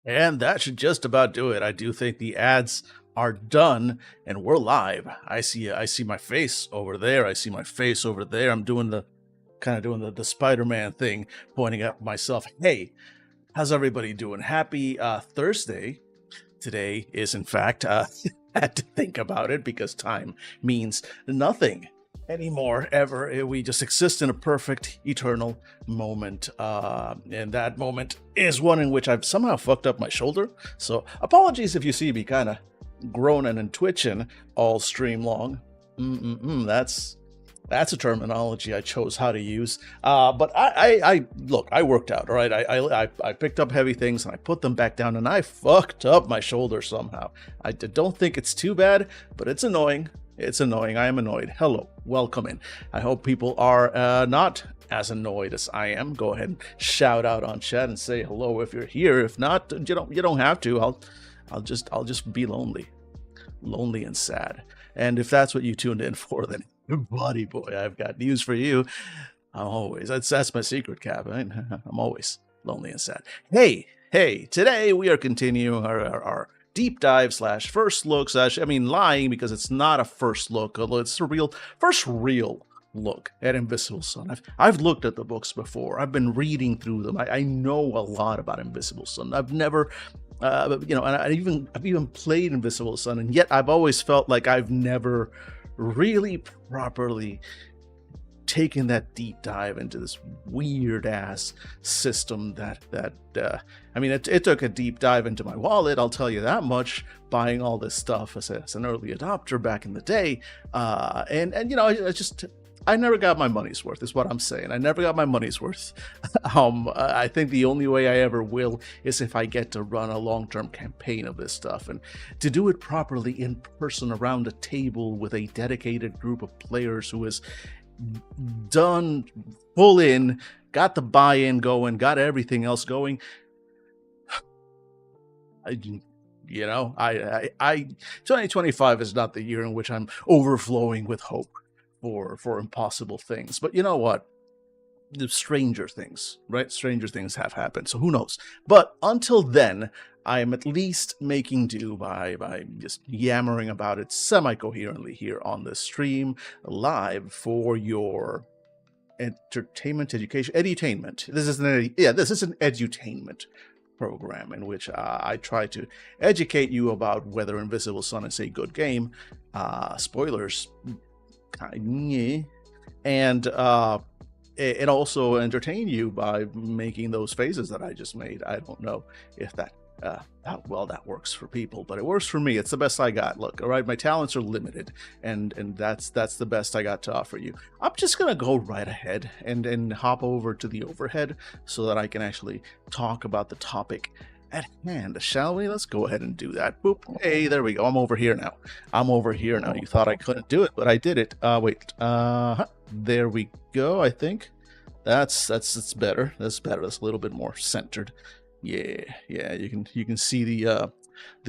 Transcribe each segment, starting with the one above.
And that should just about do it. I do think the ads are done and we're live. I see my face over there. I see my face over there. I'm doing the kind of doing the Spider-Man thing, pointing at myself. Hey, how's everybody doing? Happy Thursday. Today is in fact had to think about it because time means nothing anymore ever. We just exist in a perfect eternal moment, and that moment is one in which I've somehow fucked up my shoulder, so apologies if you see me kind of groaning and twitching all stream long. That's a terminology I chose how to use. But I look, I worked out, all right? I picked up heavy things and I put them back down and I fucked up my shoulder somehow. I don't think it's too bad, but it's annoying. It's annoying. I am annoyed. Hello, welcome in. I hope people are not as annoyed as I am. Go ahead and shout out on chat and say hello if you're here. If not, you don't have to. I'll just be lonely and sad. And if that's what you tuned in for, then buddy boy, I've got news for you. That's my secret, Cap. Right? I'm always lonely and sad. Hey, today we are continuing our deep dive slash first look slash, lying because it's not a first look, although it's a first real look at Invisble Sun. I've looked at the books before. I've been reading through them. I know a lot about Invisble Sun. I've never and I've even played Invisble Sun, and yet I've always felt like I've never really properly taken that deep dive into this weird ass system it took a deep dive into my wallet, I'll tell you that much, buying all this stuff as an early adopter back in the day, I never got my money's worth, is what I'm saying. I never got my money's worth. I think the only way I ever will is if I get to run a long-term campaign of this stuff, and to do it properly in person around a table with a dedicated group of players who has done full in, got the buy-in going, got everything else going. 2025 is not the year in which I'm overflowing with hope for impossible things. But you know what? The stranger things, right? Stranger things have happened, so who knows? But until then, I am at least making do by just yammering about it semi-coherently here on the stream, live for your entertainment, education, edutainment. This is an edutainment program in which I try to educate you about whether Invisble Sun is a good game. Spoilers. And also entertain you by making those faces that I just made. I don't know if that works for people, but it works for me. It's the best I got. Look, all right, my talents are limited, and that's the best I got to offer you. I'm just gonna go right ahead and hop over to the overhead so that I can actually talk about the topic at hand, shall we? Let's go ahead and do that. Boop. Hey, there we go. I'm over here now. You thought I couldn't do it, but I did it. Wait. There we go. I think that's better. That's better. That's a little bit more centered. Yeah. You can see the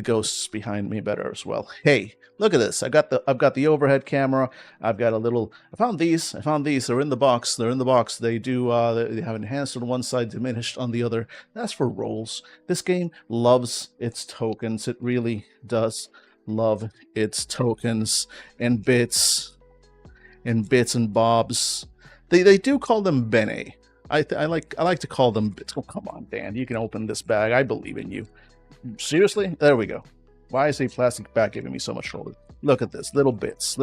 ghosts behind me better as well. Hey, look at this. I've got the overhead camera. I found these. They're in the box. They they have enhanced on one side, diminished on the other. That's for rolls. This game loves its tokens. It really does love its tokens and bits and bobs. They do call them bene. I like to call them bits. Oh, come on, Dan. You can open this bag. I believe in you. Seriously? There we go. Why is a plastic bag giving me so much trouble? Look at this. Little bits.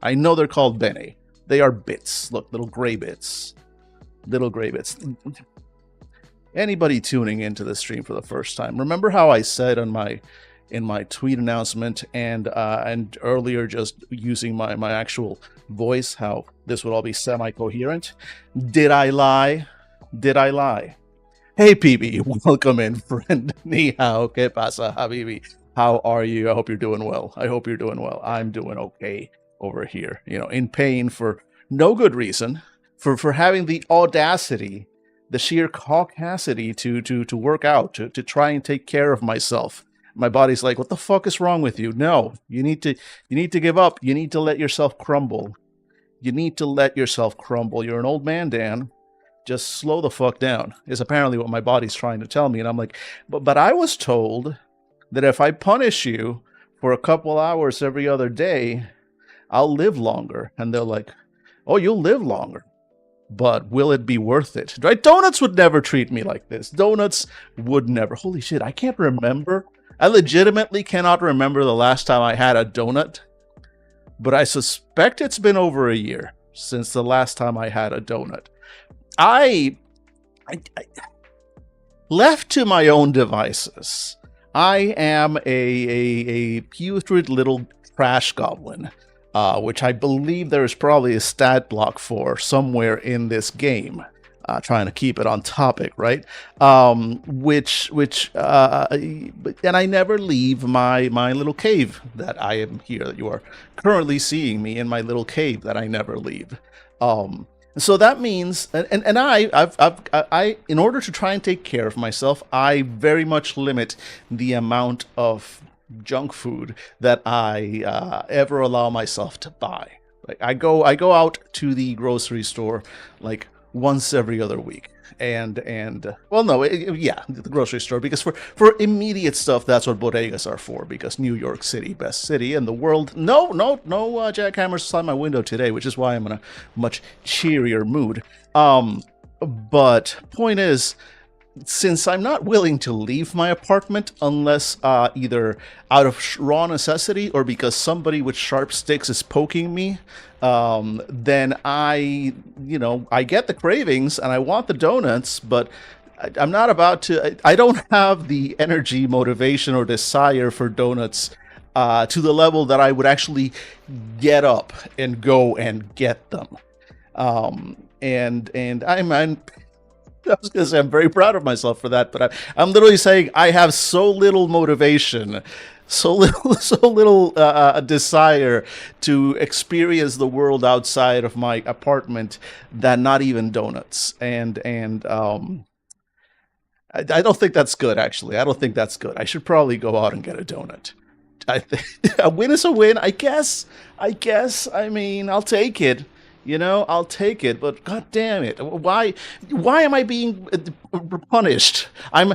I know they're called bene. They are bits. Look, little gray bits. Anybody tuning into the stream for the first time, remember how I said in my tweet announcement and earlier, just using my actual voice, how this would all be semi-coherent? Did I lie? Hey, PB, welcome in, friend. Ni hao, ¿qué pasa, habibi? How are you? I hope you're doing well. I'm doing okay over here. In pain for no good reason, for having the audacity, the sheer caucasity to work out, to try and take care of myself. My body's like, what the fuck is wrong with you? No, you need to give up. You need to let yourself crumble. You're an old man, Dan. Just slow the fuck down, is apparently what my body's trying to tell me. And I'm like, but I was told that if I punish you for a couple hours every other day, I'll live longer. And they're like, oh, you'll live longer, but will it be worth it? Right? Donuts would never treat me like this. Donuts would never. Holy shit, I can't remember. I legitimately cannot remember the last time I had a donut, but I suspect it's been over a year since the last time I had a donut. I left to my own devices, I am a putrid little trash goblin, which I believe there is probably a stat block for somewhere in this game. Trying to keep it on topic, right? And I never leave my little cave that I am here, that you are currently seeing me in my little cave that I never leave. So that means, and I, in order to try and take care of myself, I very much limit the amount of junk food that I ever allow myself to buy. Like I go out to the grocery store like once every other week, and well, no, yeah, the grocery store, because for immediate stuff, that's what bodegas are for, because New York City, best city in the world. No jackhammers outside my window today, which is why I'm in a much cheerier mood. But point is, since I'm not willing to leave my apartment unless either out of raw necessity or because somebody with sharp sticks is poking me, then I get the cravings and I want the donuts, but I'm not about to. I don't have the energy, motivation, or desire for donuts to the level that I would actually get up and go and get them. And I was going to say I'm very proud of myself for that, but I'm literally saying I have so little motivation, so little desire to experience the world outside of my apartment that not even donuts. And I don't think that's good, actually. I don't think that's good. I should probably go out and get a donut. I think a win is a win, I guess. I mean, I'll take it. I'll take it, but god damn it, why am I being punished? I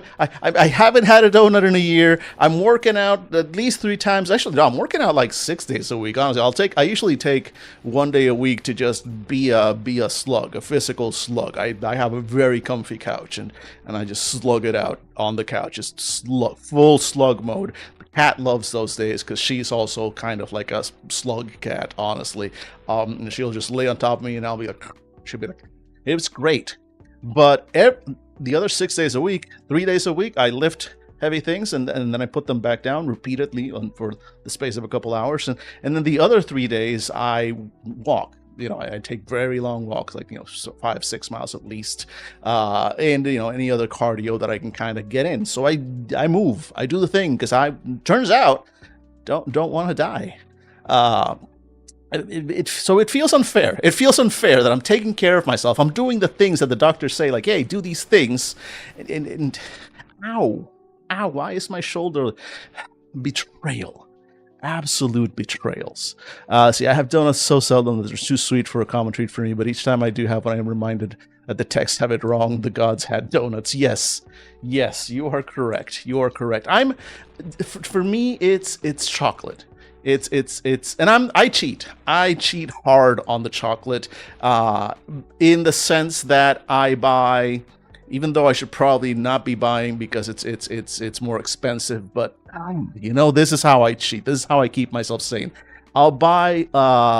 haven't had a donut in a year. I'm working out at least 3 times. Actually, no, I'm working out like 6 days a week. Honestly, I usually take 1 day a week to just be a slug, a physical slug. I have a very comfy couch, and I just slug it out on the couch, just full slug mode. Cat loves those days because she's also kind of like a slug cat, honestly. And she'll just lay on top of me, and she'll be like, it was great. But the other 6 days a week, 3 days a week, I lift heavy things, and then I put them back down repeatedly for the space of a couple hours. And then the other 3 days, I walk. I take very long walks, like 5-6 miles at least, and any other cardio that I can kind of get in. So I move, I do the thing, because turns out don't want to die. So it feels unfair. It feels unfair that I'm taking care of myself. I'm doing the things that the doctors say, like, hey, do these things, and ow, why is my shoulder? Betrayal. Absolute betrayals. See, I have donuts so seldom that they're too sweet for a common treat for me, but each time I do have one, I am reminded that the texts have it wrong. The gods had donuts. Yes, you are correct. For me, it's chocolate. And I cheat. I cheat hard on the chocolate, in the sense that I buy, even though I should probably not be buying because it's more expensive, but this is how I cheat. This is how I keep myself sane. I'll buy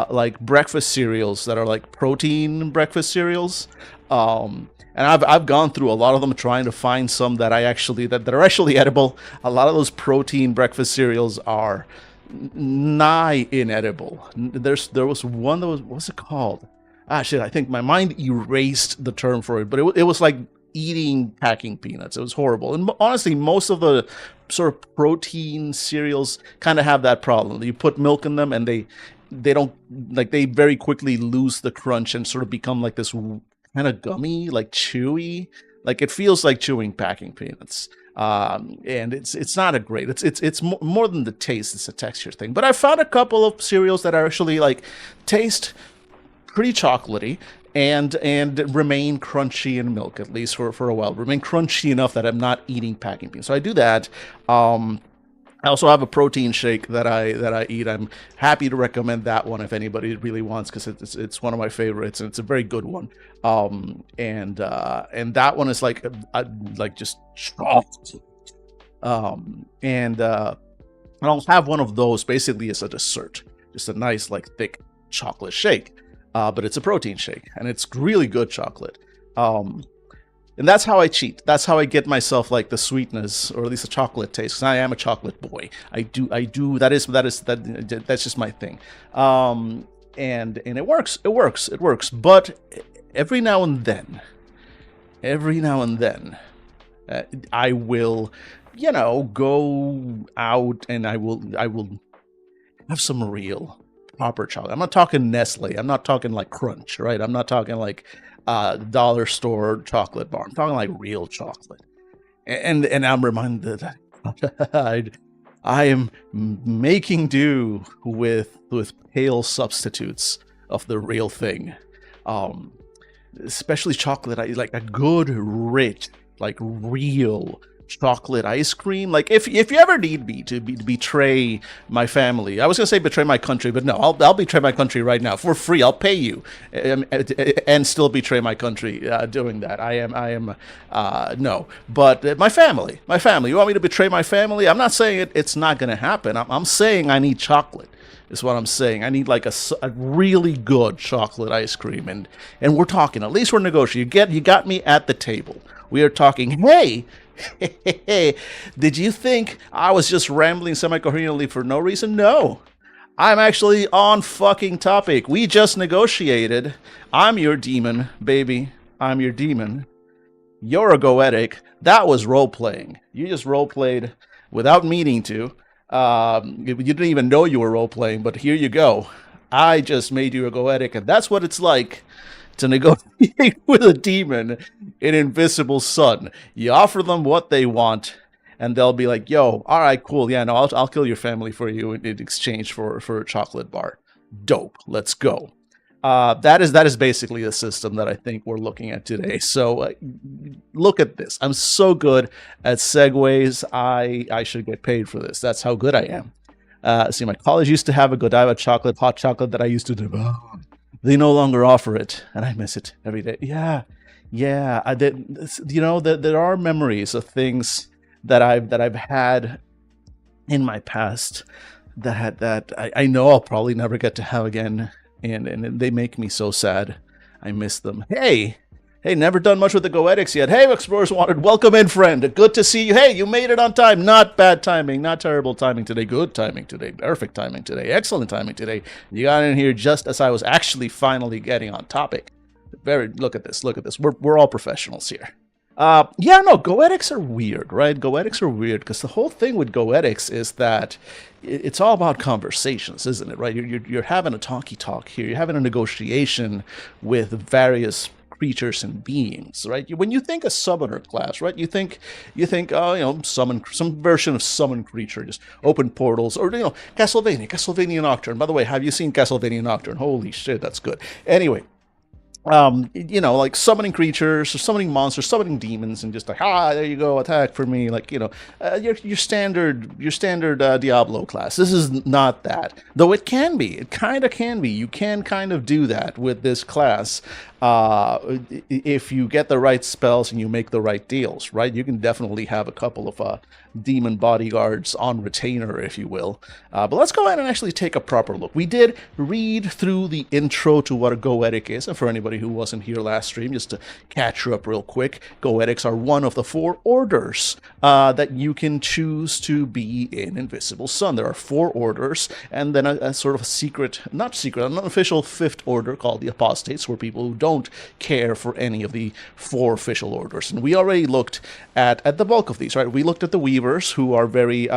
like breakfast cereals that are like protein breakfast cereals. And I've gone through a lot of them trying to find some that are actually edible. A lot of those protein breakfast cereals are nigh inedible. There was one that what's it called? Shit, I think my mind erased the term for it, but it was like eating packing peanuts. It was horrible. And honestly, most of the sort of protein cereals kind of have that problem. You put milk in them and they don't, like, they very quickly lose the crunch and sort of become like this kind of gummy, like chewy. Like it feels like chewing packing peanuts. And it's not a great, it's more than the taste, it's a texture thing. But I found a couple of cereals that are actually like taste pretty chocolatey, and remain crunchy in milk, at least for a while. Remain crunchy enough that I'm not eating packing beans. So I do that. I also have a protein shake that I eat. I'm happy to recommend that one if anybody really wants, because it's one of my favorites, and it's a very good one. And that one is like just chocolate. And I'll have one of those basically as a dessert, just a nice like thick chocolate shake. But it's a protein shake, and it's really good chocolate. And that's how I cheat. That's how I get myself like the sweetness, or at least the chocolate taste. 'Cause I am a chocolate boy. I do. That's just my thing. And it works. It works. But every now and then, I will, go out and I will have some real proper chocolate. I'm not talking Nestle. I'm not talking like Crunch, right? I'm not talking like dollar store chocolate bar. I'm talking like real chocolate. And I'm reminded that I am making do with pale substitutes of the real thing. Especially chocolate. I like a good, rich, like real chocolate ice cream. Like if you ever need me to betray my family, I was gonna say betray my country, but no, I'll betray my country right now for free. I'll pay you and still betray my country doing that. I am no, but my family. You want me to betray my family? I'm not saying it's not gonna happen. I'm saying I need chocolate. Is what I'm saying. I need like a really good chocolate ice cream, and we're talking. At least we're negotiating. You got me at the table. We are talking. Hey, did you think I was just rambling semi-coherently for no reason? No, I'm actually on fucking topic. We just negotiated. I'm your demon, baby. I'm your demon. You're a goetic. That was role-playing. You just role-played without meaning to. You didn't even know you were role-playing, but here you go. I just made you a goetic, and that's what it's like to negotiate with a demon in Invisble Sun. You offer them what they want, and they'll be like, yo, all right, cool, yeah, no, I'll kill your family for you in exchange for a chocolate bar. Dope, let's go. That is basically the system that I think we're looking at today. So look at this. I'm so good at segues. I should get paid for this. That's how good I am. See, my college used to have a Godiva chocolate, hot chocolate that I used to devour. They no longer offer it, and I miss it every day. Yeah. I did. There are memories of things that I've had in my past that I know I'll probably never get to have again, and they make me so sad. I miss them. Hey, never done much with the goetics yet. Hey, Explorers Wanted, welcome in, friend. Good to see you. Hey, you made it on time. Not bad timing, not terrible timing today. Good timing today. Perfect timing today. Excellent timing today. You got in here just as I was actually finally getting on topic. Look at this. We're all professionals here. Goetics are weird, right? Goetics are weird because the whole thing with goetics is that it's all about conversations, isn't it? Right? You're having a talk here. You're having a negotiation with various creatures and beings, right? When you think a summoner class, right? You think, summon some version of summon creature, just open portals, or Castlevania Nocturne. By the way, have you seen Castlevania Nocturne? Holy shit, that's good. Anyway. Like summoning creatures or summoning monsters, summoning demons, and just like, there you go, attack for me, like, your standard Diablo class. This is not that, though it can be. It kind of can be. You can kind of do that with this class if you get the right spells and you make the right deals, right? You can definitely have a couple of demon bodyguards on retainer, if you will. But let's go ahead and actually take a proper look. We did read through the intro to what a goetic is, and for anybody who wasn't here last stream, just to catch you up real quick, goetics are one of the 4 orders that you can choose to be in Invisble Sun. There are 4 orders, and then a sort of an unofficial 5th order called the Apostates, where people who don't care for any of the 4 official orders. And we already looked at the bulk of these, right? We looked at the Weavers, who are very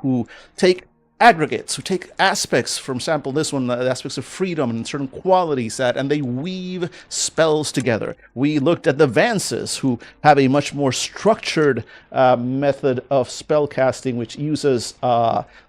who take aggregates who take aspects from sample this one, the aspects of freedom and certain qualities that, and they weave spells together. We looked at the Vances, who have a much more structured method of spell casting, which uses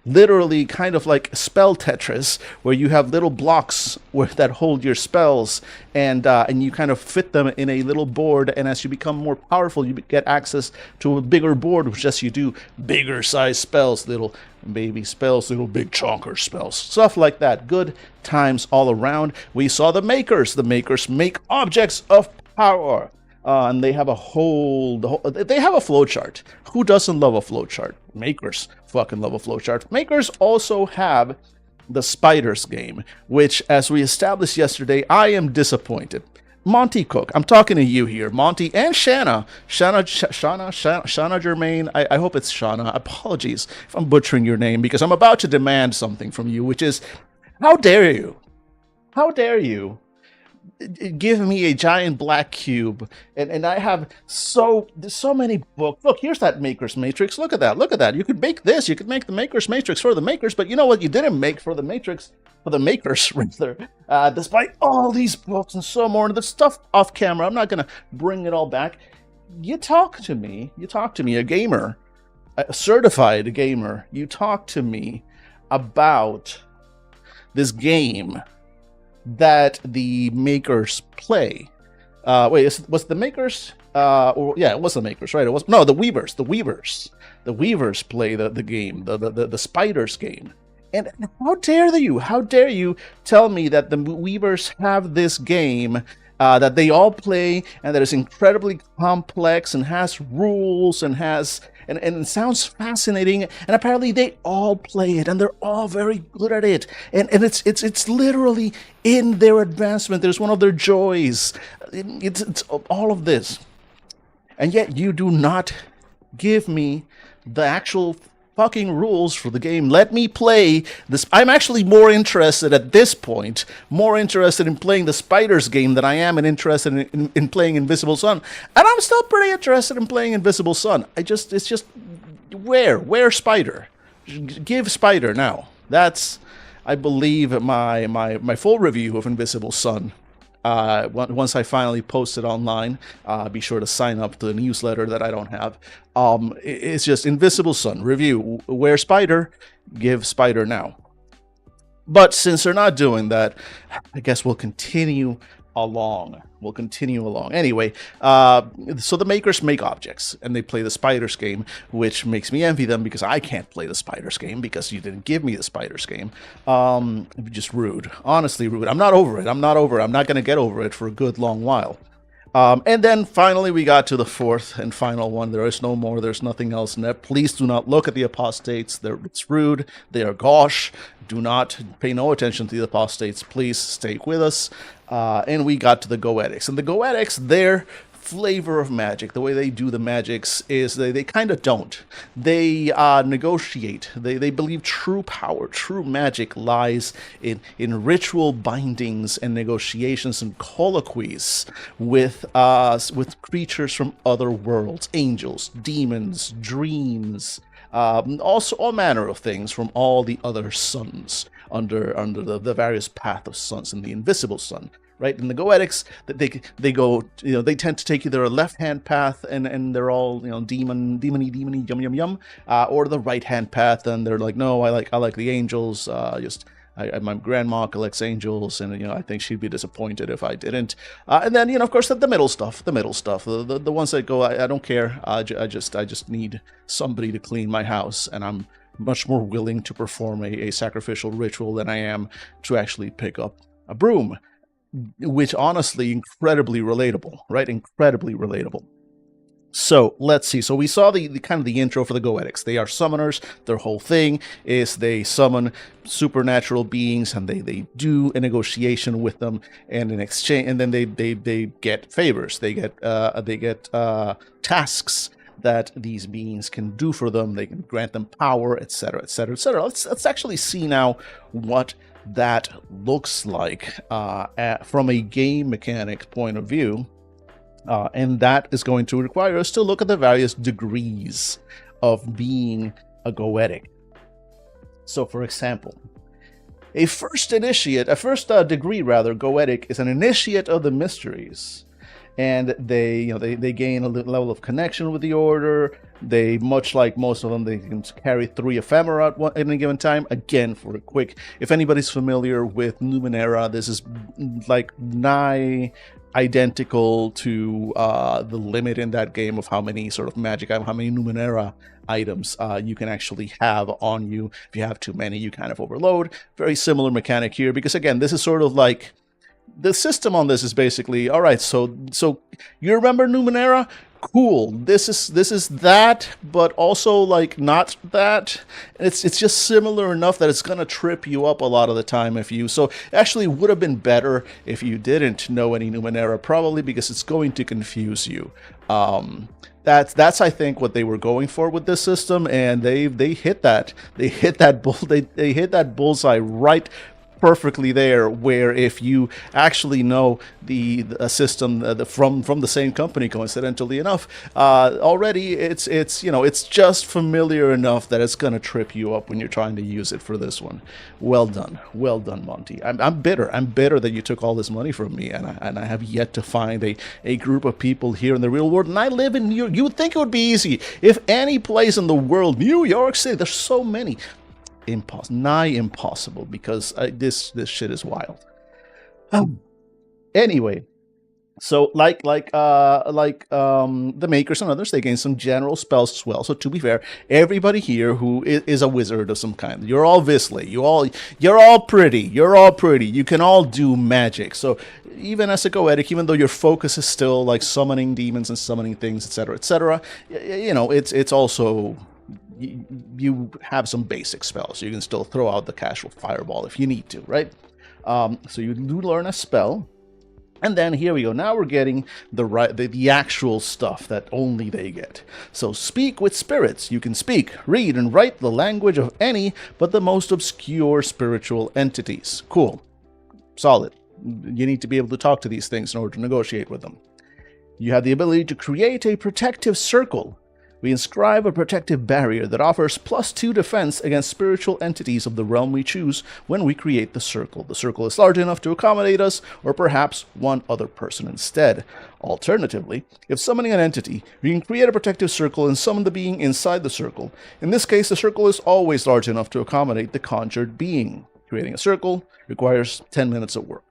literally kind of like spell Tetris, where you have little blocks that hold your spells, and you kind of fit them in a little board, and as you become more powerful, you get access to a bigger board, which lets you do bigger size spells, little baby spells, little big chonker spells, stuff like that. Good times all around. We saw the Makers. The Makers make objects of power, and they have a they have a flowchart. Who doesn't love a flowchart? Makers fucking love a flowchart. Makers also have the Spiders game, which, as we established yesterday, I am disappointed. Monty Cook, I'm talking to you here, Monty, and Shanna Germain. I hope it's Shanna. Apologies if I'm butchering your name, because I'm about to demand something from you, which is, how dare you? How dare you give me a giant black cube, and I have so many books. Look, here's that Maker's Matrix. Look at that. You could make this. You could make the Maker's Matrix for the Makers, but you know what you didn't make for the Matrix? For the Makers, rather. Despite all these books and so more, and the stuff off camera, I'm not going to bring it all back. You talk to me, a gamer, a certified gamer. You talk to me about this game that the Makers play. Was the Makers? Yeah, it was the Makers, right? It was the Weavers. The Weavers play the game, the Spiders game. And how dare you? How dare you tell me that the Weavers have this game that they all play, and that is incredibly complex and has rules and has and it sounds fascinating, and apparently they all play it and they're all very good at it, and it's literally in their advancement. There's one of their joys. It's all of this, and yet you do not give me the actual fucking rules for the game. Let me play this. I'm actually more interested at this point, in playing the Spiders game than I am interested in playing Invisble Sun. And I'm still pretty interested in playing Invisble Sun. It's just, where Spider? Give Spider now. That's, I believe, my full review of Invisble Sun. Once I finally post it online, be sure to sign up to the newsletter that I don't have. It's just Invisble Sun review. Where Spider? Give Spider now. But since they're not doing that, I guess we'll continue along. Anyway, so the Makers make objects, and they play the Spiders game, which makes me envy them, because I can't play the Spiders game because you didn't give me the Spiders game. Just rude. Honestly rude. I'm not over it. I'm not going to get over it for a good long while. And then finally we got to the fourth and final one. There is no more. There's nothing else in that. Please do not look at the apostates. It's rude. They are gauche. Do not pay no attention to the apostates. Please stay with us. And we got to the Goetics. And the Goetics, their flavor of magic, the way they do the magics, is they kind of don't. They negotiate. They believe true power, true magic lies in ritual bindings and negotiations and colloquies with creatures from other worlds, angels, demons, dreams, also all manner of things from all the other suns under the various path of suns in the Invisible Sun. Right, in the Goetics, they go, they tend to take either a left-hand path and they're all, demony, yum, or the right-hand path, and they're like, no, I like the angels. My grandma collects angels, and I think she'd be disappointed if I didn't. And then of course the middle stuff, the ones that go, I don't care. I just need somebody to clean my house, and I'm much more willing to perform a sacrificial ritual than I am to actually pick up a broom. Which, honestly, incredibly relatable, right? Incredibly relatable. So let's see. So we saw the kind of the intro for the Goetics. They are summoners. Their whole thing is they summon supernatural beings, and they do a negotiation with them, and in exchange, and then they get favors. They get tasks that these beings can do for them. They can grant them power, etc., etc., etc. Let's actually see now what that looks like from a game mechanic point of view, and that is going to require us to look at the various degrees of being a Goetic. So, for example, a first degree Goetic is an initiate of the mysteries, and they gain a level of connection with the order. They, much like most of them, they can carry 3 ephemera at any given time. Again, for a quick, if anybody's familiar with Numenera, this is like nigh identical to the limit in that game of how many sort of magic, how many Numenera items you can actually have on you. If you have too many, you kind of overload. Very similar mechanic here, because again, this is sort of like, the system on this is basically, all right, so you remember Numenera? Cool. This is that, but also like not that. It's just similar enough that it's gonna trip you up a lot of the time if you. So actually, would have been better if you didn't know any Numenera, probably, because it's going to confuse you. That's I think what they were going for with this system, and they hit that. They hit that bullseye right perfectly there, where if you actually know the system from the same company, coincidentally enough, already it's just familiar enough that it's gonna trip you up when you're trying to use it for this one. Well done, Monty. I'm bitter that you took all this money from me, and I have yet to find a group of people here in the real world. And I live in New York. You would think it would be easy if any place in the world, New York City, there's so many. Nigh impossible, because this shit is wild. Anyway, so like the makers and others, they gain some general spells as well. So to be fair, everybody here who is a wizard of some kind, you're all Visly, you're all pretty, you can all do magic. So even as a Goetic, even though your focus is still like summoning demons and summoning things, etc., it's also, you have some basic spells, so you can still throw out the casual fireball if you need to, right? So you do learn a spell, and then here we go. Now we're getting the actual stuff that only they get. So speak with spirits. You can speak, read, and write the language of any but the most obscure spiritual entities. Cool. Solid. You need to be able to talk to these things in order to negotiate with them. You have the ability to create a protective circle. We inscribe a protective barrier that offers +2 defense against spiritual entities of the realm we choose when we create the circle. The circle is large enough to accommodate us, or perhaps one other person instead. Alternatively, if summoning an entity, we can create a protective circle and summon the being inside the circle. In this case, the circle is always large enough to accommodate the conjured being. Creating a circle requires 10 minutes of work.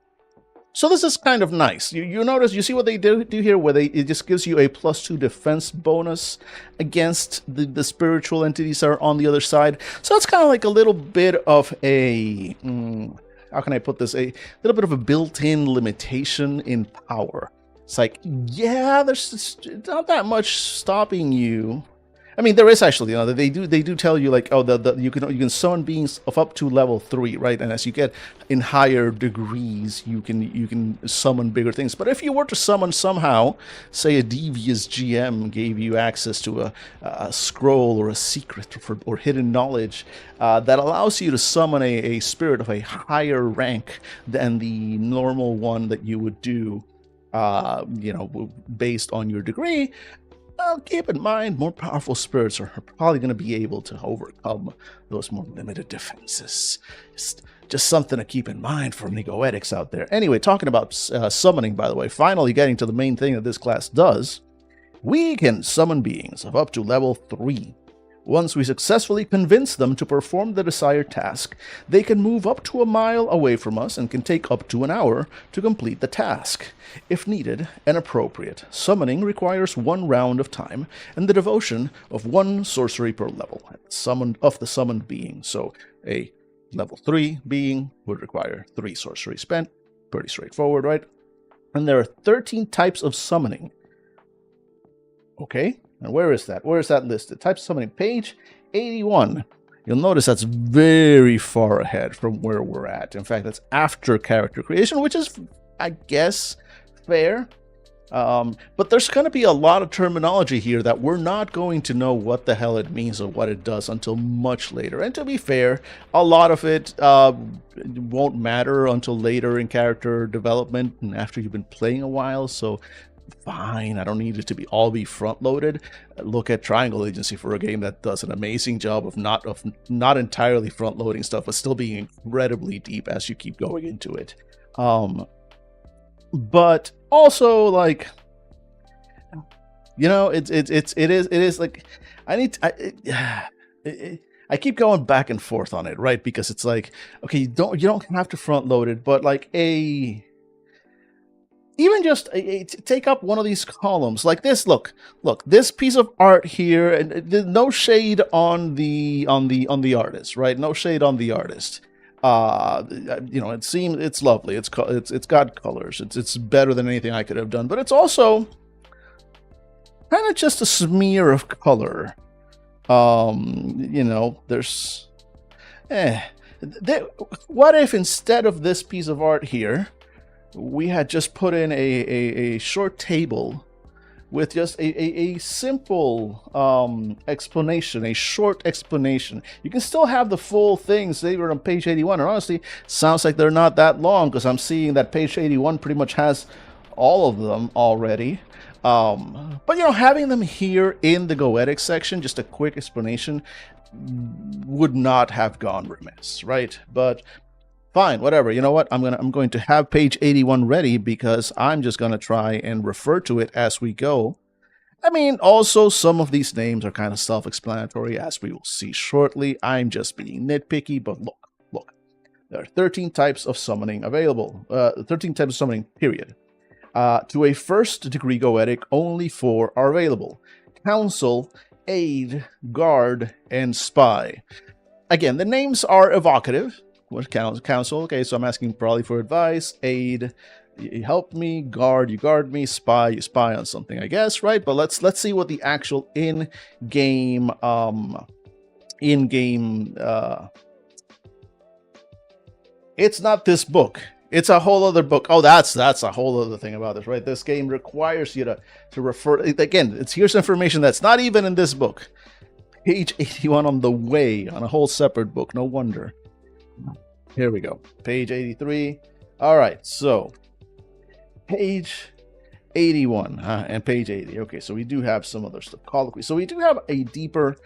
So this is kind of nice. You notice, you see what they do here, where it just gives you a +2 defense bonus against the spiritual entities that are on the other side. So it's kind of like a little bit of a, how can I put this? A little bit of a built-in limitation in power. It's like, yeah, there's not that much stopping you. I mean, there is actually, they do tell you, like, oh, you can summon beings of up to level 3, right? And as you get in higher degrees, you can summon bigger things. But if you were to summon somehow, say a devious GM gave you access to a scroll or a secret or hidden knowledge that allows you to summon a spirit of a higher rank than the normal one that you would do, based on your degree. Well, keep in mind, more powerful spirits are probably going to be able to overcome those more limited defenses. Just something to keep in mind for Goetics out there. Anyway, talking about summoning, by the way, finally getting to the main thing that this class does, we can summon beings of up to level 3. Once we successfully convince them to perform the desired task, they can move up to a mile away from us and can take up to an hour to complete the task. If needed and appropriate, summoning requires 1 round of time and the devotion of 1 sorcery per level of the summoned being. So a level 3 being would require 3 sorcery spent. Pretty straightforward, right? And there are 13 types of summoning. Okay. And where is that? Where is that listed? Type summoning, page 81. You'll notice that's very far ahead from where we're at. In fact, that's after character creation, which is, I guess, fair. But there's going to be a lot of terminology here that we're not going to know what the hell it means or what it does until much later. And to be fair, a lot of it won't matter until later in character development and after you've been playing a while. So fine. I don't need it to be all front loaded. Look at Triangle Agency for a game that does an amazing job of not entirely front loading stuff, but still being incredibly deep as you keep going into it. But also, like, you know, it is like, I keep going back and forth on it, right? Because it's like, okay, you don't have to front load it, but like even just take up one of these columns like this. Look, this piece of art here, and no shade on the artist, right? No shade on the artist. You know, it's lovely. It's got colors. It's better than anything I could have done, but it's also kind of just a smear of color. You know, there's what if instead of this piece of art here, we had just put in a short table with just a simple explanation, a short explanation. You can still have the full things they were on page 81, and honestly, sounds like they're not that long, because I'm seeing that page 81 pretty much has all of them already. But, you know, having them here in the Goetic section, just a quick explanation, would not have gone remiss, right? But fine, whatever. You know what? I'm going to have page 81 ready, because I'm just going to try and refer to it as we go. I mean, also, some of these names are kind of self-explanatory, as we will see shortly. I'm just being nitpicky, but look. There are 13 types of summoning available. 13 types of summoning, period. To a first degree Goetic, only 4 are available: Council, Aid, Guard, and Spy. Again, the names are evocative. What Council? Okay, so I'm asking probably for advice. Aid, you help me. Guard, you guard me. Spy, you spy on something, I guess, right? But let's see what the actual in-game it's not this book. It's a whole other book. Oh, that's a whole other thing about this, right? This game requires you to refer. Again, here's information that's not even in this book. Page 81 on the way, on a whole separate book. No wonder. Here we go. Page 83. All right, so page 81 and page 80. Okay, so we do have some other stuff. Colloquy. So we do have a deeper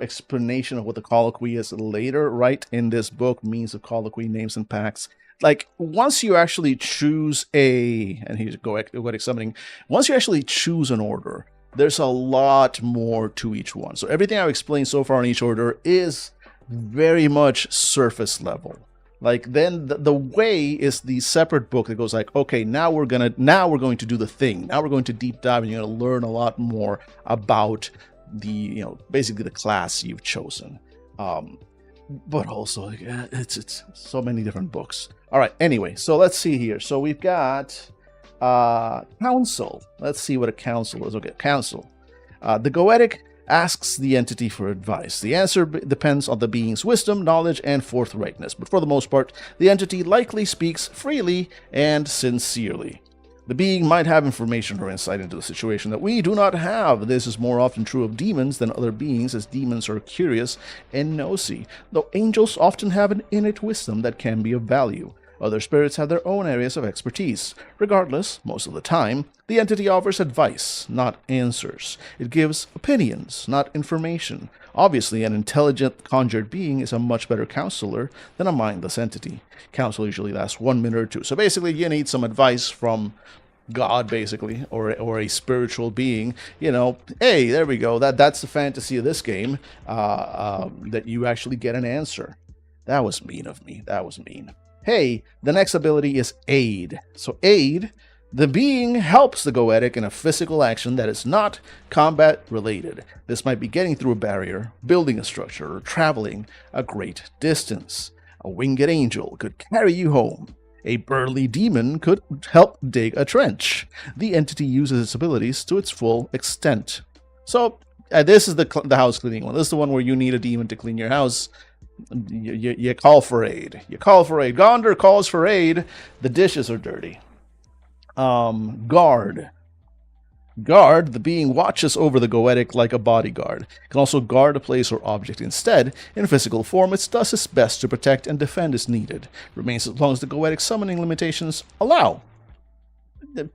explanation of what the colloquy is later, right, in this book. Means of colloquy, names and pacts. Like, once you actually choose and here's Goetic summoning, once you actually choose an order, there's a lot more to each one. So everything I've explained so far on each order is very much surface level. Like, then the way is the separate book that goes like, okay, now we're going to do the thing. Now we're going to deep dive, and you're going to learn a lot more about the, you know, basically the class you've chosen. But also, it's so many different books. All right, anyway, so let's see here. So we've got Council. Let's see what a council is. Okay, Council. The Goetic asks the entity for advice. The answer depends on the being's wisdom, knowledge, and forthrightness, but for the most part, the entity likely speaks freely and sincerely. The being might have information or insight into the situation that we do not have. This is more often true of demons than other beings, as demons are curious and nosy, though angels often have an innate wisdom that can be of value. Other spirits have their own areas of expertise. Regardless, most of the time, the entity offers advice, not answers. It gives opinions, not information. Obviously, an intelligent, conjured being is a much better counselor than a mindless entity. Counsel usually lasts 1 minute or 2. So basically, you need some advice from God, basically, or a spiritual being. You know, hey, there we go. That's the fantasy of this game, that you actually get an answer. That was mean of me. That was mean. Hey, the next ability is Aid. So Aid, the being helps the Goetic in a physical action that is not combat related. This might be getting through a barrier, building a structure, or traveling a great distance. A winged angel could carry you home. A burly demon could help dig a trench. The entity uses its abilities to its full extent. So this is the house cleaning one. This is the one where you need a demon to clean your house. You call for aid. You call for aid. Gondor calls for aid. The dishes are dirty. Guard. Guard, the being watches over the Goetic like a bodyguard. Can also guard a place or object instead. In physical form, it does its best to protect and defend as needed. Remains as long as the Goetic summoning limitations allow.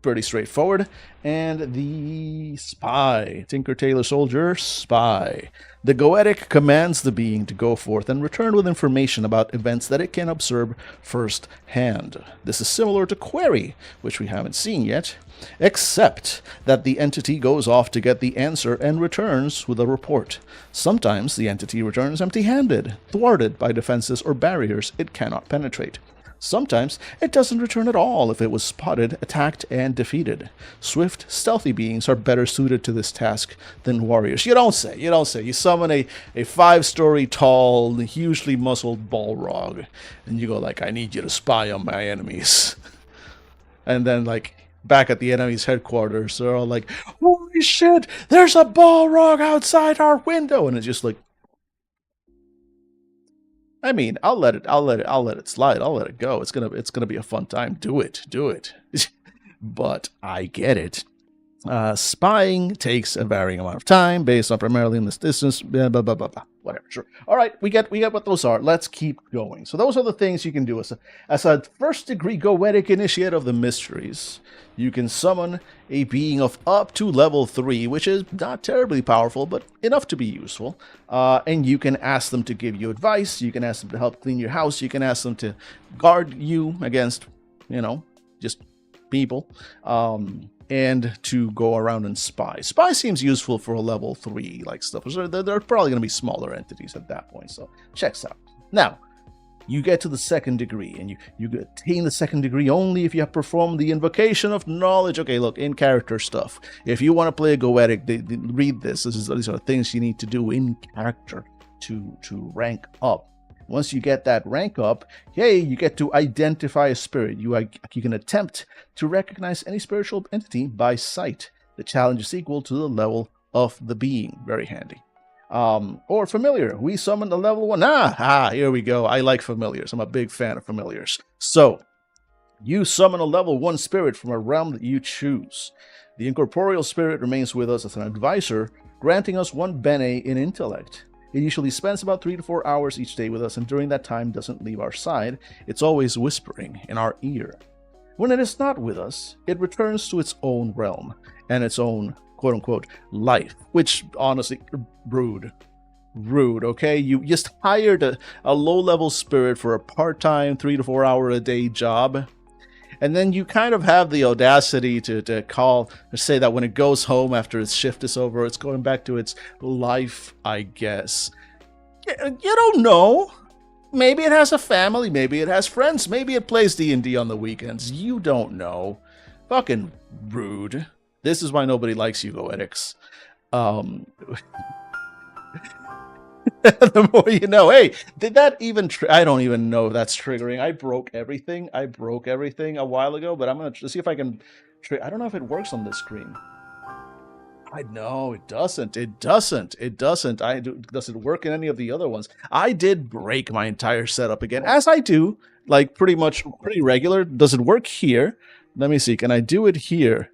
Pretty straightforward. And the spy, Tinker Tailor Soldier spy. The Goetic commands the being to go forth and return with information about events that it can observe firsthand. This is similar to Query, which we haven't seen yet, except that the entity goes off to get the answer and returns with a report. Sometimes the entity returns empty-handed, thwarted by defenses or barriers it cannot penetrate. Sometimes it doesn't return at all if it was spotted, attacked, and defeated. Swift, stealthy beings are better suited to this task than warriors. You don't say. You summon a 5-story tall, hugely muscled Balrog, and you go like, I need you to spy on my enemies. And then, like, back at the enemy's headquarters, they're all like, holy shit, there's a Balrog outside our window! And it's just like, I mean, I'll let it slide. I'll let it go. It's gonna be a fun time. Do it. But I get it. Spying takes a varying amount of time based on primarily in this distance. Blah, blah, blah, blah, blah. Whatever. Sure. All right, we get what those are. Let's keep going. So those are the things you can do as a first-degree Goetic initiate of the mysteries. You can summon a being of up to level 3, which is not terribly powerful, but enough to be useful. And you can ask them to give you advice. You can ask them to help clean your house. You can ask them to guard you against, just people. And to go around and spy. Spy seems useful for a level 3 like stuff. So they're probably going to be smaller entities at that point. So checks out. Now, you get to the 2nd degree, and you attain the 2nd degree only if you have performed the invocation of knowledge. Okay, look, in character stuff. If you want to play a Goetic, read this. These are things you need to do in character to rank up. Once you get that rank up, hey, you get to identify a spirit. You can attempt to recognize any spiritual entity by sight. The challenge is equal to the level of the being. Very handy. Or familiar. We summoned a level 1. Here we go. I like familiars. I'm a big fan of familiars. So, you summon a level 1 spirit from a realm that you choose. The incorporeal spirit remains with us as an advisor, granting us 1 bene in intellect. It usually spends about 3 to 4 hours each day with us, and during that time doesn't leave our side. It's always whispering in our ear. When it is not with us, it returns to its own realm and its own quote-unquote life, which honestly, rude, okay? You just hired a low-level spirit for a part-time 3 to 4 hour a day job, and then you kind of have the audacity to say that when it goes home after its shift is over, it's going back to its life, I guess. You don't know. Maybe it has a family, maybe it has friends, maybe it plays D&D on the weekends. You don't know. Fucking rude. This is why nobody likes you, Goetics. The more you know. Hey, did that even... I don't even know if that's triggering. I broke everything a while ago, but I'm going to see if I can... I don't know if it works on this screen. No, it doesn't. It doesn't. Does it work in any of the other ones? I did break my entire setup again, as I do, like pretty regular. Does it work here? Let me see. Can I do it here?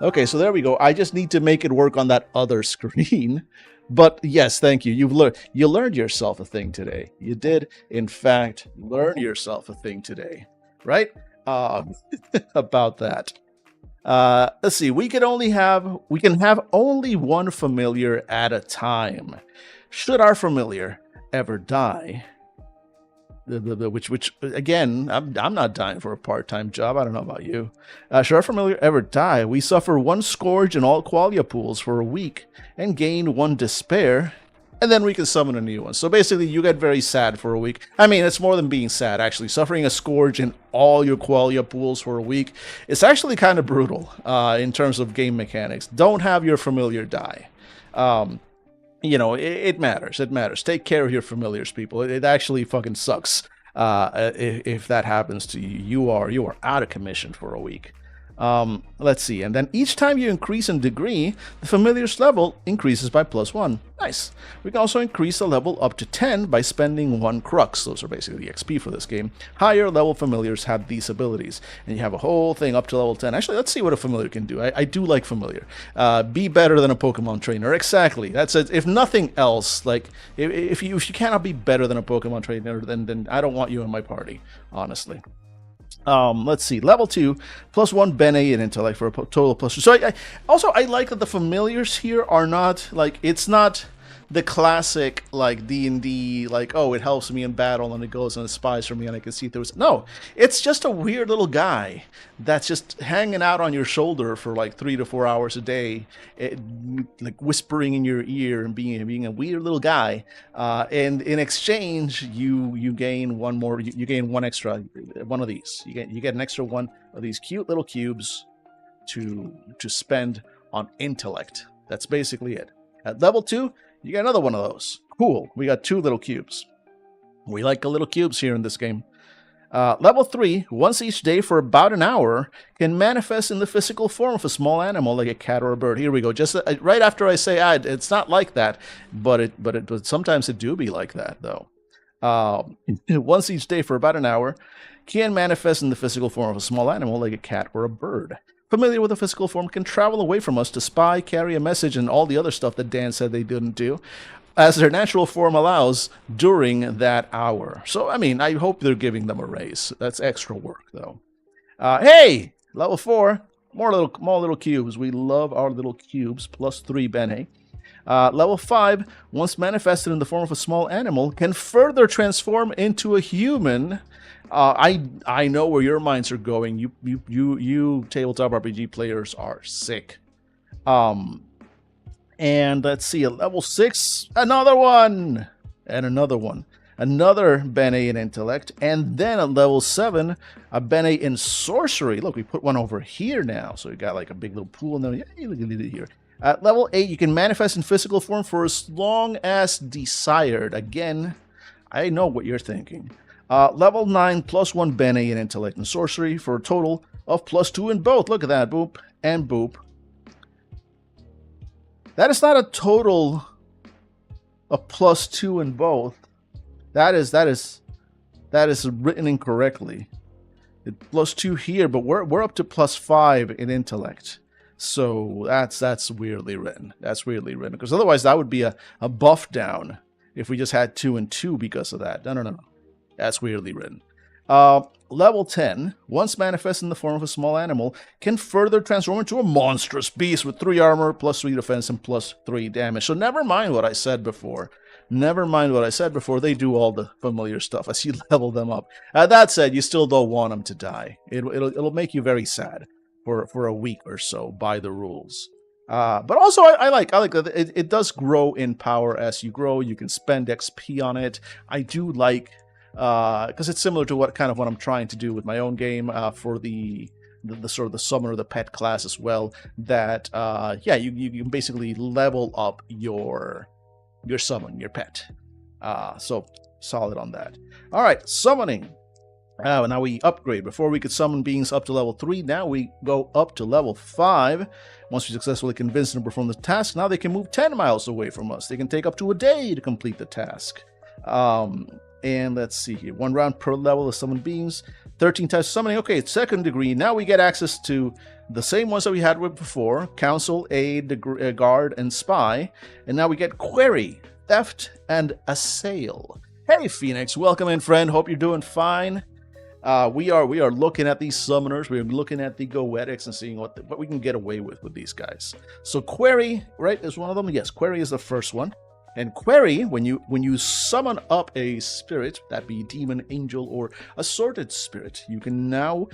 Okay, so there we go. I just need to make it work on that other screen. But yes, thank you. You learned yourself a thing today. You did, in fact, learn yourself a thing today, right? About that. Let's see. We can have only 1 familiar at a time. Should our familiar ever die? Which again, I'm not dying for a part-time job. I don't know about you. Should our familiar ever die, we suffer 1 scourge in all qualia pools for a week and gain 1 despair, and then we can summon a new one. So basically, you get very sad for a week. I mean, it's more than being sad, actually. Suffering a scourge in all your qualia pools for a week, it's actually kind of brutal in terms of game mechanics. Don't have your familiar die. It matters. It matters. Take care of your familiars, people. It actually fucking sucks if that happens to you. You are out of commission for a week. Let's see. And then each time you increase in degree, the familiar's level increases by +1. Nice. We can also increase the level up to 10 by spending 1 crux. Those are basically the XP for this game. Higher level familiars have these abilities. And you have a whole thing up to level 10. Actually, let's see what a familiar can do. I do like familiar. Be better than a Pokemon trainer. Exactly. That's it. If nothing else, like, if you cannot be better than a Pokemon trainer, then I don't want you in my party, honestly. Let's see, level 2 plus 1 Bene in intellect for a total plus 2. So I like that the familiars here are not like, it's not the classic like D&D, like, oh, it helps me in battle and it goes and it spies for me and I can see through it. No, it's just a weird little guy that's just hanging out on your shoulder for like 3 to 4 hours a day, like whispering in your ear and being a weird little guy. And in exchange, you gain one more. You gain one extra one of these. You get an extra one of these cute little cubes to spend on intellect. That's basically it. At level 2. You get another one of those. Cool. We got 2 little cubes. We like the little cubes here in this game. Level 3, once each day for about an hour, can manifest in the physical form of a small animal like a cat or a bird. Here we go. Just right after I say, it's not like that, but sometimes it do be like that though. Once each day for about an hour, can manifest in the physical form of a small animal like a cat or a bird. Familiar with the physical form, can travel away from us to spy, carry a message, and all the other stuff that Dan said they didn't do, as their natural form allows during that hour. So, I mean, I hope they're giving them a raise. That's extra work, though. Hey! Level 4, more little cubes. We love our little cubes, plus 3 Bene. Level 5, once manifested in the form of a small animal, can further transform into a human. I know where your minds are going. You tabletop RPG players are sick. And let's see, at level 6, another one, and another one, another Bene in intellect, and then at level 7, a Bene in sorcery. Look, we put one over here now, so we got like a big little pool in there. Yeah, look at it here. At level 8, you can manifest in physical form for as long as desired. Again, I know what you're thinking. Level 9, plus 1 Bene in intellect and sorcery for a total of plus 2 in both. Look at that, boop and boop. That is not a total of plus 2 in both. That is written incorrectly. It's plus 2 here, but we're up to plus 5 in intellect. So that's weirdly written. That's weirdly written, because otherwise that would be a buff down if we just had 2 and 2 because of that. No. That's weirdly written. Level 10, once manifest in the form of a small animal, can further transform into a monstrous beast with 3 armor, plus 3 defense, and plus 3 damage. So never mind what I said before. Never mind what I said before. They do all the familiar stuff as you level them up. That said, you still don't want them to die. It'll make you very sad for a week or so by the rules. But also, I like that it does grow in power as you grow. You can spend XP on it. I do like, because it's similar to what I'm trying to do with my own game for the sort of the summoner, the pet class as well. That yeah, you can basically level up your summon, your pet. So solid on that. All right, summoning. Now we upgrade. Before we could summon beings up to level 3, now we go up to level 5. Once we successfully convince them to perform the task, now they can move 10 miles away from us. They can take up to a day to complete the task. And let's see here. 1 round per level of summoned beings. 13 times summoning. Okay, it's 2nd degree. Now we get access to the same ones that we had with before. Counsel, Aid, Guard, and Spy. And now we get Query, Theft, and Assail. Hey, Phoenix. Welcome in, friend. Hope you're doing fine. We are looking at these summoners. We're looking at the Goetics and seeing what we can get away with these guys. So Query, right, is one of them. Yes, Query is the first one. And Query, when you summon up a spirit, that be demon, angel, or assorted spirit, you can now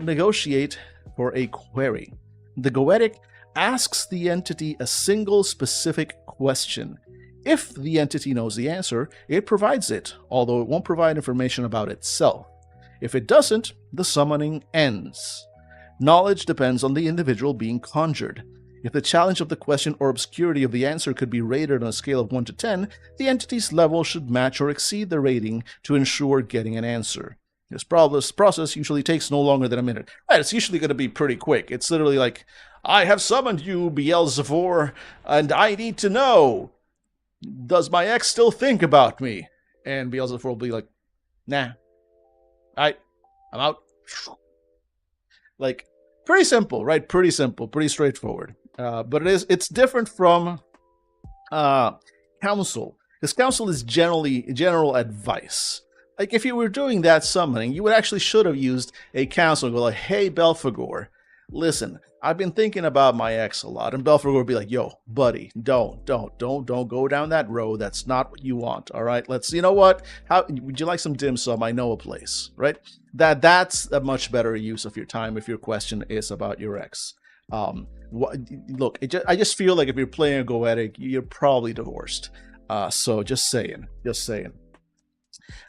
negotiate for a query. The Goetic asks the entity a single specific question. If the entity knows the answer, it provides it, although it won't provide information about itself. If it doesn't, the summoning ends. Knowledge depends on the individual being conjured. If the challenge of the question or obscurity of the answer could be rated on a scale of 1 to 10, the entity's level should match or exceed the rating to ensure getting an answer. This process usually takes no longer than a minute. Right, it's usually going to be pretty quick. It's literally like, I have summoned you, Beelzebub, and I need to know, does my ex still think about me? And Beelzebub will be like, nah. I'm out. Like, pretty simple, right? Pretty simple, pretty straightforward. But it's different from counsel, because counsel is general advice. Like, if you were doing that summoning, you would actually should have used a council and go like, hey, Belphegor, listen, I've been thinking about my ex a lot. And Belphegor would be like, yo, buddy, don't go down that road. That's not what you want, all right? Let's, you know what? How would you like some dim sum? I know a place, right? That's a much better use of your time if your question is about your ex. Look, I just feel like if you're playing a Goetic, you're probably divorced. So just saying.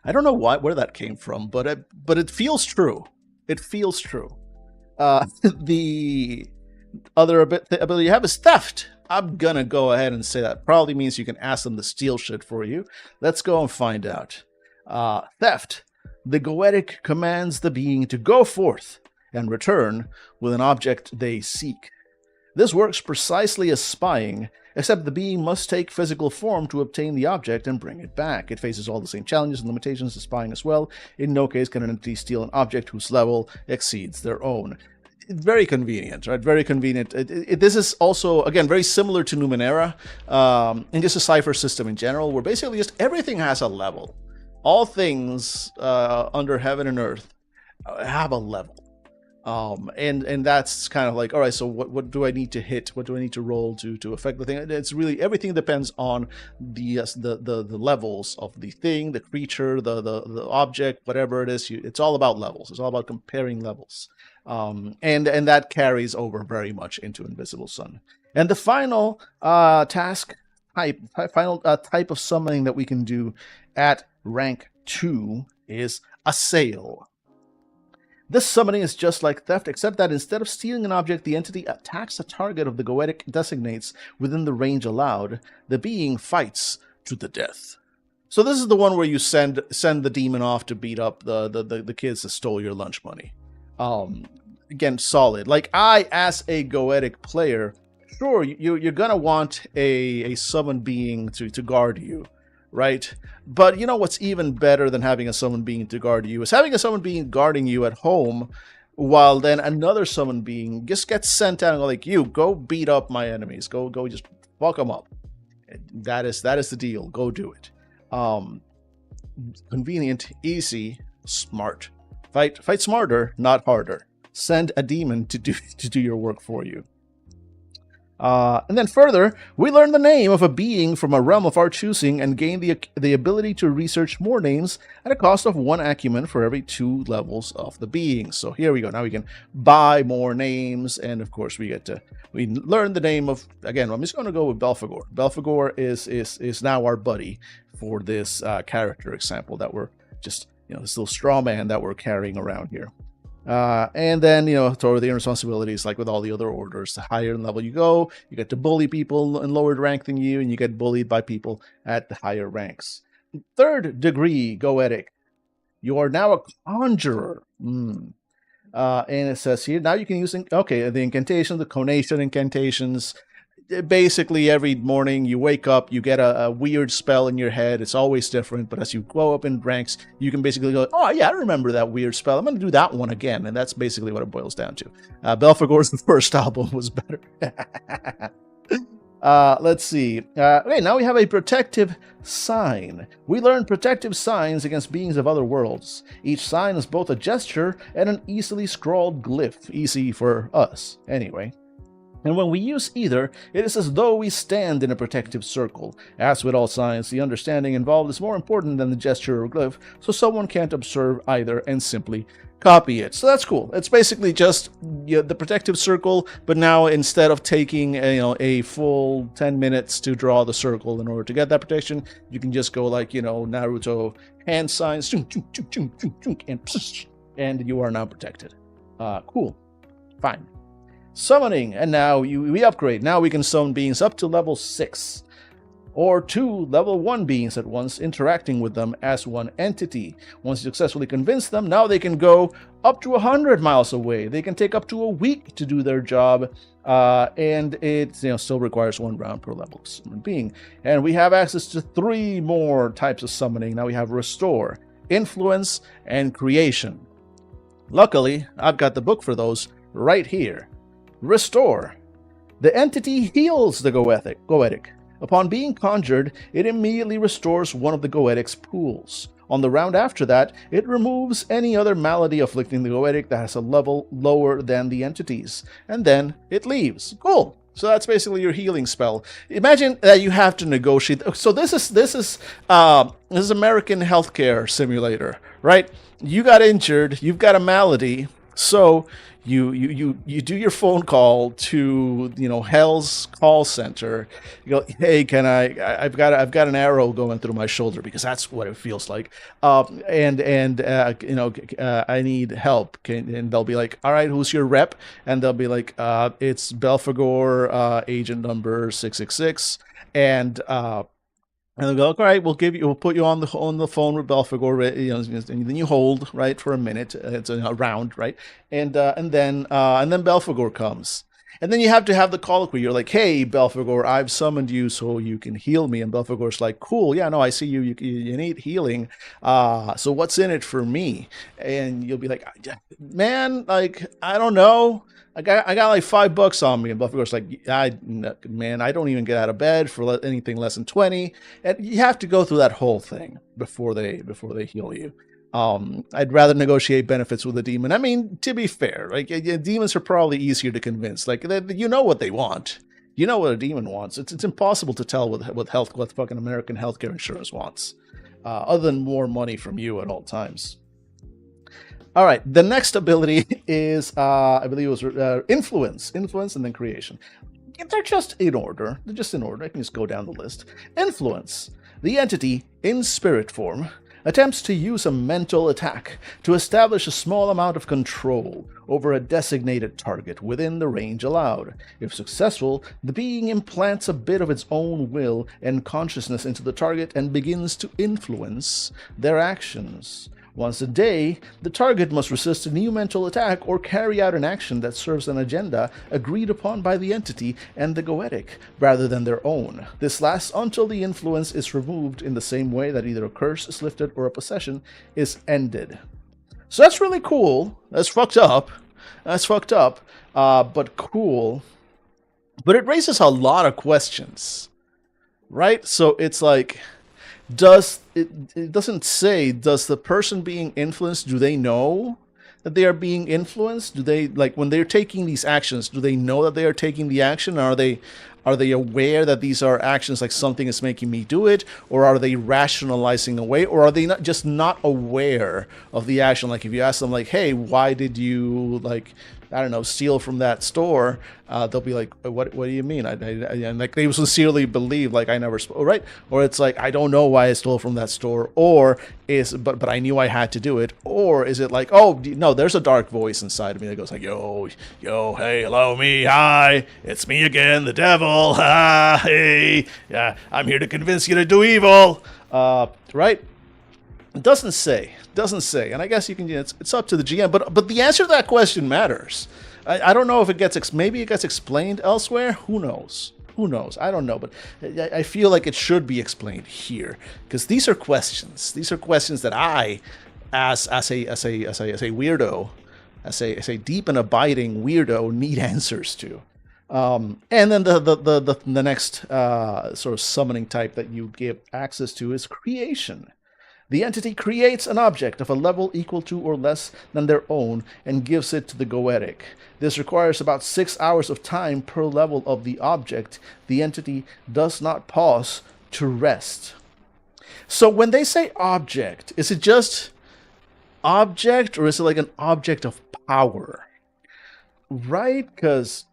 I don't know where that came from, but it feels true. It feels true. The other ability you have is theft. I'm gonna go ahead and say that probably means you can ask them to steal shit for you. Let's go and find out. Theft. The Goetic commands the being to go forth and return with an object they seek. This works precisely as spying, except the being must take physical form to obtain the object and bring it back. It faces all the same challenges and limitations as spying as well. In no case can an entity steal an object whose level exceeds their own. Very convenient, right? Very convenient. This is also, again, very similar to Numenera, and just a cipher system in general, where basically just everything has a level. All things under heaven and earth have a level. And that's kind of like, all right, so what do I need to hit? What do I need to roll to affect the thing? It's really, everything depends on the levels of the thing, the creature, the object, whatever it is. It's all about levels. It's all about comparing levels. And that carries over very much into Invisible Sun. And the final type of summoning that we can do at rank 2 is Assail. This summoning is just like theft, except that instead of stealing an object, the entity attacks a target of the Goetic designates within the range allowed. The being fights to the death. So this is the one where you send the demon off to beat up the kids that stole your lunch money. Again, solid. Like, I, as a Goetic player, sure, you're gonna want a summoned being to guard you, right? But you know what's even better than having a summoned being to guard you is having a summoned being guarding you at home, while then another summoned being just gets sent out and like, you go beat up my enemies, go just fuck them up. That is the deal. Go do it. Convenient, easy, smart. Fight smarter, not harder. Send a demon to do your work for you. And then further, we learn the name of a being from a realm of our choosing and gain the ability to research more names at a cost of 1 acumen for every 2 levels of the being. So here we go. Now we can buy more names, and of course we learn the name of, again, I'm just going to go with Belphegor. Belphegor is now our buddy for this character example that we're just, this little straw man that we're carrying around here. And then, toward the responsibilities, like with all the other orders, the higher level you go, you get to bully people in lower rank than you, and you get bullied by people at the higher ranks. 3rd degree Goetic. You are now a conjurer. And it says here, now you can use, the incantations, the conation incantations. Basically, every morning you wake up, you get a weird spell in your head. It's always different, but as you go up in ranks, you can basically go, oh yeah, I remember that weird spell. I'm going to do that one again, and that's basically what it boils down to. Belphegor's first album was better. Let's see. Okay, now we have a protective sign. We learn protective signs against beings of other worlds. Each sign is both a gesture and an easily scrawled glyph. Easy for us, anyway. And when we use either, it is as though we stand in a protective circle. As with all signs, the understanding involved is more important than the gesture or glyph, so someone can't observe either and simply copy it. So that's cool. It's basically just the protective circle, but now instead of taking a full 10 minutes to draw the circle in order to get that protection, you can just go like, Naruto hand signs, and you are now protected. Cool. Fine. Summoning, and now we upgrade. Now we can summon beings up to level 6, or 2 level 1 beings at once, interacting with them as one entity. Once you successfully convince them, now they can go up to 100 miles away. They can take up to a week to do their job, and it still requires 1 round per level summoned being. And we have access to 3 more types of summoning. Now we have Restore, Influence, and Creation. Luckily, I've got the book for those right here. Restore. The entity heals the Goetic. Upon being conjured, it immediately restores one of the Goetic's pools. On the round after that, it removes any other malady afflicting the goetic that has a level lower than the entity's, and then it leaves. Cool. So that's basically your healing spell. Imagine that you have to negotiate. So this is American Healthcare Simulator, right? You got injured, you've got a malady, so you do your phone call to Hell's call center. You go, hey, can I've got an arrow going through my shoulder because that's what it feels like. I need help. And they'll be like, all right, who's your rep? And they'll be like, it's Belphegor, agent number 666, and they'll go, all right, we'll put you on the phone with Belphegor, and then you hold, right, for a minute. It's a round, right, and then Belphegor comes, and then you have to have the colloquy. You're like, hey, Belphegor, I've summoned you so you can heal me, and Belphegor's like, cool, yeah, no, I see you need healing. So what's in it for me? And you'll be like, man, like I don't know. I got like $5 on me, and Belphegor's like, man, I don't even get out of bed for anything less than 20. And you have to go through that whole thing before they heal you. I'd rather negotiate benefits with a demon. I mean, to be fair, like demons are probably easier to convince. Like you know what they want. You know what a demon wants. It's impossible to tell what fucking American healthcare insurance wants, other than more money from you at all times. All right, the next ability is, I believe it was influence, and then creation. They're just in order. I can just go down the list. Influence. The entity, in spirit form, attempts to use a mental attack to establish a small amount of control over a designated target within the range allowed. If successful, the being implants a bit of its own will and consciousness into the target and begins to influence their actions. Once a day, the target must resist a new mental attack or carry out an action that serves an agenda agreed upon by the entity and the goetic, rather than their own. This lasts until the influence is removed in the same way that either a curse is lifted or a possession is ended. So that's really cool. That's fucked up. But cool. But it raises a lot of questions, right? So it's like, it doesn't say, does the person being influenced, do they know that they are being influenced? Do they, like, when they're taking these actions, do they know that they are taking the action? Are they aware that these are actions, like something is making me do it? Or are they rationalizing away? Or are they not aware of the action? Like if you ask them like, hey, why did you, like, I don't know, steal from that store, they'll be like, what do you mean? And like they sincerely believe, like, I never stole, right? Or it's like, I don't know why I stole from that store, or but I knew I had to do it. Or is it like, oh no, there's a dark voice inside of me that goes like, yo, hey, hello, me, hi, it's me again, the devil, hey, yeah, I'm here to convince you to do evil, right? It doesn't say, and I guess you can. It's up to the GM, but the answer to that question matters. I don't know if it gets maybe it gets explained elsewhere. Who knows? I don't know, but I feel like it should be explained here because these are questions. These are questions that I, as a weirdo, as a deep and abiding weirdo, need answers to. And then the next sort of summoning type that you give access to is creation. The entity creates an object of a level equal to or less than their own and gives it to the goetic. This requires about 6 hours of time per level of the object. The entity does not pause to rest. So when they say object, is it just object or is it like an object of power? Right? Because,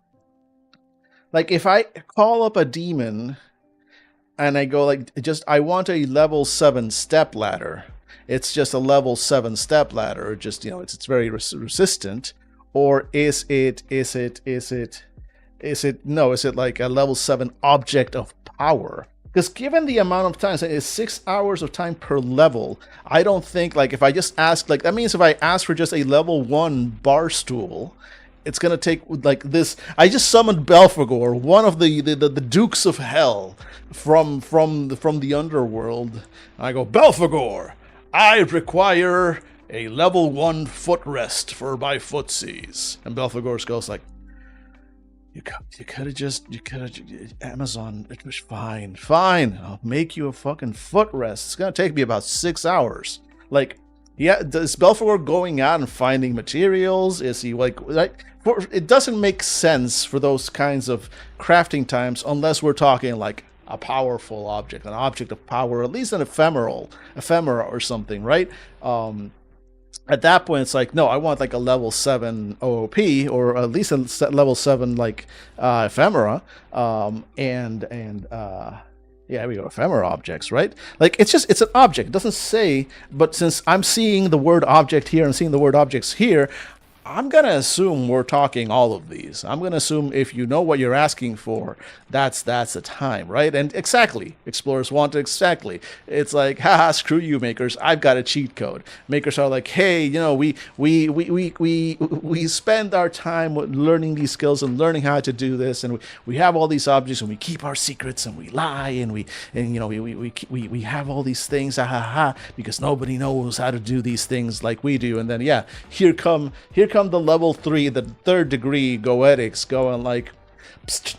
like, if I call up a demon and I go like, I want a level 7 step ladder. It's just a level 7 step ladder. Just, it's very resistant. Or is it like a level 7 object of power? Because given the amount of time, it's 6 hours of time per level. I don't think, like, if I just ask, like, that means if I ask for just a level 1 bar stool, it's gonna take like this. I just summoned Belphegor, one of the dukes of hell from the underworld. I go, Belphegor, I require a level 1 footrest for my footsies. And Belphegor goes like, You could have just, Amazon, it was fine. Fine. I'll make you a fucking footrest. It's going to take me about 6 hours. Like, yeah, is Belphegor going out and finding materials? Is he like, it doesn't make sense for those kinds of crafting times unless we're talking like a powerful object, an object of power, at least an ephemera or something, right? At that point, it's like, no, I want like a level 7 OOP or at least a level 7 like ephemera, yeah, we go ephemera objects, right? Like it's an object. It doesn't say, but since I'm seeing the word object here and seeing the word objects here, I'm going to assume we're talking all of these. I'm going to assume if you know what you're asking for, that's the time, right? And exactly, explorers want it exactly. It's like, haha, screw you, makers. I've got a cheat code. Makers are like, hey, you know, we spend our time learning these skills and learning how to do this, and we have all these objects, and we keep our secrets, and we lie, and we have all these things, because nobody knows how to do these things like we do. And then yeah, here come the level 3, the 3rd degree goetics going like, psst,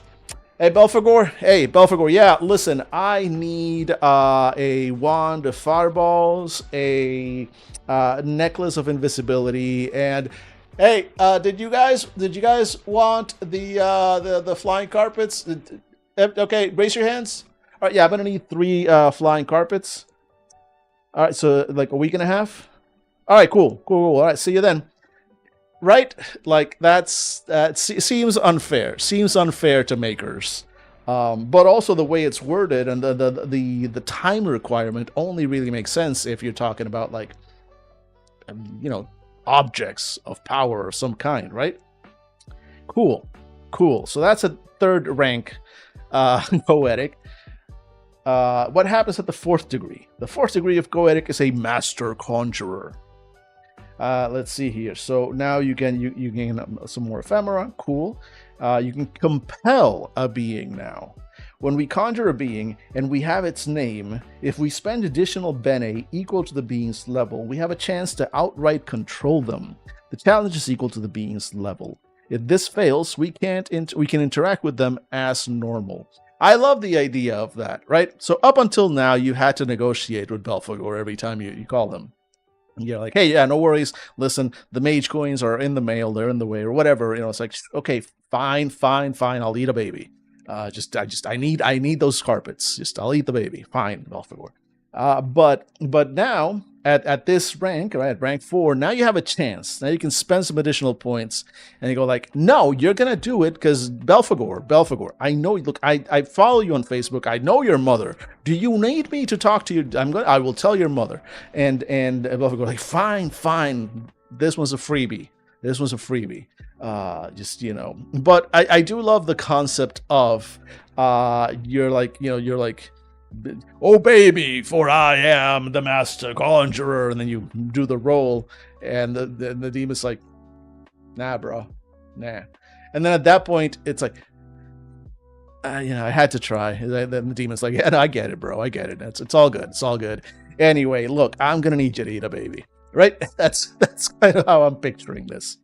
hey Belphegor, yeah, listen, I need a wand of fireballs, a necklace of invisibility, and hey, did you guys want the flying carpets? Okay, raise your hands. All right, yeah, I'm gonna need 3 flying carpets. All right, so like a week and a half. All right, cool. All right, see you then. Right? Like that seems unfair. Seems unfair to makers. But also the way it's worded and the time requirement only really makes sense if you're talking about like, you know, objects of power of some kind, right? Cool. So that's a 3rd rank poetic. What happens at the 4th degree? The 4th degree of Goetic is a Master Conjurer. Let's see here. So now you gain some more ephemera. Cool. You can compel a being now. When we conjure a being and we have its name, if we spend additional bene equal to the being's level, we have a chance to outright control them. The challenge is equal to the being's level. If this fails, we can interact with them as normal. I love the idea of that, right? So up until now, you had to negotiate with Belphegor every time you call him. You're like, hey, yeah, no worries. Listen, the mage coins are in the mail. They're in the way or whatever. You know, it's like, okay, fine. I'll eat a baby. I need those carpets. I'll eat the baby. Fine, Belphegor. But now at this rank, right, at rank 4, now you have a chance. Now you can spend some additional points, and you go like, no, you're gonna do it because Belphegor. I know. Look, I follow you on Facebook. I know your mother. Do you need me to talk to you? I will tell your mother. And Belphegor like, fine. This one's a freebie. Just, you know. But I do love the concept of you're like, obey me, for I am the Master Conjurer, and then you do the roll, and the demon's like, nah, bro, nah. And then at that point, it's like, I had to try. Then the demon's like, yeah, no, I get it, bro, I get it. It's all good. Anyway, look, I'm gonna need you to eat a baby, right? That's kind of how I'm picturing this.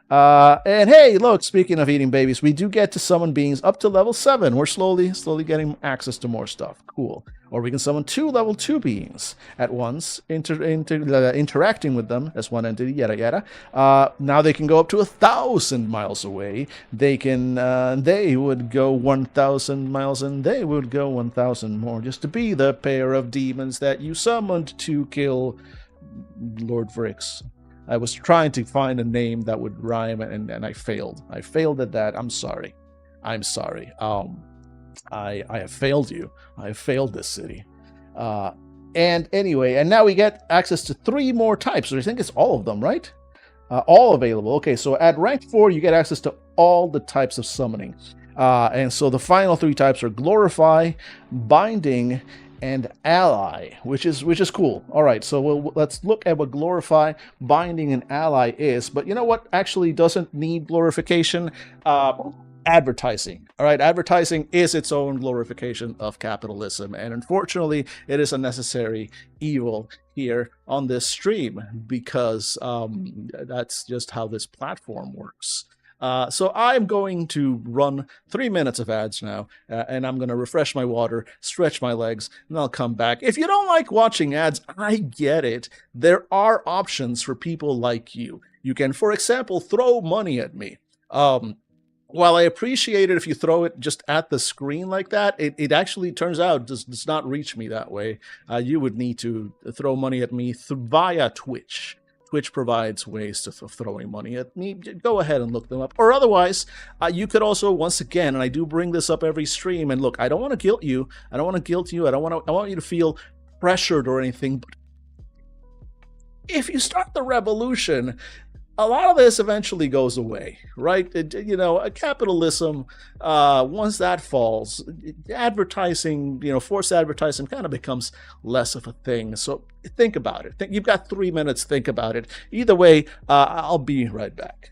And hey, look, speaking of eating babies, we do get to summon beings up to level 7. We're slowly getting access to more stuff. Cool. Or we can summon 2 level 2 beings at once, interacting with them as one entity, yada. Now they can go up to 1,000 miles away. They would go 1,000 miles, and they would go 1,000 more, just to be the pair of demons that you summoned to kill Lord Vrix. I was trying to find a name that would rhyme, and I failed. I failed at that. I'm sorry. I have failed you. I have failed this city. And anyway, and now we get access to 3 more types. I think it's all of them, right? All available. Okay, so at rank 4, you get access to all the types of summoning. And so the final 3 types are Glorify, Binding, and Ally, which is cool. All right, so let's look at what Glorify, Binding, and Ally is. But you know what actually doesn't need glorification? Advertising. All right, advertising is its own glorification of capitalism, and unfortunately, it is a necessary evil here on this stream because that's just how this platform works. So I'm going to run 3 minutes of ads now, and I'm going to refresh my water, stretch my legs, and I'll come back. If you don't like watching ads, I get it. There are options for people like you. You can, for example, throw money at me. While I appreciate it if you throw it just at the screen like that, it actually turns out does not reach me that way. You would need to throw money at me via Twitch. Twitch provides ways of throwing money at me. Go ahead and look them up. Or otherwise, you could also, once again, and I do bring this up every stream, and look, I don't want to guilt you. I don't want to guilt you. I want you to feel pressured or anything. But if you start the revolution, a lot of this eventually goes away, right? Capitalism, once that falls, advertising, forced advertising kind of becomes less of a thing. So think about it. You've got 3 minutes. Think about it. Either way, I'll be right back.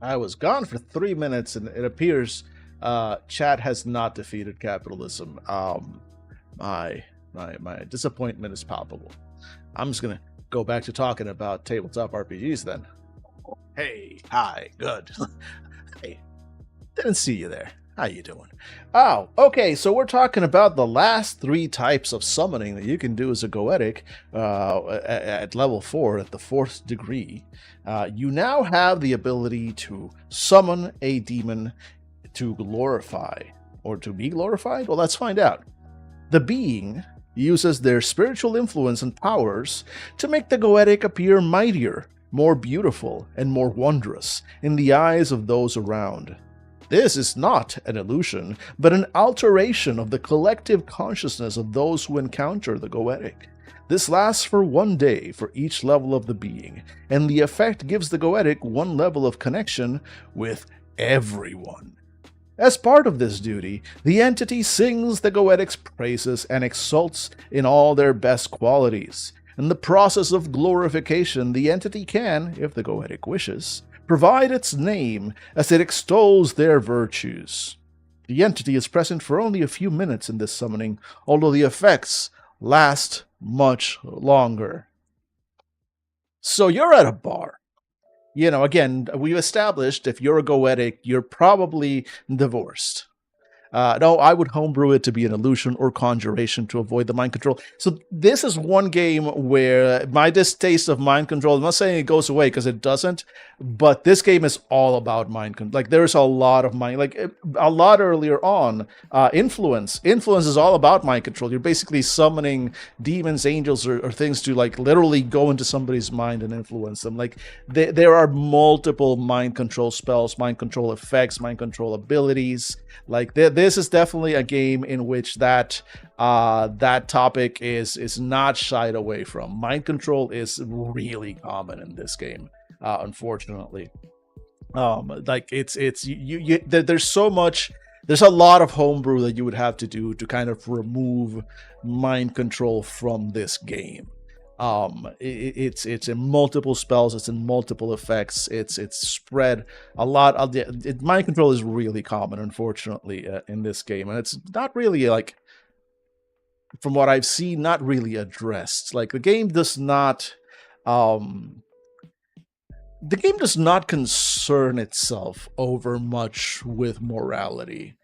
I was gone for 3 minutes, and it appears chat has not defeated capitalism. My disappointment is palpable. I'm just gonna go back to talking about tabletop RPGs then. Hey, hi, good. Hey, didn't see you there. How you doing? Oh, okay, so we're talking about the last 3 types of summoning that you can do as a Goetic at level 4, at the 4th degree. You now have the ability to summon a demon to glorify, or to be glorified? Well, let's find out. The being uses their spiritual influence and powers to make the Goetic appear mightier, more beautiful, and more wondrous in the eyes of those around. This is not an illusion, but an alteration of the collective consciousness of those who encounter the goetic. This lasts for 1 day for each level of the being, and the effect gives the goetic one level of connection with everyone. As part of this duty, the entity sings the goetic's praises and exalts in all their best qualities. In the process of glorification, the entity can, if the goetic wishes, provide its name as it extols their virtues. The entity is present for only a few minutes in this summoning, although the effects last much longer. So you're at a bar. Again, we've established if you're a goetic, you're probably divorced. No, I would homebrew it to be an illusion or conjuration to avoid the mind control. So this is one game where my distaste of mind control, I'm not saying it goes away because it doesn't, but this game is all about mind control. Like there's a lot of mind, like a lot earlier on, influence. Influence is all about mind control. You're basically summoning demons, angels, or things to like literally go into somebody's mind and influence them. Like there are multiple mind control spells, mind control effects, mind control abilities. Like this is definitely a game in which that topic is not shied away from. Mind control is really common in this game, unfortunately. Like there's so much. There's a lot of homebrew that you would have to do to kind of remove mind control from this game. It's in multiple spells, it's in multiple effects, it's spread a lot of mind control is really common, unfortunately, in this game, and it's not really, like, from what I've seen, not really addressed. Like the game does not concern itself over much with morality.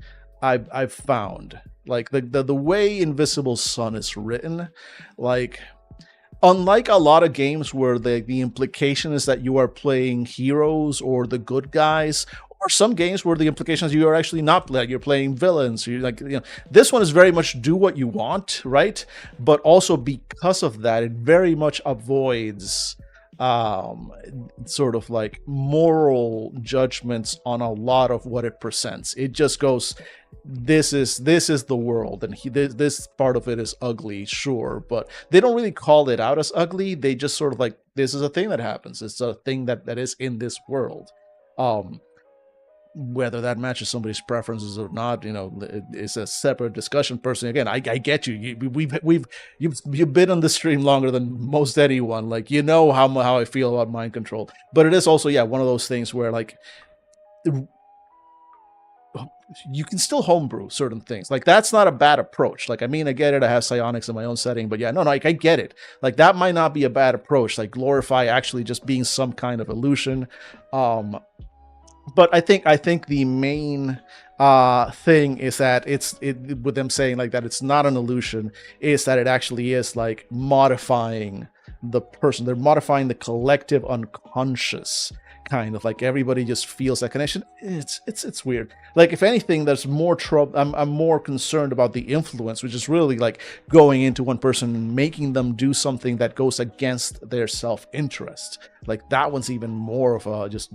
I've found, like, the way Invisble Sun is written, like, unlike a lot of games where the implication is that you are playing heroes or the good guys, or some games where the implication is you are actually not playing, you're playing villains. This one is very much do what you want, right? But also because of that, it very much avoids sort of like moral judgments on a lot of what it presents. It just goes, this is the world, and this part of it is ugly, sure, but they don't really call it out as ugly. They just sort of like, this is a thing that happens. It's a thing that is in this world. Whether that matches somebody's preferences or not, it's a separate discussion. Personally, again, I get you. You've been on the stream longer than most anyone. Like, how I feel about mind control. But it is also, one of those things where, like, you can still homebrew certain things. Like, that's not a bad approach. Like, I mean, I get it. I have psionics in my own setting, but I get it. Like, that might not be a bad approach. Like, glorify actually just being some kind of illusion. But I think the main thing is that with them saying like that it's not an illusion, is that it actually is like modifying the person. They're modifying the collective unconscious, kind of like everybody just feels that connection. It's weird. Like, if anything, there's more trouble. I'm more concerned about the influence, which is really like going into one person and making them do something that goes against their self-interest. Like, that one's even more of a just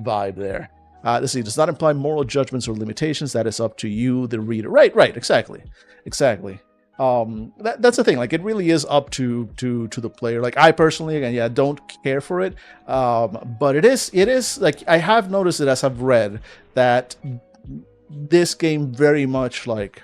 vibe there. Let's see. Does not imply moral judgments or limitations. That is up to you, the reader. Right. Exactly. That's the thing. Like, it really is up to the player. Like, I personally, again, don't care for it. But it is like, I have noticed it as I've read that this game very much, like,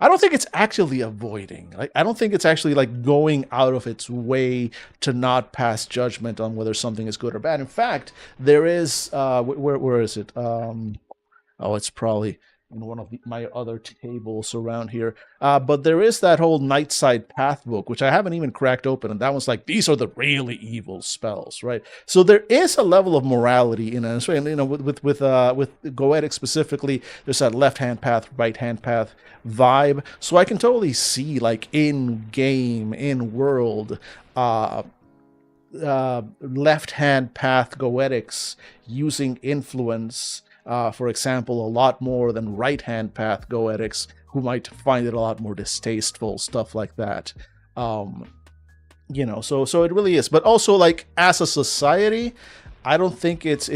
I don't think it's actually avoiding. Like, I don't think it's actually like going out of its way to not pass judgment on whether something is good or bad. In fact, there is where is it? It's probably in one of my other tables around here. But there is that whole Nightside Path book, which I haven't even cracked open, and that one's like, these are the really evil spells, right? So there is a level of morality in it. And, with Goetic specifically, there's that left-hand path, right-hand path vibe. So I can totally see, like, in game, in world, left-hand path Goetics using influence, for example, a lot more than right-hand path Goetics, who might find it a lot more distasteful, stuff like that. So it really is. But also, like, as a society, I don't think it's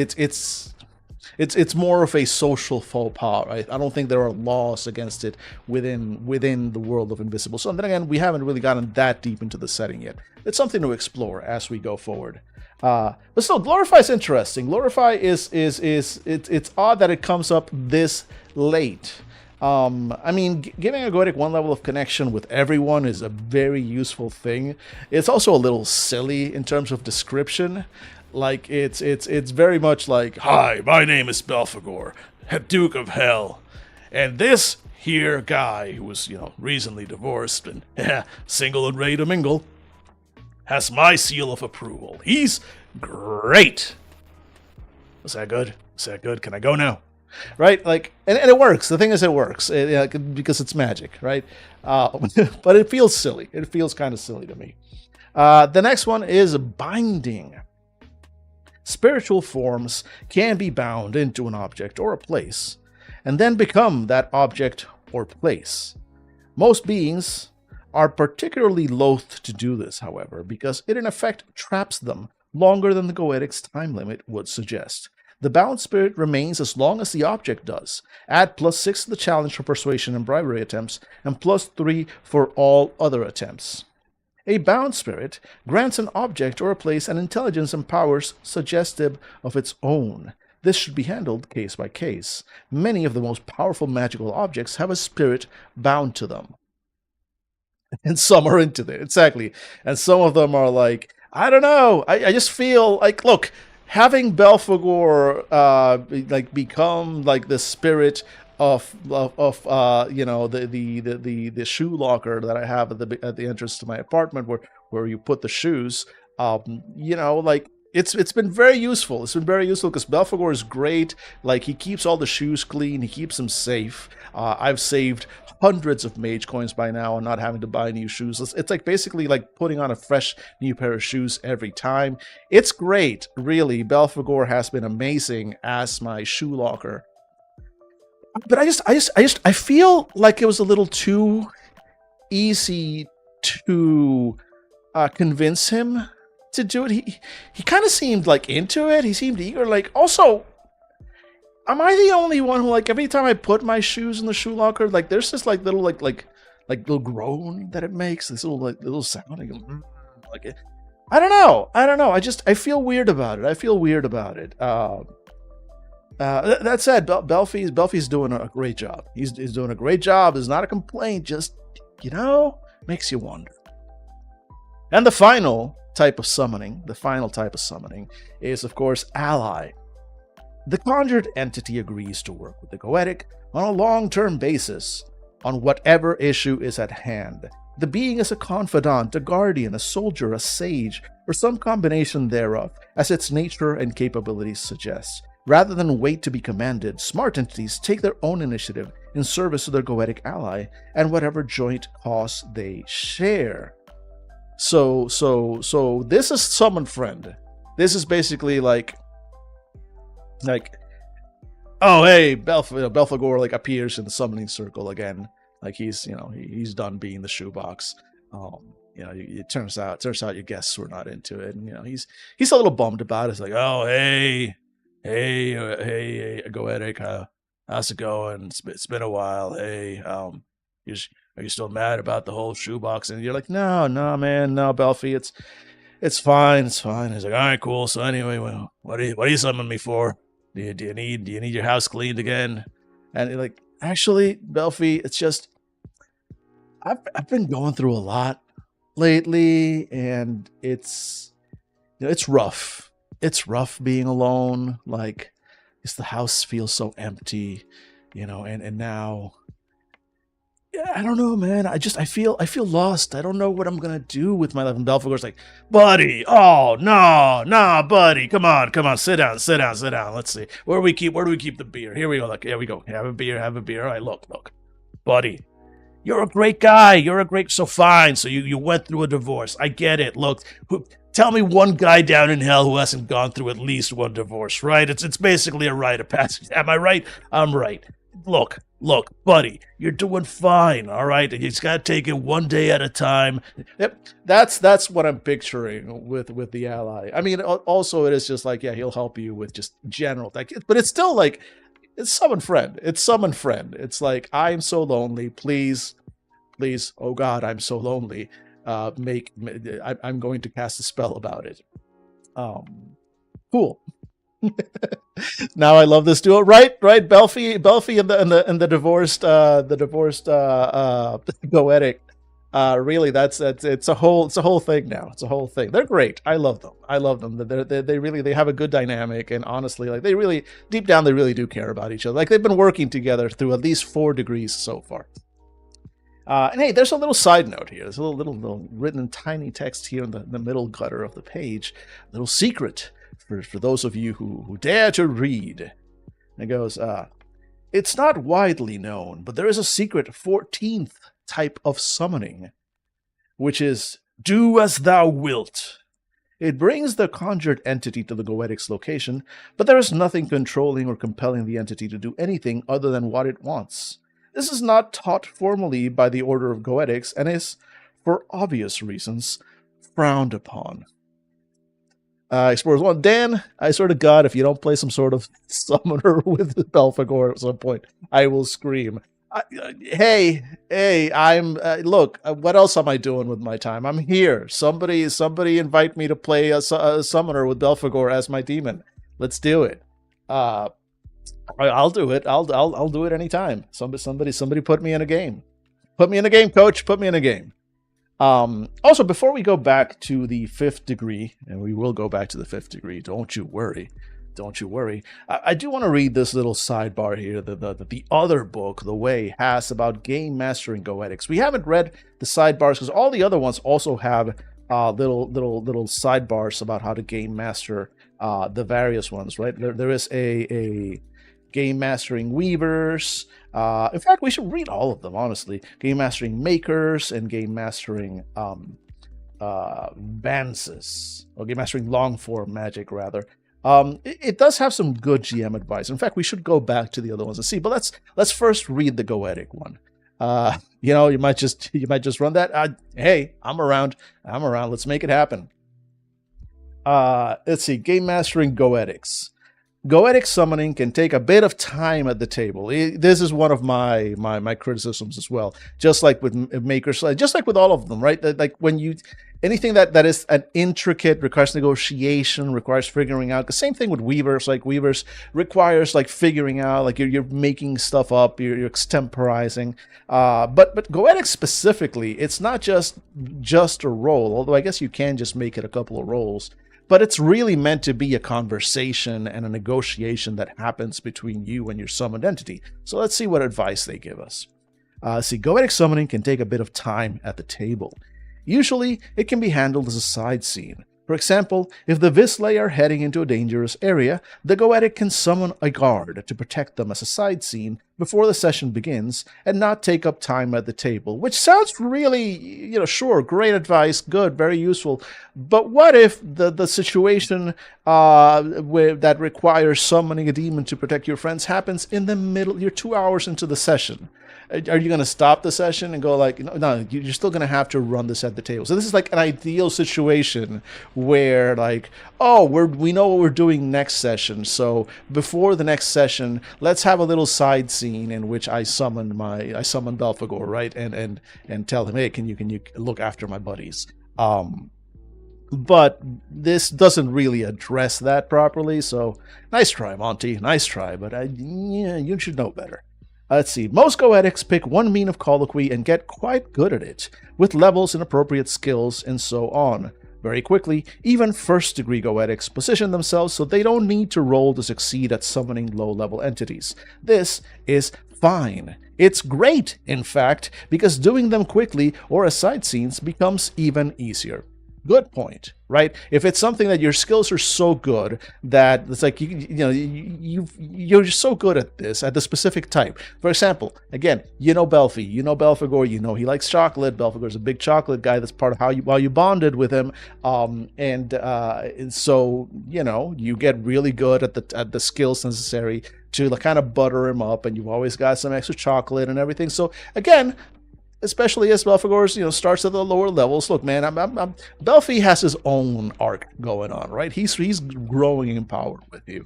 more of a social faux pas, right? I don't think there are laws against it within the world of Invisible Sun. Then again, we haven't really gotten that deep into the setting yet. It's something to explore as we go forward. But still, Glorify is interesting. Glorify it's odd that it comes up this late. I mean, giving a Goetic one level of connection with everyone is a very useful thing. It's also a little silly in terms of description. Like, it's very much like, "Hi, my name is Belphegor, Duke of Hell, and this here guy who was, recently divorced and single and ready to mingle, has my seal of approval. He's great." Is that good? Is that good? Can I go now? Right? Like, and it works. The thing is, it works because it's magic, right? But it feels silly. It feels kind of silly to me. The next one is binding. Spiritual forms can be bound into an object or a place, and then become that object or place. Most beings are particularly loath to do this, however, because it in effect traps them longer than the Goetic's time limit would suggest. The bound spirit remains as long as the object does. Add +6 to the challenge for persuasion and bribery attempts, and +3 for all other attempts. A bound spirit grants an object or a place an intelligence and powers suggestive of its own. This should be handled case by case. Many of the most powerful magical objects have a spirit bound to them. And some are into it, exactly. And some of them are like, I don't know, I just feel like, look, having Belphegor become like the spirit of the shoe locker that I have at the entrance to my apartment where you put the shoes, it's been very useful. It's been very useful because Belphegor is great. Like, he keeps all the shoes clean, he keeps them safe. I've saved hundreds of mage coins by now and not having to buy new shoes. It's like basically like putting on a fresh new pair of shoes every time. It's great, really. Belphegor has been amazing as my shoe locker. But I feel like it was a little too easy to convince him to do it. He kind of seemed like into it. He seemed eager. Like, also, am I the only one who, like, every time I put my shoes in the shoe locker, like, there's this like little like little groan that it makes, this little sound. Like, I don't know. I feel weird about it. That said, Belfie's doing a great job. He's doing a great job. It's not a complaint. Just, makes you wonder. And the final type of summoning is, of course, ally. The conjured entity agrees to work with the Goetic on a long-term basis on whatever issue is at hand. The being is a confidant, a guardian, a soldier, a sage, or some combination thereof, as its nature and capabilities suggest. Rather than wait to be commanded, smart entities take their own initiative in service to their Goetic ally and whatever joint cause they share. So this is summon friend. This is basically like, oh hey, Belphegor like appears in the summoning circle again. Like he's done being the shoebox. It turns out your guests were not into it, and he's a little bummed about it. It's like, oh hey, Goetic, how's it going? It's been a while. Hey, are you still mad about the whole shoebox? And you're like, no, man, no, Belfie, it's fine. He's like, all right, cool. So anyway, well, what are you summoning me for? Do you need your house cleaned again? And you're like, actually, Belfie, it's just I've been going through a lot lately, and it's rough. It's rough being alone. Like, the house feels so empty, and now, I don't know, man. I feel lost. I don't know what I'm gonna do with my life. And Belphegor's like, buddy, oh no, buddy, come on, sit down. Let's see, where do we keep the beer? Here we go. Look, here we go. Have a beer. All right, look, buddy. You're a great guy. So fine. So you went through a divorce. I get it. Look, tell me one guy down in hell who hasn't gone through at least one divorce, right? It's basically a rite of passage. Am I right? I'm right. Look, Look, buddy, you're doing fine, all right? You just gotta take it one day at a time. Yep, that's what I'm picturing with the ally. I mean, also it is just like, yeah, he'll help you with just general, like, but it's still like it's summon friend. It's summon friend. It's like, I'm so lonely. Please, please. Oh God, I'm so lonely. I'm going to cast a spell about it. Cool. Now I love this duo. Right. Belfi and the divorced Goetic. Really, that's it's a whole thing now. It's a whole thing. They're great. I love them. I love them. They really have a good dynamic, and honestly, like, they really, deep down, they really do care about each other. Like, they've been working together through at least 4 degrees so far. And hey, there's a little side note here. There's a little written in tiny text here in the middle gutter of the page. A little secret for those of you who dare to read. And it goes, it's not widely known, but there is a secret 14th type of summoning, which is do as thou wilt. It brings the conjured entity to the Goetic's location, but there is nothing controlling or compelling the entity to do anything other than what it wants. This is not taught formally by the Order of Goetics and is, for obvious reasons, frowned upon. Explorers 1, Dan, I swear to God, if you don't play some sort of summoner with Belphegor at some point, I will scream. Hey, I'm look, what else am I doing with my time? I'm here. Somebody invite me to play a summoner with Belphegor as my demon. Let's do it. I'll do it. I'll do it anytime. Somebody put me in a game. Put me in a game, coach. Put me in a game. Also, before we go back to the 5th degree, and we will go back to the 5th degree, don't you worry. Don't you worry. I do want to read this little sidebar here that the other book, The Way, has about game mastering Goetics. We haven't read the sidebars because all the other ones also have little sidebars about how to game master the various ones, right? There is a game mastering weavers. In fact, we should read all of them, honestly. Game mastering makers and game mastering vances, or game mastering long form magic, rather. It does have some good GM advice. In fact, we should go back to the other ones and see. But let's first read the Goetic one. You might just run that. Hey, I'm around. Let's make it happen. Let's see. Game mastering Goetics. Goetic summoning can take a bit of time at the table. This is one of my criticisms as well. Just like with makers, just like with all of them, right? Like when you anything that is an intricate, requires negotiation, requires figuring out. The same thing with weavers. Like weavers requires like figuring out, like you're making stuff up, you're extemporizing. But Goetic specifically, it's not just a roll. Although I guess you can just make it a couple of rolls. But it's really meant to be a conversation and a negotiation that happens between you and your summoned entity. So let's see what advice they give us. Goetic summoning can take a bit of time at the table. Usually, it can be handled as a side scene. For example, if the Vislay are heading into a dangerous area, the Goetic can summon a guard to protect them as a side scene before the session begins and not take up time at the table, which sounds really, sure, great advice, good, very useful. But what if the situation that requires summoning a demon to protect your friends happens in the middle, you're 2 hours into the session? Are you going to stop the session and go like, no, you're still going to have to run this at the table? So this is like an ideal situation where like, oh, we know what we're doing next session. So before the next session, let's have a little side scene in which I summon Belphegor, right? And tell him, hey, can you look after my buddies? But this doesn't really address that properly. So nice try, Monty. Nice try. But you should know better. Let's see. Most Goetics pick one mean of colloquy and get quite good at it, with levels and appropriate skills and so on. Very quickly, even first-degree Goetics position themselves so they don't need to roll to succeed at summoning low-level entities. This is fine. It's great, in fact, because doing them quickly or as side scenes becomes even easier. Good point, right? If it's something that your skills are so good that it's like you're so good at this specific type. For example, again, Belfi, Belphegor, he likes chocolate. Belphegor's a big chocolate guy. That's part of how you bonded with him. And so you get really good at the skills necessary to like, kind of butter him up, and you've always got some extra chocolate and everything. So again, especially as Belphegor, starts at the lower levels. Look, man, Belphy has his own arc going on, right? He's growing in power with you,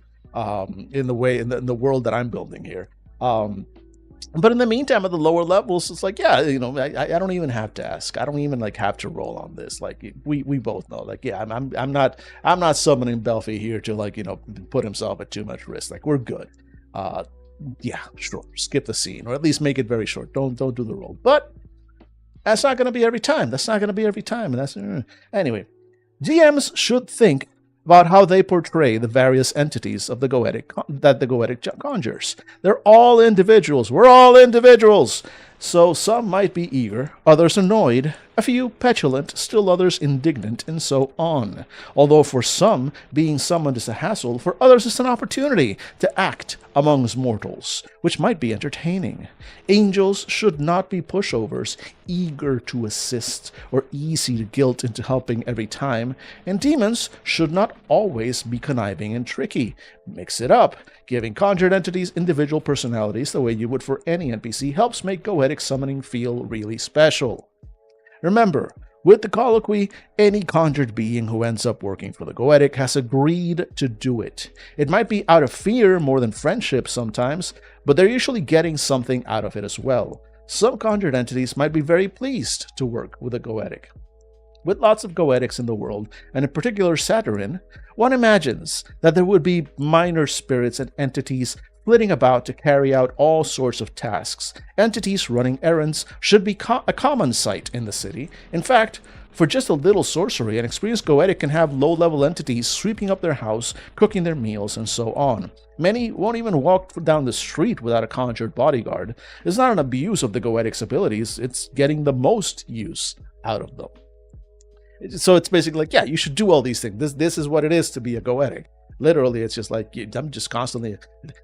in the world that I'm building here. But in the meantime, at the lower levels, it's like, yeah, I don't even have to ask. I don't even like have to roll on this. Like we both know, like, yeah, I'm not summoning Belphy here to like put himself at too much risk. Like we're good. Yeah, sure, skip the scene, or at least make it very short. Don't do the roll. But that's not going to be every time. And that's anyway. GMs should think about how they portray the various entities of the Goetic conjures. They're all individuals. We're all individuals. So some might be eager, others annoyed, a few petulant, still others indignant, and so on. Although for some, being summoned is a hassle, for others it's an opportunity to act amongst mortals, which might be entertaining. Angels should not be pushovers, eager to assist, or easy to guilt into helping every time, and demons should not always be conniving and tricky. Mix it up. Giving conjured entities individual personalities the way you would for any NPC helps make Goetic summoning feel really special. Remember, with the colloquy, any conjured being who ends up working for the Goetic has agreed to do it. It might be out of fear more than friendship sometimes, but they're usually getting something out of it as well. Some conjured entities might be very pleased to work with a Goetic. With lots of Goetics in the world, and in particular Saturn, one imagines that there would be minor spirits and entities flitting about to carry out all sorts of tasks. Entities running errands should be a common sight in the city. In fact, for just a little sorcery, an experienced Goetic can have low-level entities sweeping up their house, cooking their meals, and so on. Many won't even walk down the street without a conjured bodyguard. It's not an abuse of the Goetic's abilities, it's getting the most use out of them. So it's basically like, yeah, you should do all these things. This is what it is to be a Goetic. Literally, it's just like, I'm just constantly,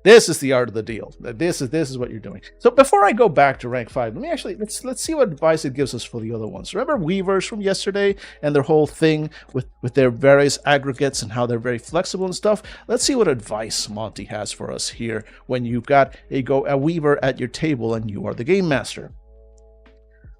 this is the art of the deal. This is what you're doing. So before I go back to rank 5, let's see what advice it gives us for the other ones. Remember Weavers from yesterday and their whole thing with their various aggregates and how they're very flexible and stuff? Let's see what advice Monty has for us here when you've got a Weaver at your table and you are the game master.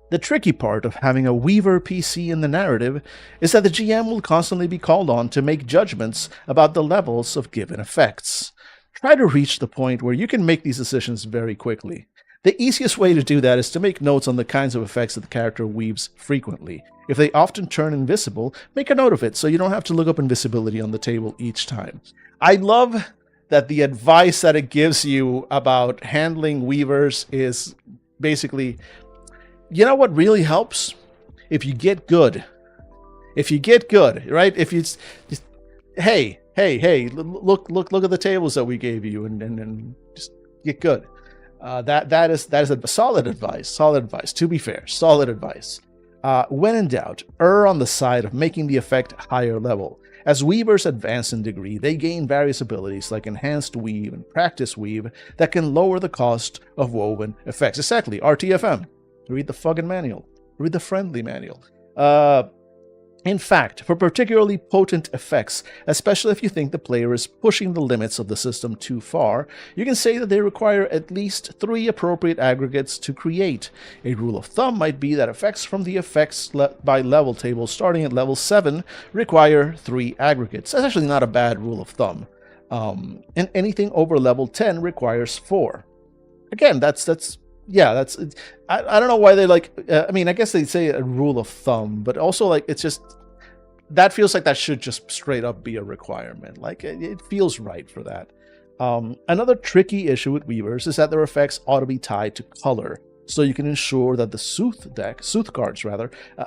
The tricky part of having a Weaver PC in the narrative is that the GM will constantly be called on to make judgments about the levels of given effects. Try to reach the point where you can make these decisions very quickly. The easiest way to do that is to make notes on the kinds of effects that the character weaves frequently. If they often turn invisible, make a note of it so you don't have to look up invisibility on the table each time. I love that the advice that it gives you about handling Weavers is basically, you know what really helps? If you get good. Right? If you just hey, look at the tables that we gave you and just get good. That is a solid advice. To be fair, solid advice. When in doubt, err on the side of making the effect higher level. As Weavers advance in degree, they gain various abilities like Enhanced Weave and Practice Weave that can lower the cost of woven effects. Exactly, RTFM. Read the fucking manual. Read the friendly manual. In fact, for particularly potent effects, especially if you think the player is pushing the limits of the system too far, you can say that they require at least 3 appropriate aggregates to create. A rule of thumb might be that effects from the effects by level table starting at level 7 require 3 aggregates. That's actually not a bad rule of thumb. And anything over level 10 requires 4. Again, that's I don't know why they I guess they say a rule of thumb, but also it's just, that feels like that should just straight up be a requirement. Like it feels right for that. Another tricky issue with Weavers is that their effects ought to be tied to color, so you can ensure that the Sooth cards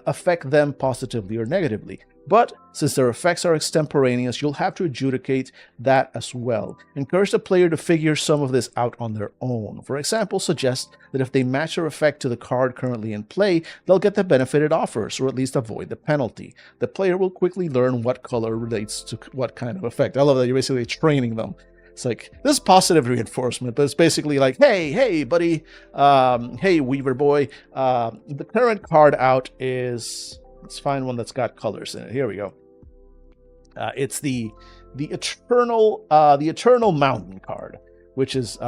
affect them positively or negatively. But since their effects are extemporaneous, you'll have to adjudicate that as well. Encourage the player to figure some of this out on their own. For example, suggest that if they match their effect to the card currently in play, they'll get the benefit it offers, or at least avoid the penalty. The player will quickly learn what color relates to what kind of effect. I love that you're basically training them. It's like, this is positive reinforcement, but it's basically like, hey, buddy, hey, Weaver boy, the current card out is, let's find one that's got colors in it. Here we go. It's the Eternal Mountain card, which is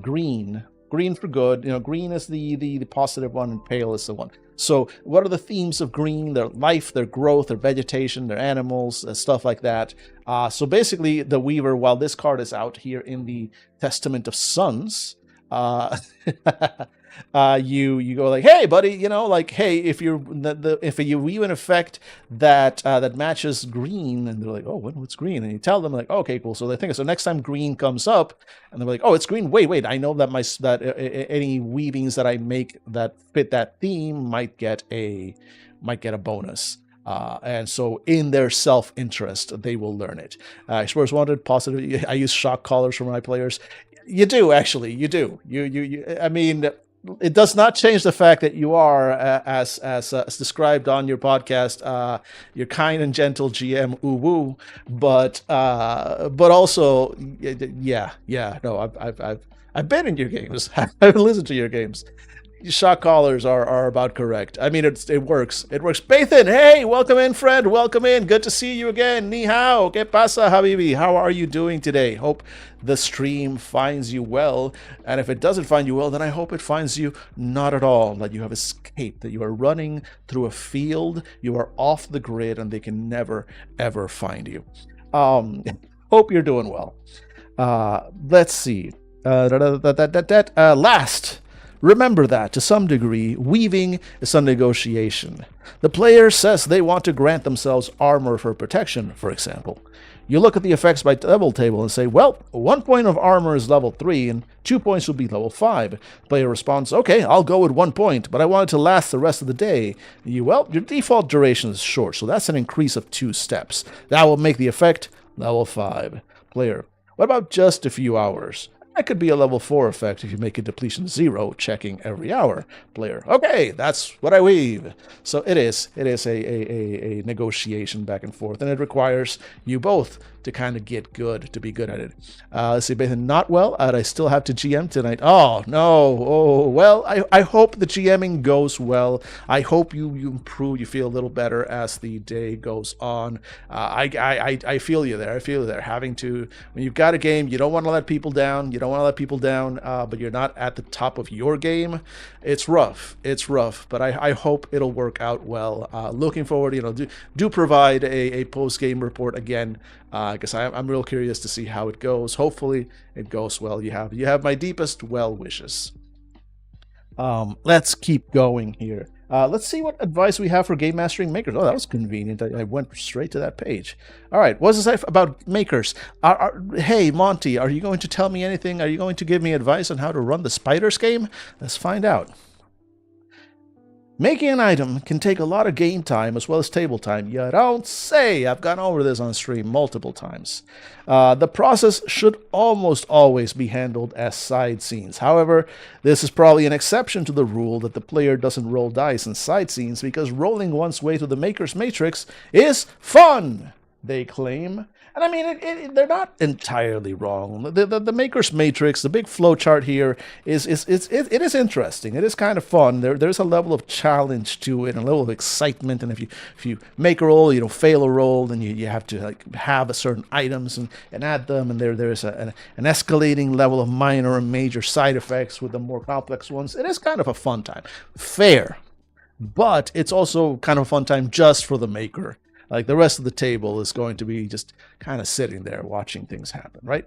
green. Green for good. Green is the positive one, and pale is the one. So what are the themes of green? Their life, their growth, their vegetation, their animals, stuff like that. So basically, the Weaver, while this card is out here in the Testament of Suns, you go like, hey buddy, hey, if you weave an effect that matches green, and they're like, oh, what's green? And you tell them like, oh, okay, cool. So they think so. Next time green comes up, and they're like, oh, it's green. Wait, I know that any weavings that I make that fit that theme might get a bonus. And so in their self-interest, they will learn it. Explorers Wanted, positive. I use shock collars for my players. You do, actually. You do. I mean, it does not change the fact that you are, as described on your podcast, your kind and gentle GM, woo. But also, no, I've been in your games. I've listened to your games. Shock collars are about correct. I mean, it works. It works. Bathan, hey, welcome in, friend. Welcome in. Good to see you again. Ni hao. ¿Qué pasa, habibi? How are you doing today? Hope the stream finds you well. And if it doesn't find you well, then I hope it finds you not at all. That you have escaped. That you are running through a field. You are off the grid, and they can never, ever find you. Hope you're doing well. Let's see. Last. Remember that, to some degree, weaving is a negotiation. The player says they want to grant themselves armor for protection, for example. You look at the effects by level table and say, well, 1 point of armor is level 3, and 2 points would be level 5. The player responds, okay, I'll go with 1 point, but I want it to last the rest of the day. Your default duration is short, so that's an increase of 2 steps. That will make the effect level 5. Player, what about just a few hours? That could be a level 4 effect if you make a depletion 0, checking every hour. Player, okay, that's what I weave. So it is a negotiation back and forth, and it requires you both to kind of get good, to be good at it. Let's see, Bathan, not well. I still have to GM tonight. Oh, no. Oh, well, I hope the GMing goes well. I hope you improve, you feel a little better as the day goes on. I feel you there. I feel you there. Having to, when you've got a game, you don't want to let people down. But you're not at the top of your game. It's rough. But I hope it'll work out well. Looking forward, do provide a post-game report again, because I'm real curious to see how it goes. Hopefully it goes well. You have my deepest well wishes. Let's keep going here. Let's see what advice we have for game mastering makers. Oh, that was convenient. I went straight to that page. All right, what does it say about makers? Hey, Monty, are you going to tell me anything? Are you going to give me advice on how to run the Spiders game? Let's find out. Making an item can take a lot of game time as well as table time. You don't say. I've gone over this on stream multiple times. The process should almost always be handled as side scenes. However, this is probably an exception to the rule that the player doesn't roll dice in side scenes because rolling one's way to the Maker's Matrix is fun, they claim. And I mean, they're not entirely wrong. The Maker's Matrix, the big flow chart here, it is interesting. It is kind of fun. There's a level of challenge to it, and a level of excitement. And if you make a roll, fail a roll, then you have to have certain items and add them. And there's an escalating level of minor and major side effects with the more complex ones. It is kind of a fun time. Fair. But it's also kind of a fun time just for the maker. Like the rest of the table is going to be just kind of sitting there watching things happen, right?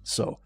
So,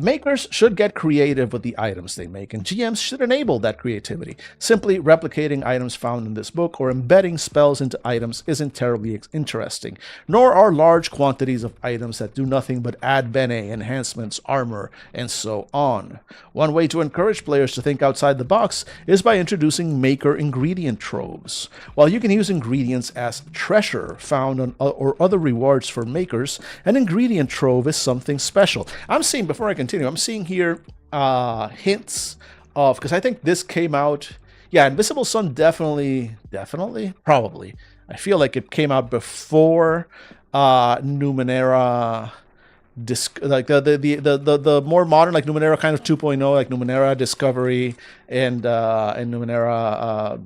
makers should get creative with the items they make, and GMs should enable that creativity. Simply replicating items found in this book or embedding spells into items isn't terribly interesting, nor are large quantities of items that do nothing but add bene, enhancements, armor, and so on. One way to encourage players to think outside the box is by introducing maker ingredient troves. While you can use ingredients as treasure found on or other rewards for makers, an ingredient trove is something special. Before I continue, I'm seeing here hints of, because I think this came out, Invisble Sun definitely, probably. I feel like it came out before Numenera, like the more modern, like Numenera kind of 2.0, like Numenera Discovery and Numenera.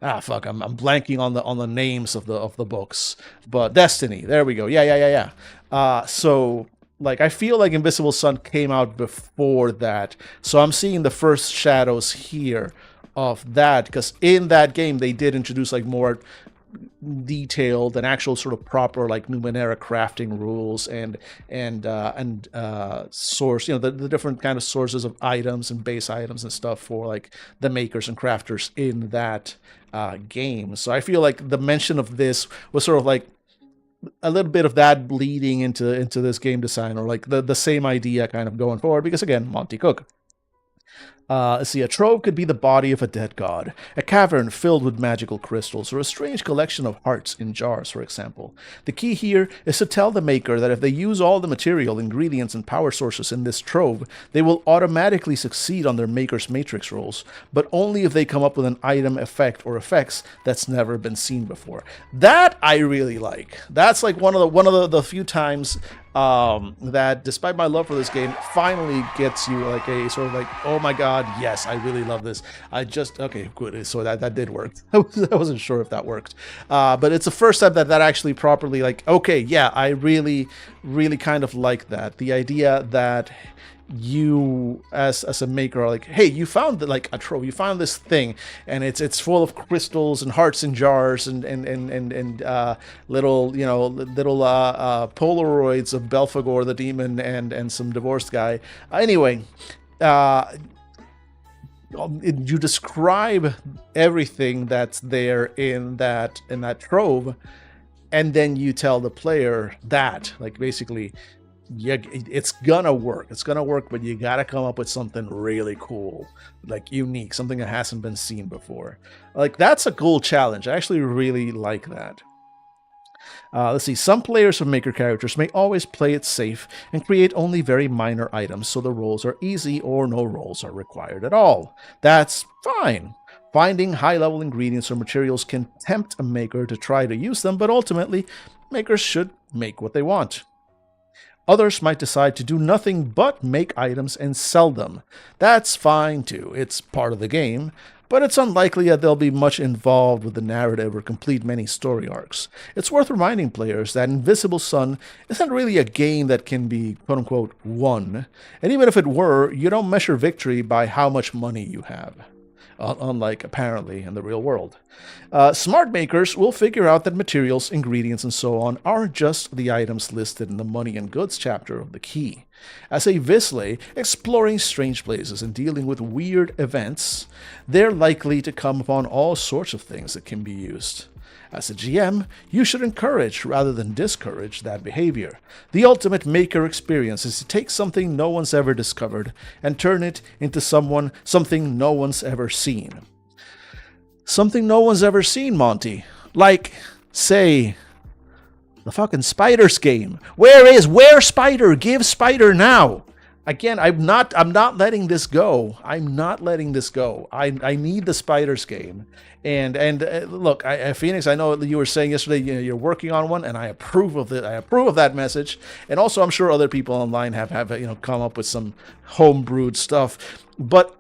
I'm blanking on the names of the books, but Destiny. There we go. Yeah. So like I feel like Invisible Sun came out before that, so I'm seeing the first shadows here of that, because in that game they did introduce like more detailed and actual sort of proper like Numenera crafting rules and source, the different kind of sources of items and base items and stuff for like the makers and crafters in that game. So I feel like the mention of this was sort of like a little bit of that bleeding into this game design, or like the same idea kind of going forward, because again, Monty Cook. Let's see, a trove could be the body of a dead god, a cavern filled with magical crystals, or a strange collection of hearts in jars, for example. The key here is to tell the maker that if they use all the material, ingredients, and power sources in this trove, they will automatically succeed on their maker's matrix rolls, but only if they come up with an item, effect, or effects that's never been seen before. That I really like. That's like one of the few times that, despite my love for this game, finally gets you like a sort of like, oh my god, yes, I really love this. Okay, good. So that did work. I wasn't sure if that worked, but it's the first time that actually properly, like, okay, yeah, I really kind of like that. The idea that you as a maker are like, hey, you found like a trove, you found this thing, and it's full of crystals and hearts in jars and little Polaroids of Belphegor the demon and some divorced guy. Anyway, you describe everything that's there in that trove, and then you tell the player that, like, basically, yeah, it's gonna work. It's gonna work, but you gotta come up with something really cool, like unique, something that hasn't been seen before. Like, that's a cool challenge. I actually really like that. Let's see. Some players of Maker characters may always play it safe and create only very minor items, so the rolls are easy or no rolls are required at all. That's fine. Finding high-level ingredients or materials can tempt a maker to try to use them, but ultimately, makers should make what they want. Others might decide to do nothing but make items and sell them. That's fine too, it's part of the game, but it's unlikely that they'll be much involved with the narrative or complete many story arcs. It's worth reminding players that Invisible Sun isn't really a game that can be quote-unquote won, and even if it were, you don't measure victory by how much money you have. Unlike, apparently, in the real world. Smart makers will figure out that materials, ingredients, and so on aren't just the items listed in the money and goods chapter of the key. As a Visley, exploring strange places and dealing with weird events, they're likely to come upon all sorts of things that can be used. As a GM, you should encourage rather than discourage that behavior. The ultimate maker experience is to take something no one's ever discovered and turn it into something no one's ever seen. Something no one's ever seen, Monty. Like, say, the fucking Spiders game. Where Spider? Give Spider now. Again, I'm not letting this go. I'm not letting this go. I need the Spiders game. And look, Phoenix, I know you were saying yesterday, you're working on one, and I approve of it. I approve of that message. And also, I'm sure other people online have come up with some homebrewed stuff. But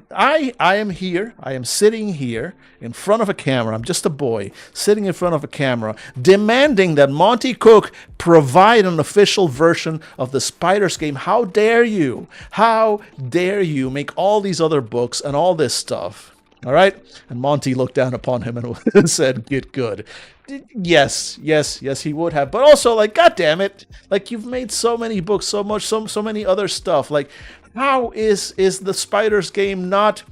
I am here. I am sitting here in front of a camera. I'm just a boy sitting in front of a camera, demanding that Monty Cook provide an official version of the Spiders game. How dare you? How dare you make all these other books and all this stuff? All right? And Monty looked down upon him and said, "Get good." Yes, he would have. But also, like, God damn it. Like, you've made so many books, so many other stuff. Like, how is the Spiders game not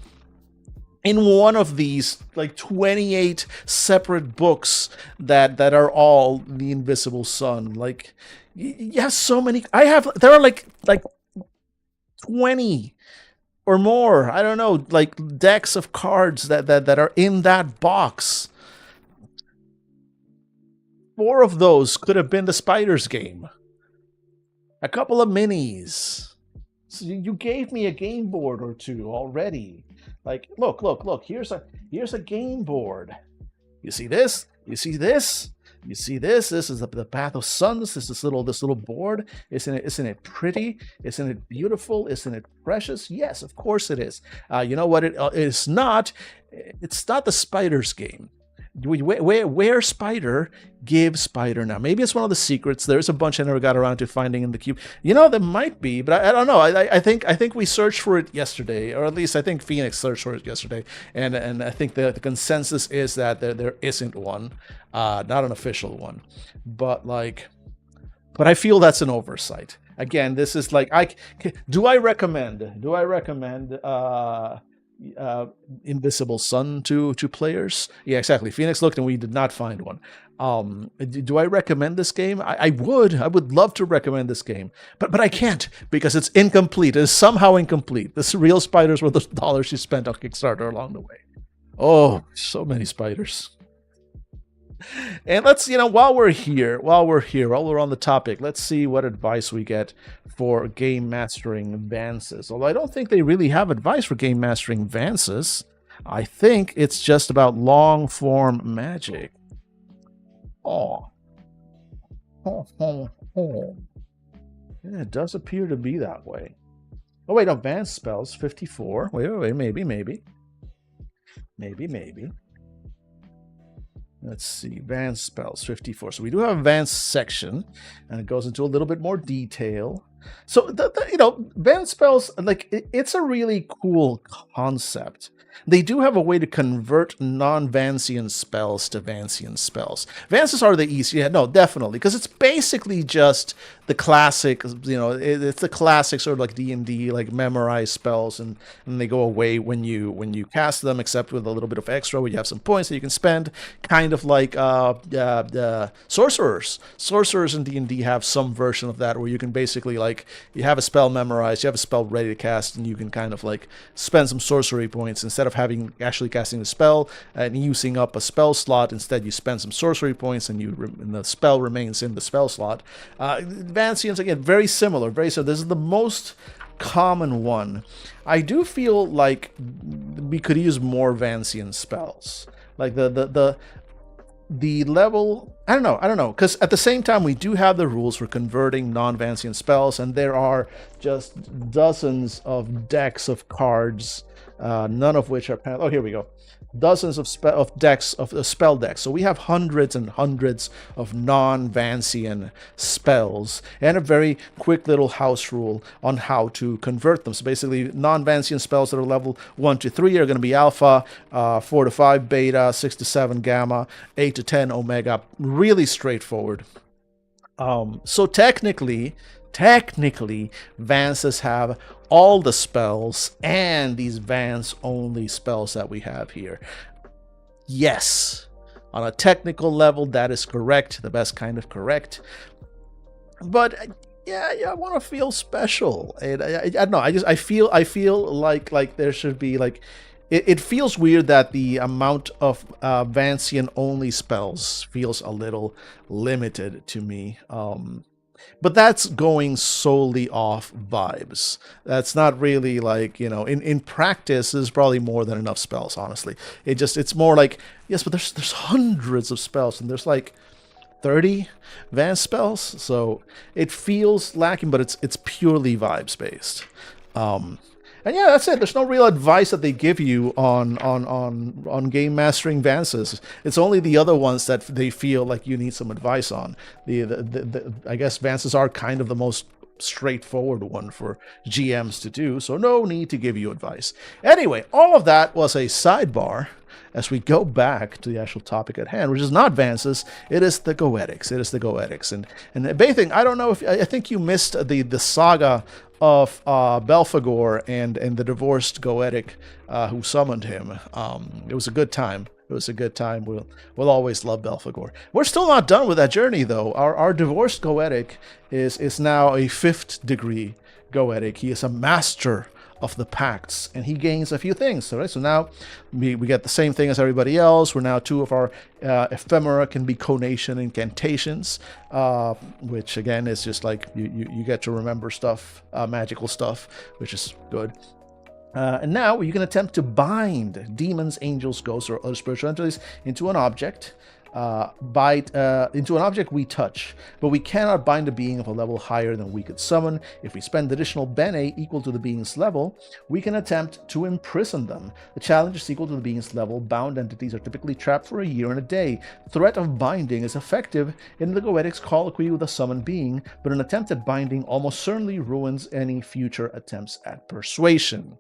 in one of these, like, 28 separate books that are all the Invisible Sun? Like, you have so many. There are like 20 or more, I don't know, like, decks of cards that are in that box. 4 of those could have been the Spiders game. A couple of minis. So you gave me a game board or two already. Like, look. Here's a game board. You see this? You see this? You see this? This is the Path of Suns. This little board. Isn't it pretty? Isn't it beautiful? Isn't it precious? Yes, of course it is. You know what? It is not. It's not the Spiders game. Where Spider give Spider now? Maybe it's one of the secrets. There's a bunch I never got around to finding in the cube. You know, there might be, but I don't know. I think we searched for it yesterday, or at least I think Phoenix searched for it yesterday, and I think the consensus is that there isn't one, not an official one, but I feel that's an oversight. Again, this is like do I recommend Invisible Sun to players? Yeah, exactly. Phoenix looked and we did not find one. Do I recommend this game? I would love to recommend this game, but I can't because it's incomplete. It is somehow incomplete. The real spiders were the dollars you spent on Kickstarter along the way. Oh, so many spiders. And let's, while we're on the topic, let's see what advice we get for game mastering advances. Although I don't think they really have advice for game mastering advances. I think it's just about long form magic. Oh. Yeah, it does appear to be that way. Oh wait, advanced spells 54. Wait, maybe. Let's see, advanced spells, 54. So we do have advanced section, and it goes into a little bit more detail. So, advanced spells, it's a really cool concept. They do have a way to convert non-Vancian spells to Vancian spells. Vances are the easy, yeah, no, definitely, because it's basically just the classic, it's the classic sort of like D&D, like memorize spells, and they go away when you cast them, except with a little bit of extra, where you have some points that you can spend, kind of like sorcerers. Sorcerers in D&D have some version of that, where you can basically, you have a spell memorized, you have a spell ready to cast, and you can kind of spend some sorcery points instead of actually casting the spell and using up a spell slot. Instead, you spend some sorcery points, and the spell remains in the spell slot. Vancians, again, very similar. This is the most common one. I do feel like we could use more Vancian spells. Like the level, I don't know, because at the same time we do have the rules for converting non-Vancian spells, and there are just dozens of decks of cards, none of which are oh, here we go. Dozens of spell decks. So we have hundreds and hundreds of non-Vancian spells, and a very quick little house rule on how to convert them. So basically, non-Vancian spells that are level 1 to 3 are going to be alpha, 4 to 5 beta, 6 to 7 gamma, 8 to 10 omega. Really straightforward. So technically, Vances have all the spells and these Vance-only spells that we have here. Yes, on a technical level, that is correct, the best kind of correct. But yeah, I want to feel special. And I don't know. I feel like there should be It feels weird that the amount of Vancian-only spells feels a little limited to me. But that's going solely off vibes. That's not really in practice, there's probably more than enough spells, honestly. It's more like, yes, but there's hundreds of spells, and there's 30 Vance spells, so it feels lacking, but it's purely vibes based. And yeah, that's it. There's no real advice that they give you on game mastering Vances. It's only the other ones that they feel like you need some advice on. I guess Vances are kind of the most straightforward one for GMs to do, so no need to give you advice. Anyway, all of that was a sidebar as we go back to the actual topic at hand, which is not Vances, it is the Goetics. And Bathing, I don't know if I think you missed the saga of Belphegor and the divorced Goetic who summoned him. It was a good time. We'll always love Belphegor. We're still not done with that journey, though. Our divorced Goetic is now a 5th degree Goetic. He is a master of the pacts, and he gains a few things. Right? So now we get the same thing as everybody else. We're now 2 of our ephemera can be conation incantations, which again is just you get to remember stuff, magical stuff, which is good. And now you can attempt to bind demons, angels, ghosts, or other spiritual entities into an object. bind into an object we touch, but we cannot bind a being of a level higher than we could summon. If we spend additional bene equal to the being's level, we can attempt to imprison them. The challenge is equal to the being's level. Bound entities are typically trapped for a year and a day. Threat of binding is effective in the Goetic's colloquy with a summoned being, but an attempt at binding almost certainly ruins any future attempts at persuasion.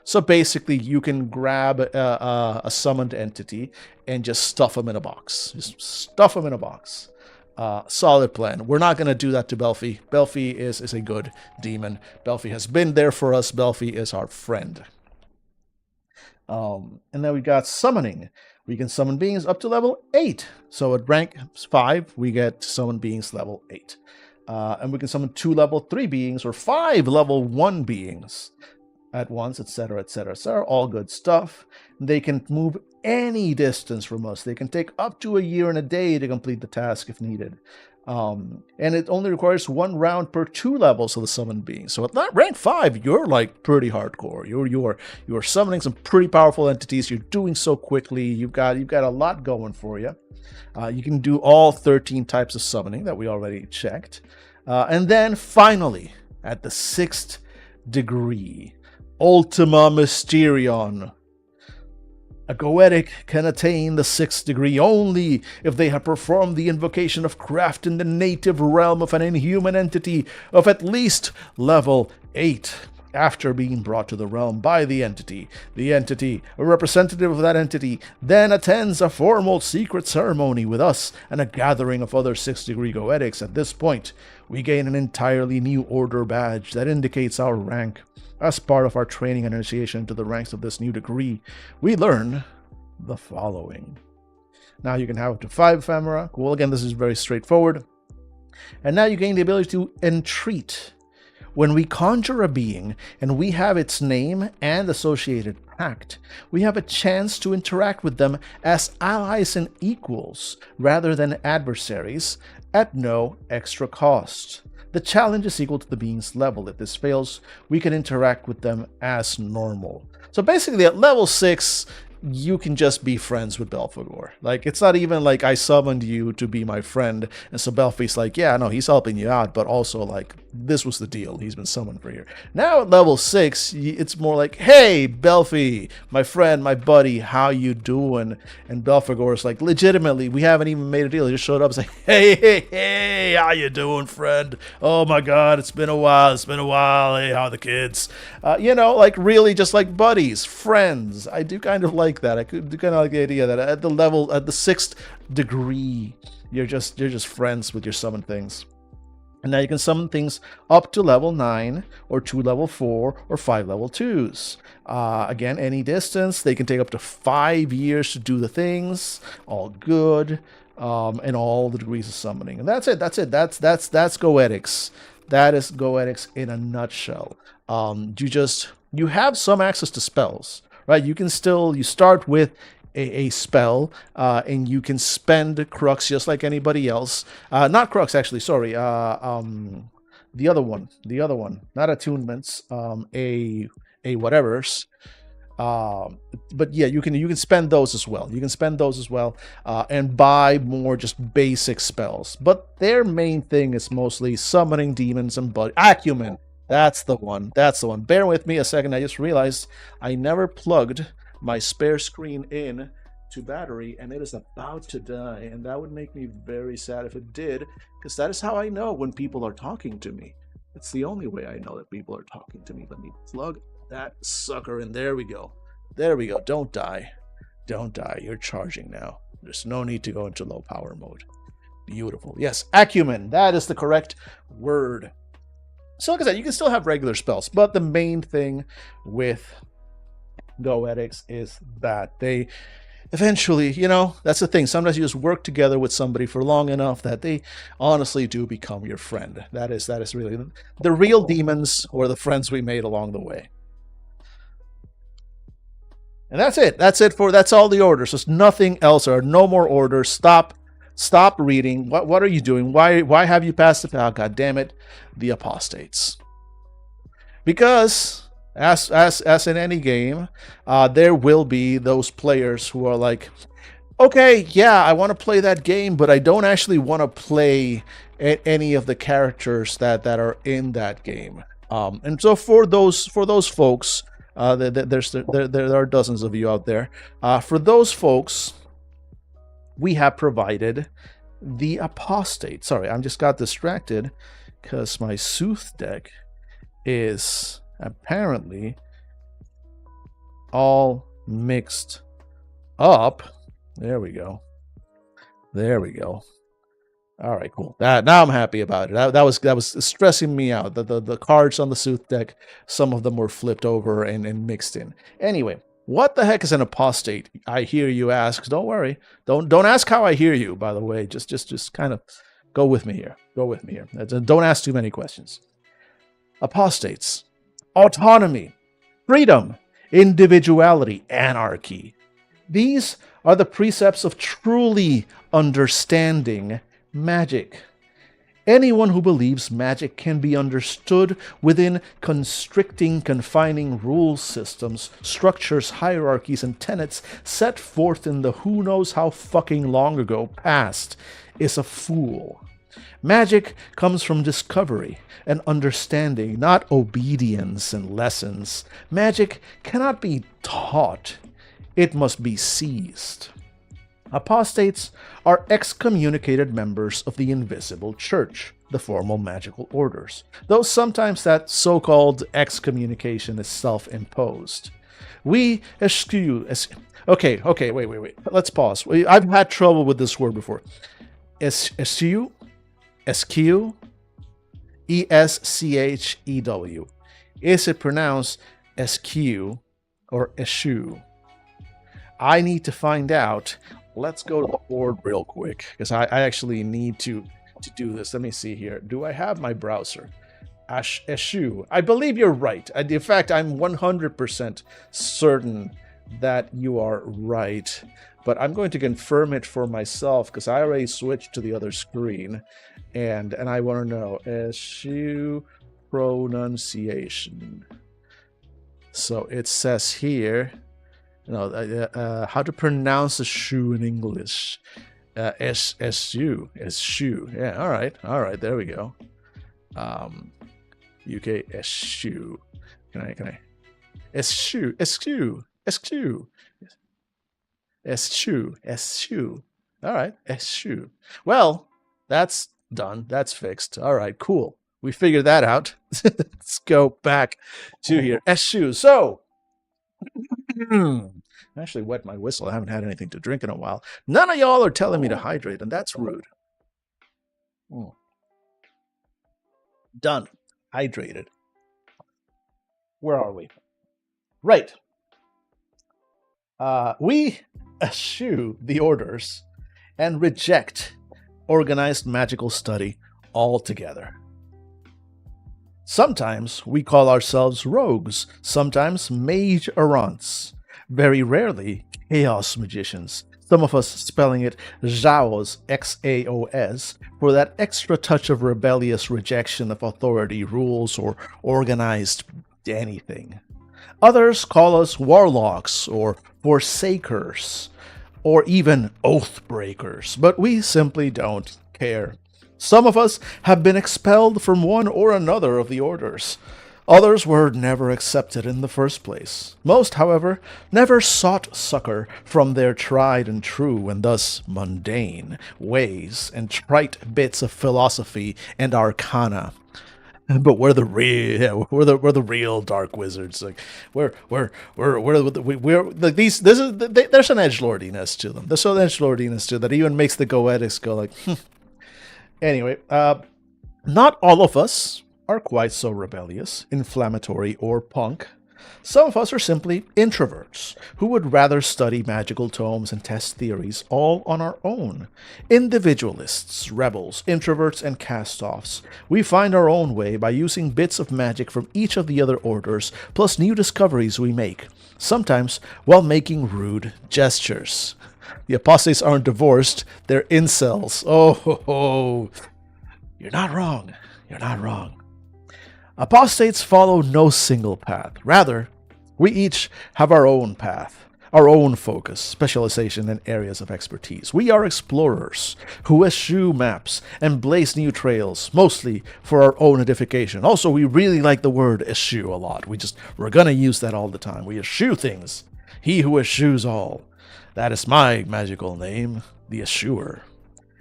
So basically, you can grab a summoned entity and just stuff them in a box. Just stuff them in a box. Solid plan. We're not going to do that to Belfi. Belfi is a good demon. Belfi has been there for us. Belfi is our friend. And then we got summoning. We can summon beings up to level 8. So at rank 5, we get summon beings level 8. And we can summon 2 level 3 beings or 5 level 1 beings at once, etc., etc., etc. All good stuff. They can move any distance from us. They can take up to a year and a day to complete the task if needed. And it only requires 1 round per 2 levels of the summoned being. So at rank 5, you're like pretty hardcore. You're summoning some pretty powerful entities. You're doing so quickly. You've got a lot going for you. You can do all 13 types of summoning that we already checked. And then finally, at the 6th degree, Ultima Mysterion. A Goetic can attain the 6th degree only if they have performed the invocation of craft in the native realm of an inhuman entity of at least level 8. After being brought to the realm by the entity, a representative of that entity, then attends a formal secret ceremony with us and a gathering of other 6th degree Goetics. At this point, we gain an entirely new order badge that indicates our rank. As part of our training and initiation into the ranks of this new degree, we learn the following. Now you can have up to 5 ephemera. Well, again, this is very straightforward. And now you gain the ability to entreat. When we conjure a being and we have its name and associated pact, we have a chance to interact with them as allies and equals rather than adversaries at no extra cost. The challenge is equal to the being's level. If this fails, we can interact with them as normal. So basically at level 6, you can just be friends with Belphegor. Like, it's not even like I summoned you to be my friend, and so Belfi's like, yeah, no, he's helping you out, but also, like, this was the deal. He's been summoned for here. Now at level 6, it's more like, hey, Belfi, my friend, my buddy, how you doing? And Belphegor's like, legitimately, we haven't even made a deal. He just showed up and said, hey, how you doing, friend? Oh my god, it's been a while, Hey, how are the kids? Like, really just like buddies, friends. I do kind of like that. I do kind of like the idea that at the 6th degree, you're just friends with your summoned things. And now you can summon things up to level 9, or 2 level 4, or 5 level 2s. Again, any distance. They can take up to 5 years to do the things. All good. And all the degrees of summoning. And that's it. That's Goetics. That is Goetics in a nutshell. You have some access to spells, right? You start with a spell, and you can spend crux just like anybody else. Not crux, actually, sorry. The other one, not attunements, a whatever's. But yeah, you can spend those as well. And buy more just basic spells. But their main thing is mostly summoning demons and Acumen. That's the one. Bear with me a second. I just realized I never plugged my spare screen in to battery, and it is about to die, and that would make me very sad if it did, because that is how I know when people are talking to me. It's the only way I know that people are talking to me. Let me plug that sucker in. There we go. Don't die. You're charging now. There's no need to go into low power mode. Beautiful. Yes, acumen. That is the correct word. So like I said, you can still have regular spells, but the main thing with Goetics is that they eventually, that's the thing. Sometimes you just work together with somebody for long enough that they honestly do become your friend. That is really the real demons, or the friends we made along the way. And that's it. That's all the orders. There's nothing else. There are no more orders. Stop reading. What are you doing? Why have you passed it? Oh, God damn it. The apostates. Because as in any game, there will be those players who are like, Okay, yeah, I want to play that game, but I don't actually want to play any of the characters that are in that game. And so for those folks, there are dozens of you out there. For those folks, we have provided the apostate. Sorry, I just got distracted because my Sooth deck is apparently all mixed up. There we go. There we go. All right, cool. Now I'm happy about it. That was stressing me out. The cards on the Sooth deck, some of them were flipped over and mixed in. Anyway, what the heck is an apostate? I hear you ask. Don't worry. Don't ask how I hear you. By the way, just kind of go with me here. Go with me here. Don't ask too many questions. Apostates: autonomy, freedom, individuality, anarchy. These are the precepts of truly understanding magic. Anyone who believes magic can be understood within constricting, confining rule systems, structures, hierarchies, and tenets set forth in the who knows how fucking long ago past is a fool. Magic comes from discovery and understanding, not obedience and lessons. Magic cannot be taught. It must be seized. Apostates are excommunicated members of the Invisible Church, the formal magical orders, though sometimes that so-called excommunication is self-imposed. We eschew... Okay, wait. Let's pause. I've had trouble with this word before. Eschew? Eschew? E-S-C-H-E-W. Is it pronounced eschew or eschew? I need to find out. Let's go to the board real quick, because I actually need to do this. Let me see here. Do I have my browser? Eschew. I believe you're right. In fact, I'm 100% certain that you are right. But I'm going to confirm it for myself, because I already switched to the other screen. And I want to know. Eschew pronunciation. So it says here... how to pronounce a shoe in English. S-U. Yeah, all right, there we go. UK S-shoe. Can I? S-shoe. All right, S-shoe. Well, that's done. That's fixed. All right, cool. We figured that out. Let's go back to here. S-shoe. So... I actually wet my whistle. I haven't had anything to drink in a while. None of y'all are telling me to hydrate, and that's rude. Done. Hydrated. Where are we? Right. We eschew the orders and reject organized magical study altogether. Sometimes we call ourselves rogues, sometimes mage errants, very rarely chaos magicians, some of us spelling it Xaos, X-A-O-S, for that extra touch of rebellious rejection of authority, rules, or organized anything. Others call us warlocks, or forsakers, or even oath-breakers, but we simply don't care. Some of us have been expelled from one or another of the orders. Others were never accepted in the first place. Most, however, never sought succor from their tried and true and thus mundane ways and trite bits of philosophy and arcana. But we're the real dark wizards. Like we're like these. There's an edgelordiness to them. There's an edgelordiness to that even makes the Goetics go like. Anyway, not all of us are quite so rebellious, inflammatory, or punk. Some of us are simply introverts who would rather study magical tomes and test theories all on our own. Individualists, rebels, introverts, and cast-offs. We find our own way by using bits of magic from each of the other orders, plus new discoveries we make, sometimes while making rude gestures. The apostates aren't divorced, they're incels. Oh, you're not wrong. You're not wrong. Apostates follow no single path. Rather, we each have our own path, our own focus, specialization, and areas of expertise. We are explorers who eschew maps and blaze new trails, mostly for our own edification. Also, we really like the word eschew a lot. We're gonna use that all the time. We eschew things. He who eschews all. That is my magical name, the Eschewer.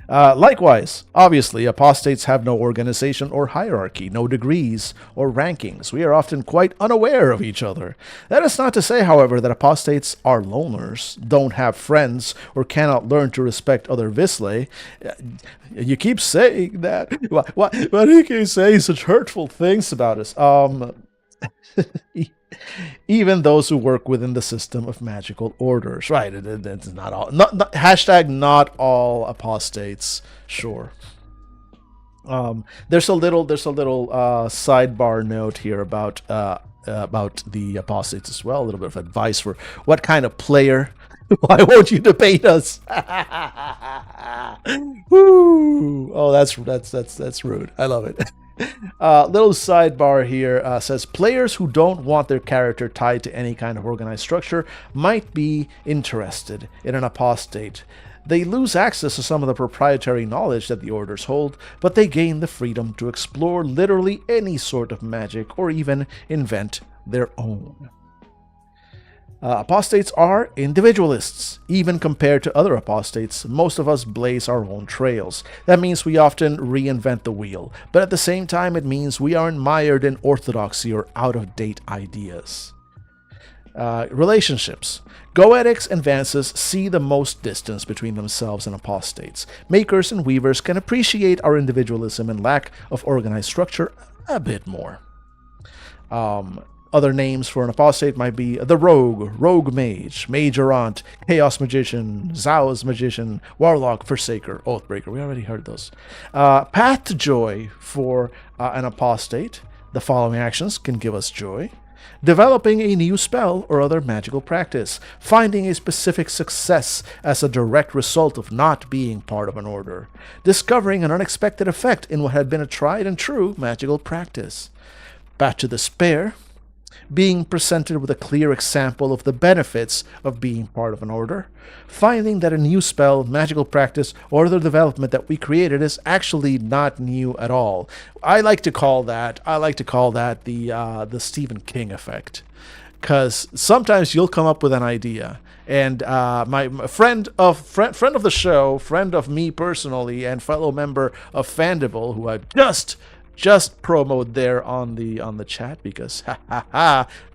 Likewise, obviously, apostates have no organization or hierarchy, no degrees or rankings. We are often quite unaware of each other. That is not to say, however, that apostates are loners, don't have friends, or cannot learn to respect other Visle. You keep saying that. Why do you keep saying such hurtful things about us? Even those who work within the system of magical orders, right? It's not all. Hashtag not all apostates. Sure. There's a little sidebar note here about the apostates as well. A little bit of advice for what kind of player. Why won't you debate us? Woo! Oh, that's rude. I love it. Little sidebar here says players who don't want their character tied to any kind of organized structure might be interested in an apostate. They lose access to some of the proprietary knowledge that the orders hold, but they gain the freedom to explore literally any sort of magic or even invent their own. Apostates are individualists. Even compared to other apostates, most of us blaze our own trails. That means we often reinvent the wheel, but at the same time it means we aren't mired in orthodoxy or out-of-date ideas. Relationships. Goetics and Vances see the most distance between themselves and apostates. Makers and weavers can appreciate our individualism and lack of organized structure a bit more. Other names for an apostate might be the rogue mage, mage errant, chaos magician, Zao's magician, warlock, forsaker, oathbreaker. We already heard those. Path to joy for an apostate. The following actions can give us joy. Developing a new spell or other magical practice. Finding a specific success as a direct result of not being part of an order. Discovering an unexpected effect in what had been a tried and true magical practice. Path to despair. Being presented with a clear example of the benefits of being part of an order, finding that a new spell, magical practice, or other development that we created is actually not new at all. I like to call that the Stephen King effect, because sometimes you'll come up with an idea. And my friend of the show, friend of me personally, and fellow member of Fandible, who I've just promoted there on the chat because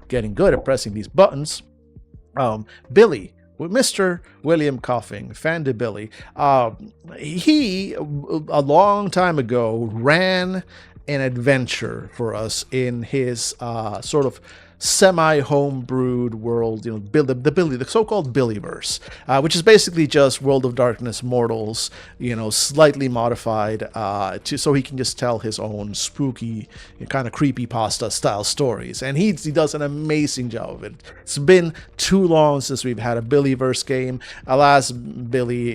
getting good at pressing these buttons. Billy, Mr. William Coughing, Fandy Billy, he a long time ago ran an adventure for us in his sort of semi-homebrewed world, the so-called Billyverse, which is basically just World of Darkness mortals, slightly modified so he can just tell his own spooky, kind of creepypasta style stories, and he does an amazing job of it. It's been too long since we've had a Billyverse game. Alas, Billy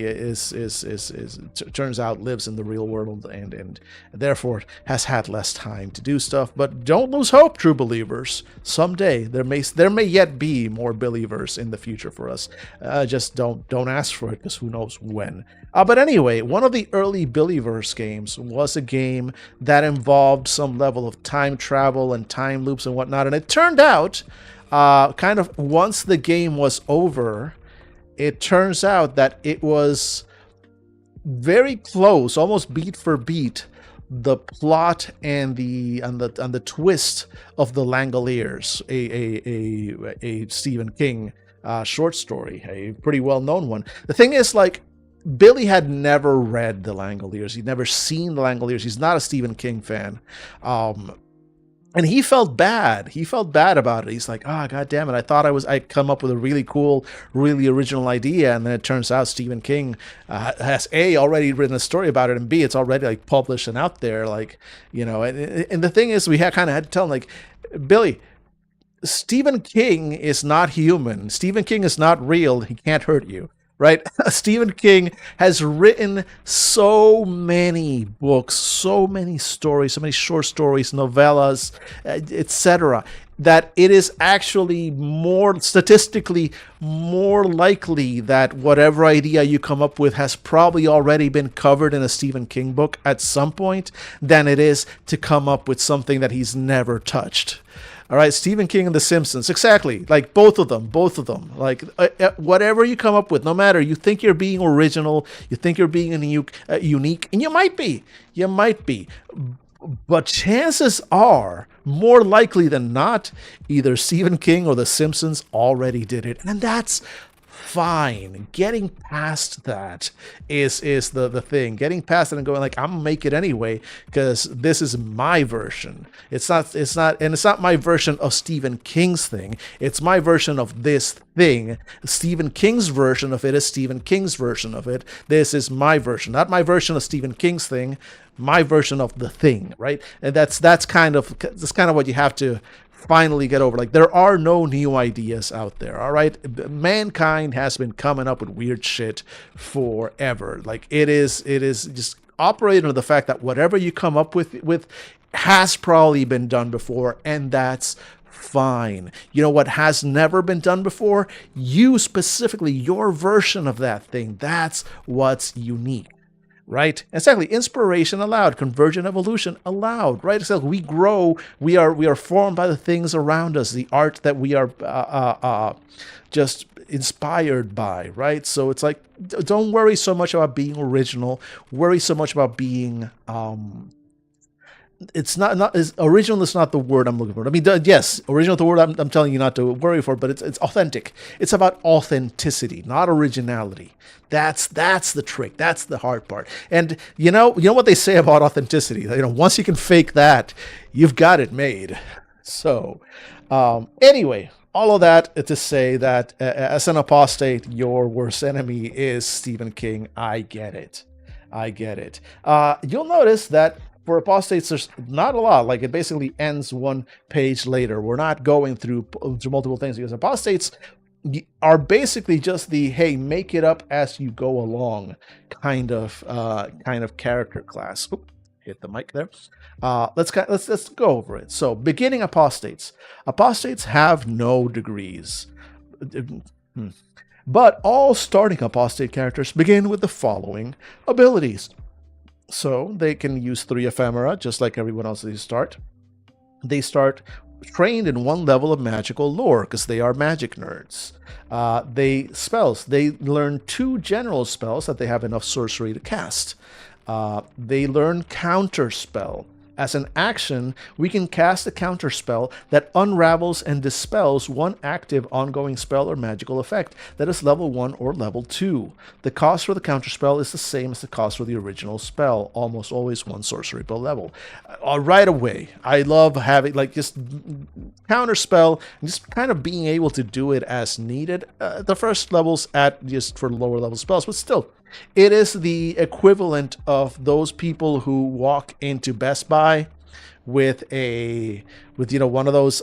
turns out lives in the real world and therefore has had less time to do stuff. But don't lose hope, true believers. Someday there may yet be more Billyverse in the future for us. Just don't ask for it, because who knows when. But anyway, one of the early Billyverse games was a game that involved some level of time travel and time loops and whatnot. And it turned out, kind of once the game was over, it turns out that it was very close, almost beat for beat, the plot and the twist of the Langoliers, a Stephen King short story, a pretty well-known one. The thing is, Billy had never read the Langoliers. He'd never seen the Langoliers. He's not a Stephen King fan. And he felt bad. He felt bad about it. He's like, God damn it. I thought I'd come up with a really cool, really original idea. And then it turns out Stephen King has A, already written a story about it, and B, it's already published and out there. And the thing is, we kind of had to tell him, Billy, Stephen King is not human. Stephen King is not real. He can't hurt you. Right? Stephen King has written so many books, so many stories, so many short stories, novellas, etc. that it is actually more statistically more likely that whatever idea you come up with has probably already been covered in a Stephen King book at some point than it is to come up with something that he's never touched. All right, Stephen King and The Simpsons, exactly. Like both of them. Like whatever you come up with, no matter you think you're being original, you think you're being unique, and you might be, but chances are, more likely than not, either Stephen King or The Simpsons already did it, and that's fine. Getting past that is the thing. Getting past it and going like, I'm gonna make it anyway because this is my version. It's not my version of Stephen King's thing. It's my version of this thing. Stephen King's version of it is Stephen King's version of it. This is my version, not my version of Stephen King's thing. My version of the thing, right? And that's kind of what you have to finally get over. Like, there are no new ideas out there, all right? Mankind has been coming up with weird shit forever. Like, it is just operating on the fact that whatever you come up with has probably been done before, and that's fine. You know what has never been done before? You specifically, your version of that thing. That's what's unique. Right? Exactly. Inspiration allowed. Convergent evolution allowed. Right? It's like we grow. We are formed by the things around us. The art that we are just inspired by. Right? So it's like, don't worry so much about being original. Worry so much about being. It's not original is not the word I'm looking for. I mean, yes, original is the word I'm telling you not to worry for, but it's authentic. It's about authenticity, not originality. That's the trick. That's the hard part. And you know what they say about authenticity. You know, once you can fake that, you've got it made. So, anyway, all of that to say that as an apostate, your worst enemy is Stephen King. I get it. You'll notice that for apostates, there's not a lot. Like, it basically ends one page later. We're not going through multiple things because apostates are basically just the, hey, make it up as you go along kind of character class. Oop, hit the mic there. Let's go over it. So, beginning apostates. Apostates have no degrees. But all starting apostate characters begin with the following abilities. So they can use 3 ephemera, just like everyone else they start. They start trained in 1 level of magical lore, because they are magic nerds. They learn 2 general spells that they have enough sorcery to cast. They learn counter spell. As an action, we can cast a counter spell that unravels and dispels 1 active ongoing spell or magical effect that is level 1 or level 2. The cost for the counter spell is the same as the cost for the original spell, almost always 1 sorcery per level. Right away, I love having just counter spell and just kind of being able to do it as needed. The first levels at just for lower level spells, but still. It is the equivalent of those people who walk into Best Buy with one of those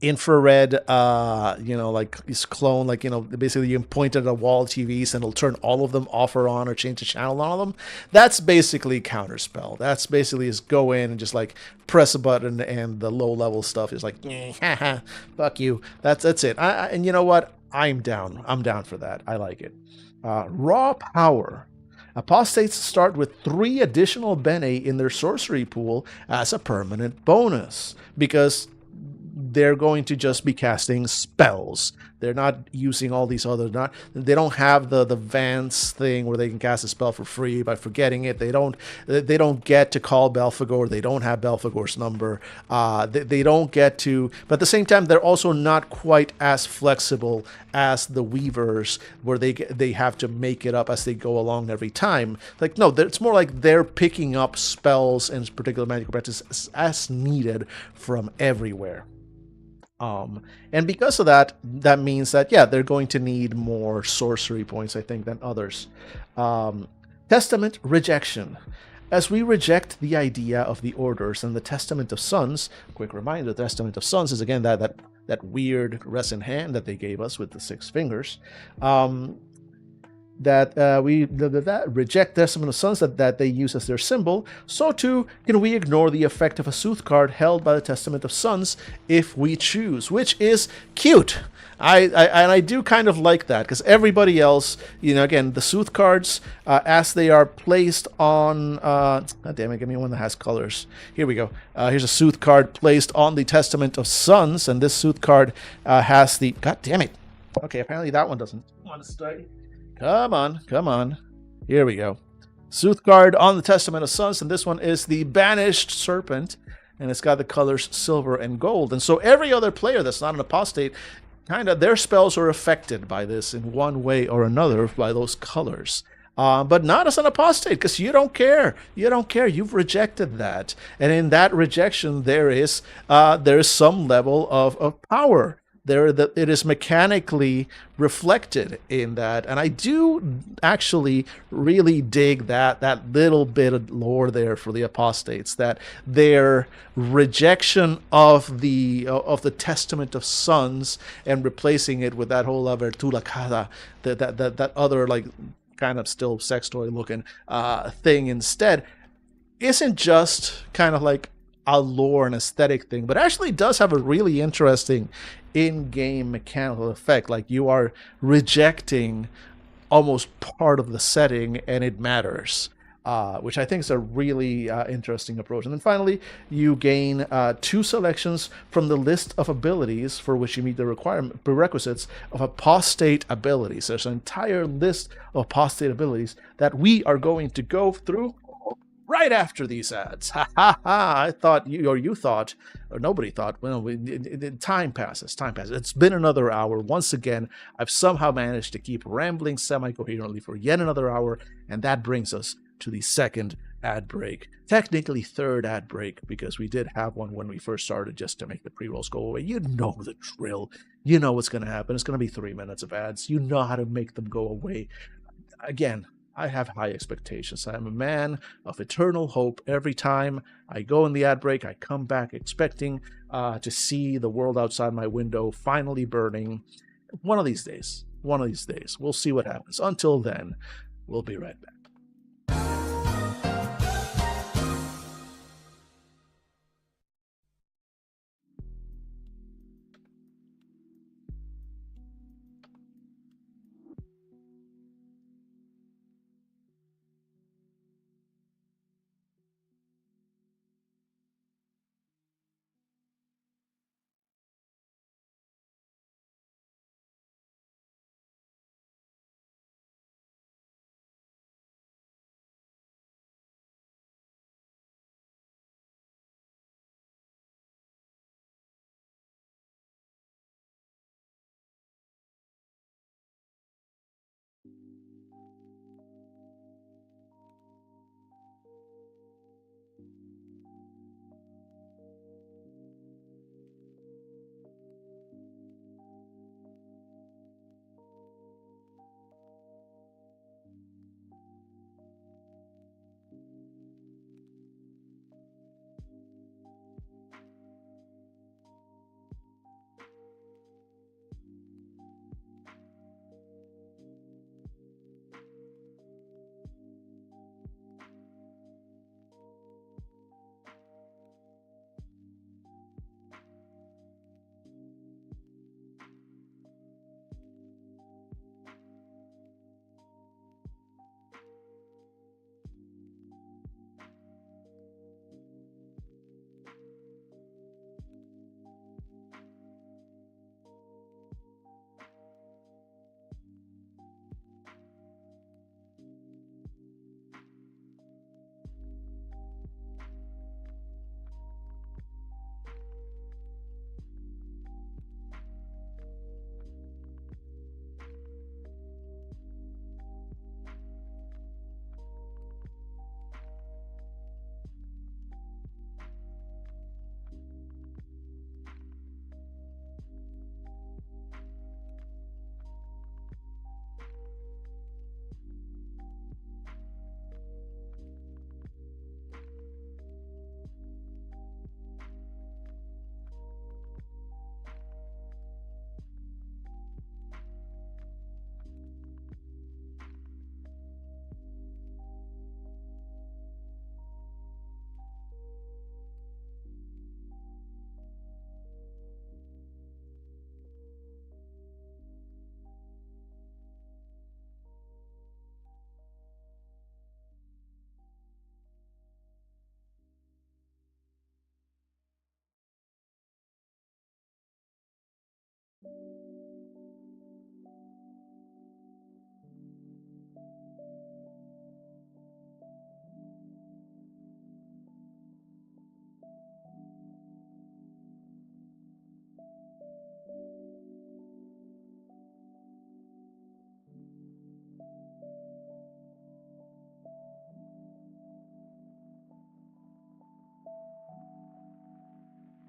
infrared like this clone, basically you point at a wall of TVs and it'll turn all of them off or on or change the channel on them. That's basically counterspell. That's basically just go in and just like press a button, and the low level stuff is like, fuck you. That's it. And you know what? I'm down for that. I like it. Raw power. Apostates start with 3 additional bene in their sorcery pool as a permanent bonus, because they're going to just be casting spells. They're not using all these other, they don't have the Vance thing where they can cast a spell for free by forgetting it. They don't get to call Belphegor. They don't have Belphegor's number. They don't get to, but at the same time, they're also not quite as flexible as the Weavers, where they have to make it up as they go along every time. Like, no, it's more like they're picking up spells and particular magical practices as needed from everywhere. And because of that, that means that, yeah, they're going to need more sorcery points, I think, than others. Testament rejection. As we reject the idea of the orders and the Testament of Suns, quick reminder, the Testament of Suns is, again, that weird resin hand that they gave us with the 6 fingers. that that reject Testament of Sons that they use as their symbol, so too can we ignore the effect of a Sooth card held by the Testament of Sons if we choose, which is cute. I do kind of like that because everybody else, again, the Sooth cards, as they are placed on, God damn it, give me one that has colors. Here we go. Here's a Sooth card placed on the Testament of Sons, and this Sooth card has the, God damn it. Okay, apparently that one doesn't want to stay. Come on, come on. Here we go. Sooth card on the Testament of Sons, and this one is the Banished Serpent, and it's got the colors silver and gold. And so every other player that's not an apostate, kind of their spells are affected by this in one way or another by those colors. But not as an apostate, because you don't care. You don't care. You've rejected that, and in that rejection, there is some level of power. It is mechanically reflected in that, and I do actually really dig that little bit of lore there for the apostates, that their rejection of the Testament of Sons and replacing it with that whole other tulakada, that other like kind of still sex toy looking thing instead, isn't just kind of like a lore and aesthetic thing, but actually does have a really interesting in-game mechanical effect. Like you are rejecting almost part of the setting, and it matters. Which I think is a really interesting approach. And then finally, you gain 2 selections from the list of abilities for which you meet the prerequisites of apostate abilities. There's an entire list of apostate abilities that we are going to go through right after these ads. Ha ha ha! I thought you thought, or nobody thought. Well, time passes. Time passes. It's been another hour. Once again, I've somehow managed to keep rambling semi-coherently for yet another hour, and that brings us to the second ad break. Technically, third ad break, because we did have one when we first started just to make the pre-rolls go away. You know the drill. You know what's going to happen. It's going to be 3 minutes of ads. You know how to make them go away. Again, I have high expectations. I am a man of eternal hope. Every time I go in the ad break, I come back expecting to see the world outside my window finally burning. One of these days. We'll see what happens. Until then, we'll be right back.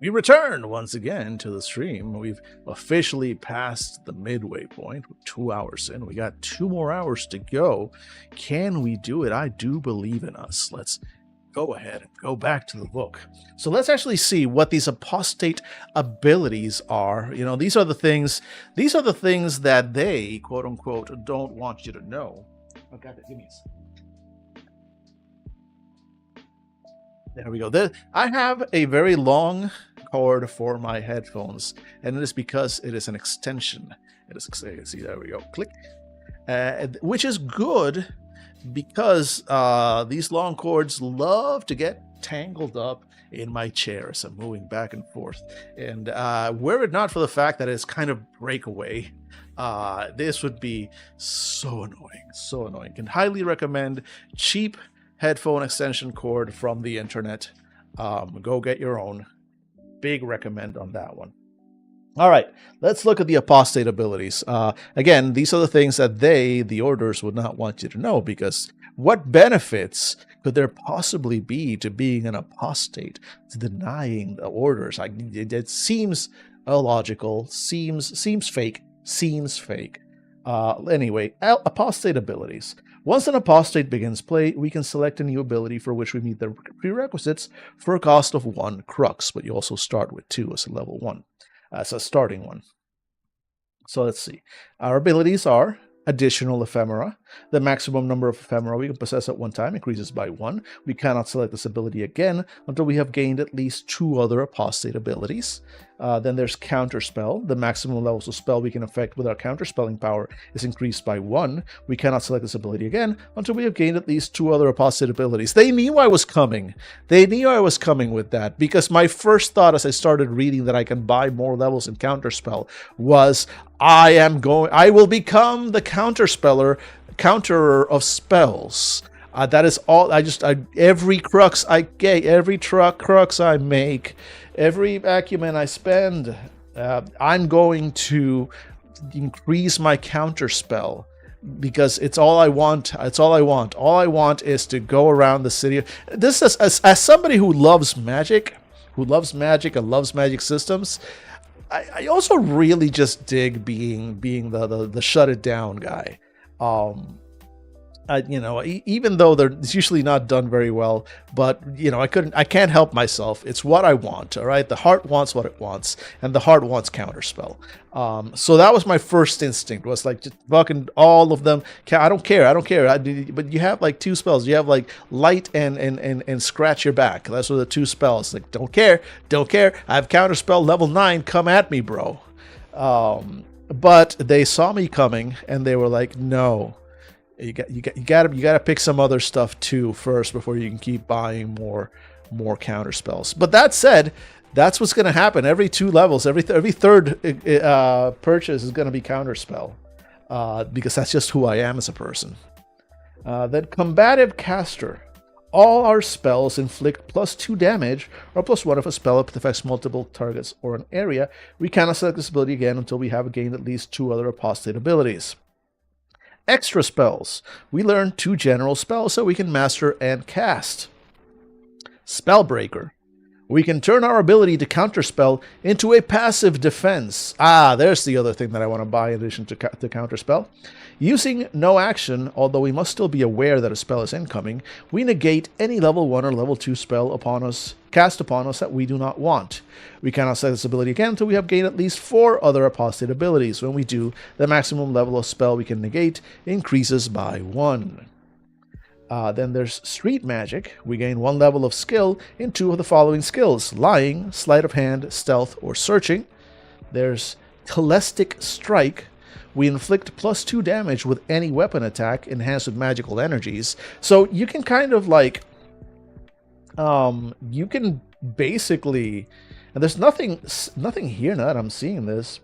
We return once again to the stream. We've officially passed the midway point. We're 2 hours in. We got 2 more hours to go. Can we do it? I do believe in us. Let's go ahead and go back to the book. So let's actually see what these apostate abilities are. You know, these are the things that they, quote unquote, don't want you to know. Oh, God, give me a second. There we go. I have a very long cord for my headphones, and it is because it is an extension. It is, see, there we go. Click. Which is good because these long cords love to get tangled up in my chair as I'm moving back and forth. And were it not for the fact that it's kind of breakaway, this would be so annoying. So annoying. Can highly recommend cheap headphone extension cord from the internet. Go get your own. Big recommend on that one. All right, let's look at the apostate abilities. Again, these are the things that the orders, would not want you to know, because what benefits could there possibly be to being an apostate, to denying the orders? It seems illogical, seems fake. Anyway, apostate abilities. Once an apostate begins play, we can select a new ability for which we meet the prerequisites for a cost of 1 crux, but you also start with 2 as a level 1, as a starting one. So let's see. Our abilities are additional ephemera. The maximum number of ephemera we can possess at one time increases by 1. We cannot select this ability again until we have gained at least 2 other apostate abilities. Then there's counterspell. The maximum levels of spell we can affect with our counterspelling power is increased by 1. We cannot select this ability again until we have gained at least 2 other apostate abilities. They knew I was coming. They knew I was coming with that, because my first thought as I started reading that I can buy more levels in counterspell was, I will become the counterer of spells. That is all. Every crux I get, every crux I make, every acumen I spend, I'm going to increase my counterspell, because it's all I want. It's all I want. All I want is to go around the city. This is as somebody who loves magic, and loves magic systems. I also really just dig being the shut it down guy. Even though it's usually not done very well, but I can't help myself. It's what I want. All right, the heart wants what it wants, and the heart wants counterspell. So that was my first instinct, was like just fucking all of them. I don't care. But you have like 2 spells. You have like light and scratch your back. Those are the 2 spells. Like don't care. I have counterspell level 9. Come at me, bro. But they saw me coming, and they were like, no. You gotta pick some other stuff too first before you can keep buying more counter spells. But that said, that's what's going to happen every 2 levels. Every third purchase is going to be counter spell, because that's just who I am as a person. Then combative caster. All our spells inflict +2 damage or +1 if a spell affects multiple targets or an area. We cannot select this ability again until we have gained at least 2 other apostate abilities. Extra spells. We learn 2 general spells that we can master and cast. Spellbreaker. We can turn our ability to counterspell into a passive defense. There's the other thing that I want to buy in addition to counterspell. Using no action, although we must still be aware that a spell is incoming, we negate any level 1 or level 2 spell cast upon us that we do not want. We cannot set this ability again until we have gained at least 4 other apostate abilities. When we do, the maximum level of spell we can negate increases by 1. Then there's street magic. We gain 1 level of skill in 2 of the following skills: lying, sleight of hand, stealth, or searching. There's Telestic Strike. We inflict +2 damage with any weapon attack enhanced with magical energies. So you can kind of like, you can basically, and there's nothing here now that I'm seeing this.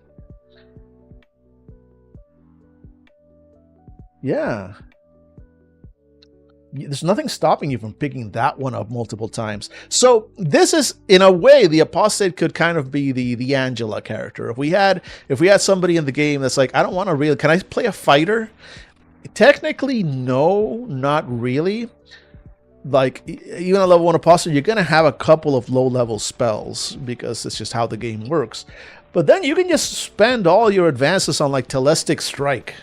Yeah. There's nothing stopping you from picking that one up multiple times. So this is, in a way, the apostate could kind of be the Angela character. If we had somebody in the game that's like, I don't want to really, can I play a fighter? Technically, no, not really. like even a level 1 apostate, you're gonna have a couple of low level spells because it's just how the game works. But then you can just spend all your advances on like Telestic Strike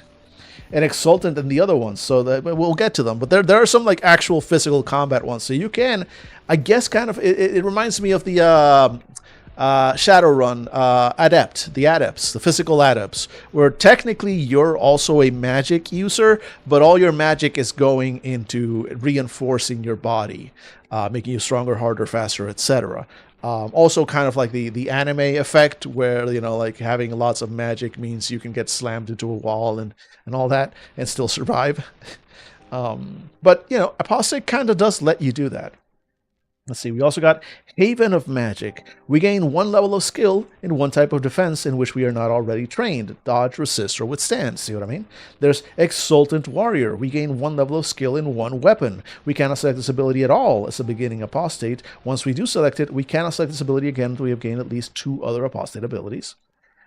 and Exultant and the other ones. So that we'll get to them. But there are some like actual physical combat ones. So you can, I guess, kind of. It reminds me of the Shadowrun the Adepts, the physical Adepts, where technically you're also a magic user, but all your magic is going into reinforcing your body, making you stronger, harder, faster, etc. Also kind of like the anime effect where, you know, like having lots of magic means you can get slammed into a wall and all that and still survive. But, you know, Apostate kind of does let you do that. Let's see, we also got Haven of Magic. We gain 1 level of skill in 1 type of defense in which we are not already trained. Dodge, resist, or withstand. See what I mean? There's Exultant Warrior. We gain 1 level of skill in 1 weapon. We cannot select this ability at all as a beginning apostate. Once we do select it, we cannot select this ability again until we have gained at least 2 other apostate abilities.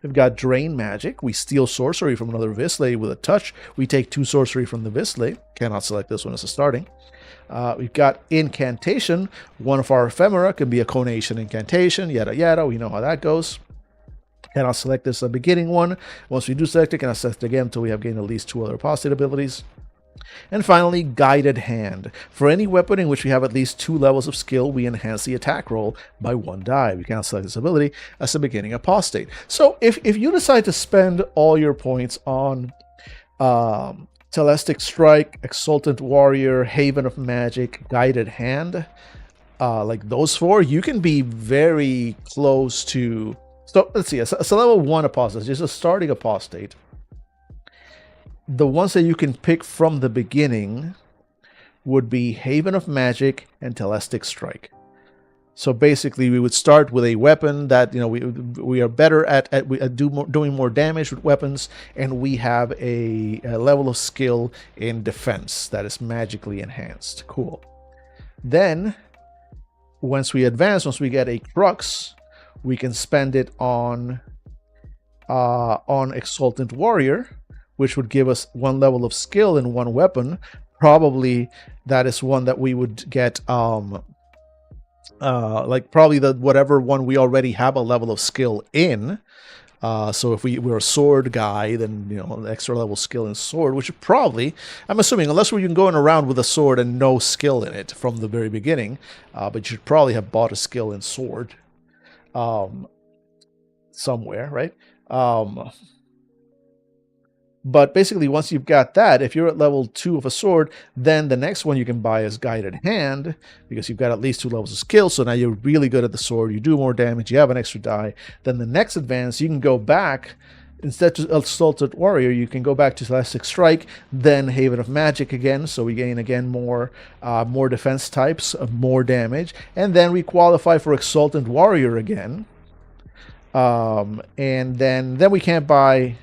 We've got Drain Magic. We steal sorcery from another Visle with a touch. We take 2 sorcery from the Visle. Cannot select this one as a starting. We've got Incantation. One of our ephemera can be a Conation Incantation, yada yada. We know how that goes. Cannot select this as a beginning one. Once we do select it, cannot select it again until we have gained at least 2 other apostate abilities. And finally, Guided Hand. For any weapon in which we have at least 2 levels of skill, we enhance the attack roll by 1 die. We cannot select this ability as a beginning apostate. So if you decide to spend all your points on Telestic Strike, Exultant Warrior, Haven of Magic, Guided Hand, like those 4, you can be very close to... So let's see, it's a level 1 apostate, just a starting apostate. The ones that you can pick from the beginning would be Haven of Magic and Telestic Strike. So basically, we would start with a weapon that, you know, we are better at doing more damage with weapons, and we have a level of skill in defense that is magically enhanced. Cool. Then, once we advance, once we get a Crux, we can spend it on Exultant Warrior, which would give us 1 level of skill in 1 weapon. Probably that is one that we would get. Like probably whatever one we already have a level of skill in. So if we're a sword guy, then, you know, an extra level skill in sword, which probably, I'm assuming, unless you're going around with a sword and no skill in it from the very beginning, but you should probably have bought a skill in sword somewhere, right? But basically, once you've got that, if you're at level 2 of a sword, then the next one you can buy is Guided Hand, because you've got at least 2 levels of skill, so now you're really good at the sword, you do more damage, you have an extra die. Then the next advance, you can go back, instead of Exultant Warrior, you can go back to Telestic Strike, then Haven of Magic again, so we gain again more defense types, more damage, and then we qualify for Exultant Warrior again. And then we can't buy...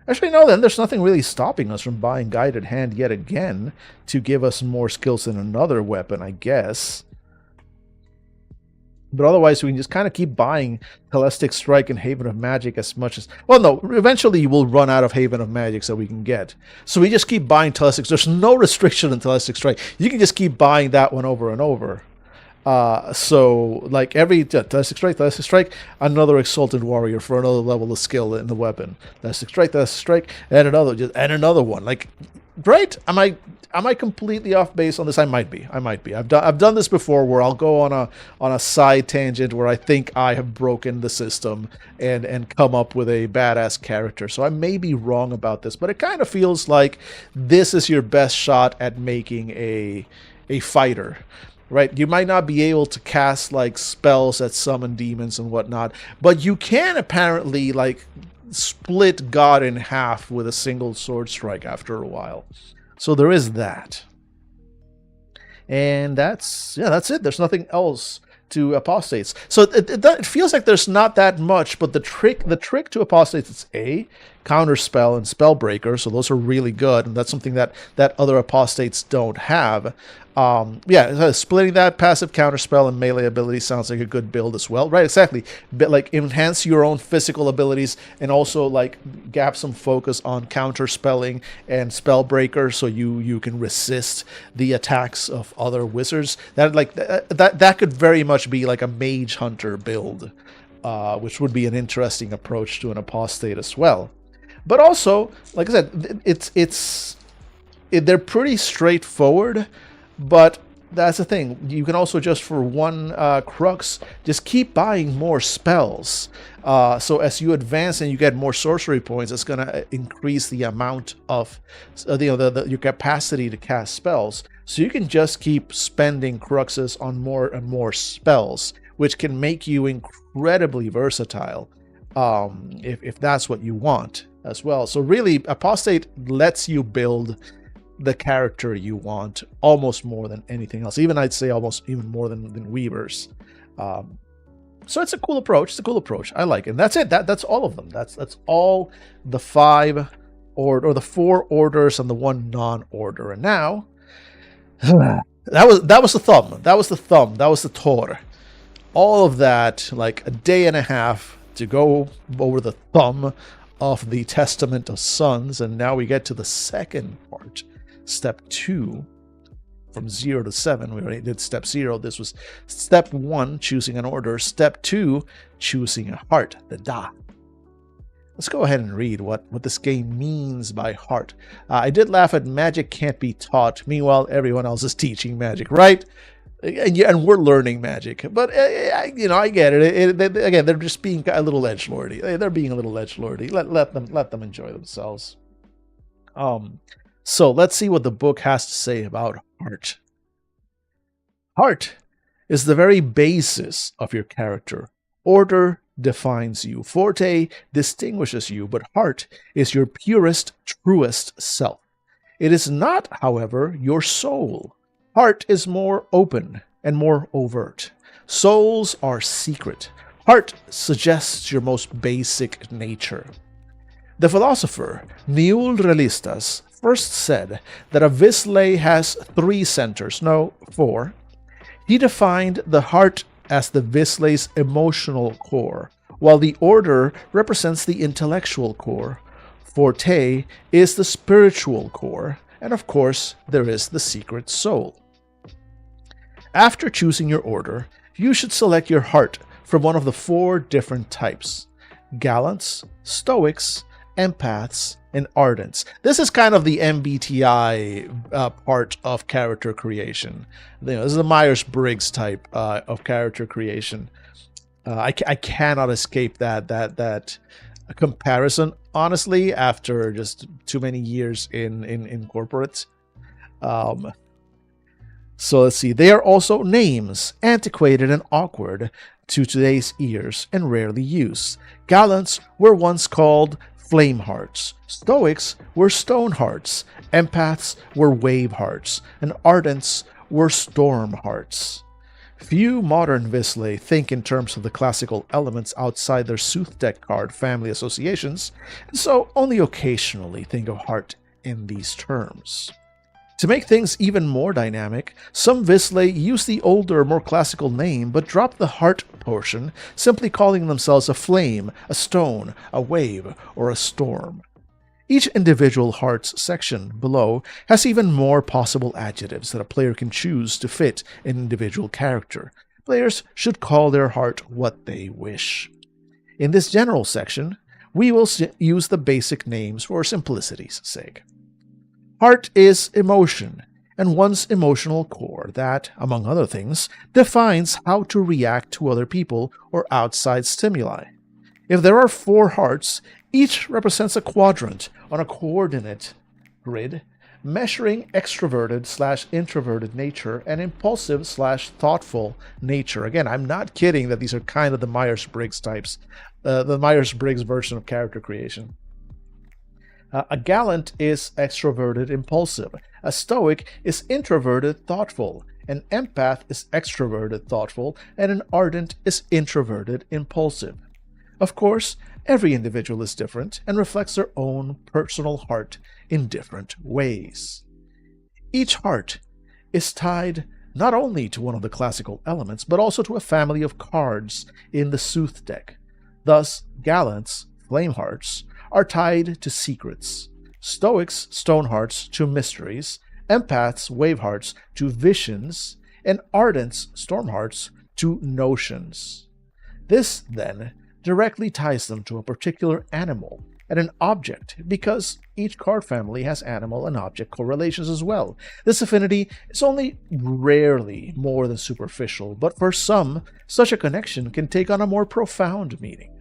Actually, no, then there's nothing really stopping us from buying Guided Hand yet again to give us more skills in another weapon, I guess. But otherwise, we can just kind of keep buying Telestic Strike and Haven of Magic as much as... Well, no, eventually you will run out of Haven of Magic that we can get. So we just keep buying Telestic. There's no restriction in Telestic Strike. You can just keep buying that one over and over. So, like, every Telestic Strike, another Exultant Warrior for another level of skill in the weapon. Telestic Strike, and another one. Like, great. Am I completely off base on this? I might be. I've done this before, where I'll go on a side tangent where I think I have broken the system and come up with a badass character. So I may be wrong about this, but it kind of feels like this is your best shot at making a fighter. Right, you might not be able to cast like spells that summon demons and whatnot, but you can apparently like split God in half with a single sword strike after a while. So there is that, and that's it. There's nothing else to apostates. So it feels like there's not that much, but the trick to apostates is Counterspell and Spellbreaker, so those are really good, and that's something that other apostates don't have. Splitting that passive counterspell and melee ability sounds like a good build as well, right? Exactly. But like enhance your own physical abilities and also like gap some focus on counterspelling and Spellbreaker, so you can resist the attacks of other wizards. That could very much be like a mage hunter build, which would be an interesting approach to an apostate as well. But also, like I said, they're pretty straightforward. But that's the thing. You can also just for one crux, just keep buying more spells. So as you advance and you get more sorcery points, it's going to increase the amount of your capacity to cast spells. So you can just keep spending cruxes on more and more spells, which can make you incredibly versatile if that's what you want as well. So really, Apostate lets you build the character you want almost more than anything else. Even I'd say almost even more than Weavers. So it's a cool approach. I like it. And that's it. That's all of them. That's all the 5 or the 4 orders and the 1 non-order. And now that was the thumb. That was the Tor. All of that, like a day and a half to go over the thumb of the Testament of Suns, and now we get to the second part. Step 2, from 0 to 7. We already did step 0. This was step 1, choosing an order. Step 2, choosing a heart, the Da. Let's go ahead and read what this game means by heart. I did laugh at magic can't be taught. Meanwhile, everyone else is teaching magic, right? And we're learning magic. But, I get it. Again, they're just being a little edgelordy. They're being a little edgelordy. Let them enjoy themselves. So let's see what the book has to say about heart. Heart is the very basis of your character. Order defines you. Forte distinguishes you, but heart is your purest, truest self. It is not, however, your soul. Heart is more open and more overt. Souls are secret. Heart suggests your most basic nature. The philosopher Niul Relistas first said that a Visley has 3 centers, no, 4. He defined the heart as the Visley's emotional core, while the order represents the intellectual core. Forte is the spiritual core, and of course, there is the secret soul. After choosing your order, you should select your heart from one of the 4 different types: Gallants, Stoics, Empaths, and Ardents. This is kind of the MBTI part of character creation. This is the Myers-Briggs type of character creation. I cannot escape that comparison, honestly, after just too many years in corporate. So let's see. They are also names, antiquated and awkward to today's ears and rarely used. Gallants were once called flame hearts. Stoics were stone hearts. Empaths were wave hearts. And Ardents were storm hearts. Few modern Visley think in terms of the classical elements outside their Sooth deck card family associations, and so only occasionally think of heart in these terms. To make things even more dynamic, some Visley use the older, more classical name, but drop the heart portion, simply calling themselves a flame, a stone, a wave, or a storm. Each individual hearts section below has even more possible adjectives that a player can choose to fit an individual character. Players should call their heart what they wish. In this general section, we will use the basic names for simplicity's sake. Heart is emotion, and one's emotional core that, among other things, defines how to react to other people or outside stimuli. If there are 4 hearts, each represents a quadrant on a coordinate grid, measuring extroverted/introverted nature and impulsive/thoughtful nature. Again, I'm not kidding that these are kind of the Myers-Briggs types, the Myers-Briggs version of character creation. A gallant is extroverted impulsive. A stoic is introverted thoughtful. An empath is extroverted thoughtful. And an ardent is introverted impulsive. Of course, Every individual is different and reflects their own personal heart in different ways. Each heart is tied not only to one of the classical elements, but also to a family of cards in the Sooth deck. Thus, Gallants, Flame Hearts, are tied to secrets, Stoics, Stone Hearts, to mysteries, Empaths, Wave Hearts, to visions, and Ardents, Storm Hearts, to notions. This, then, directly ties them to a particular animal and an object, because each card family has animal and object correlations as well. This affinity is only rarely more than superficial, but for some, such a connection can take on a more profound meaning.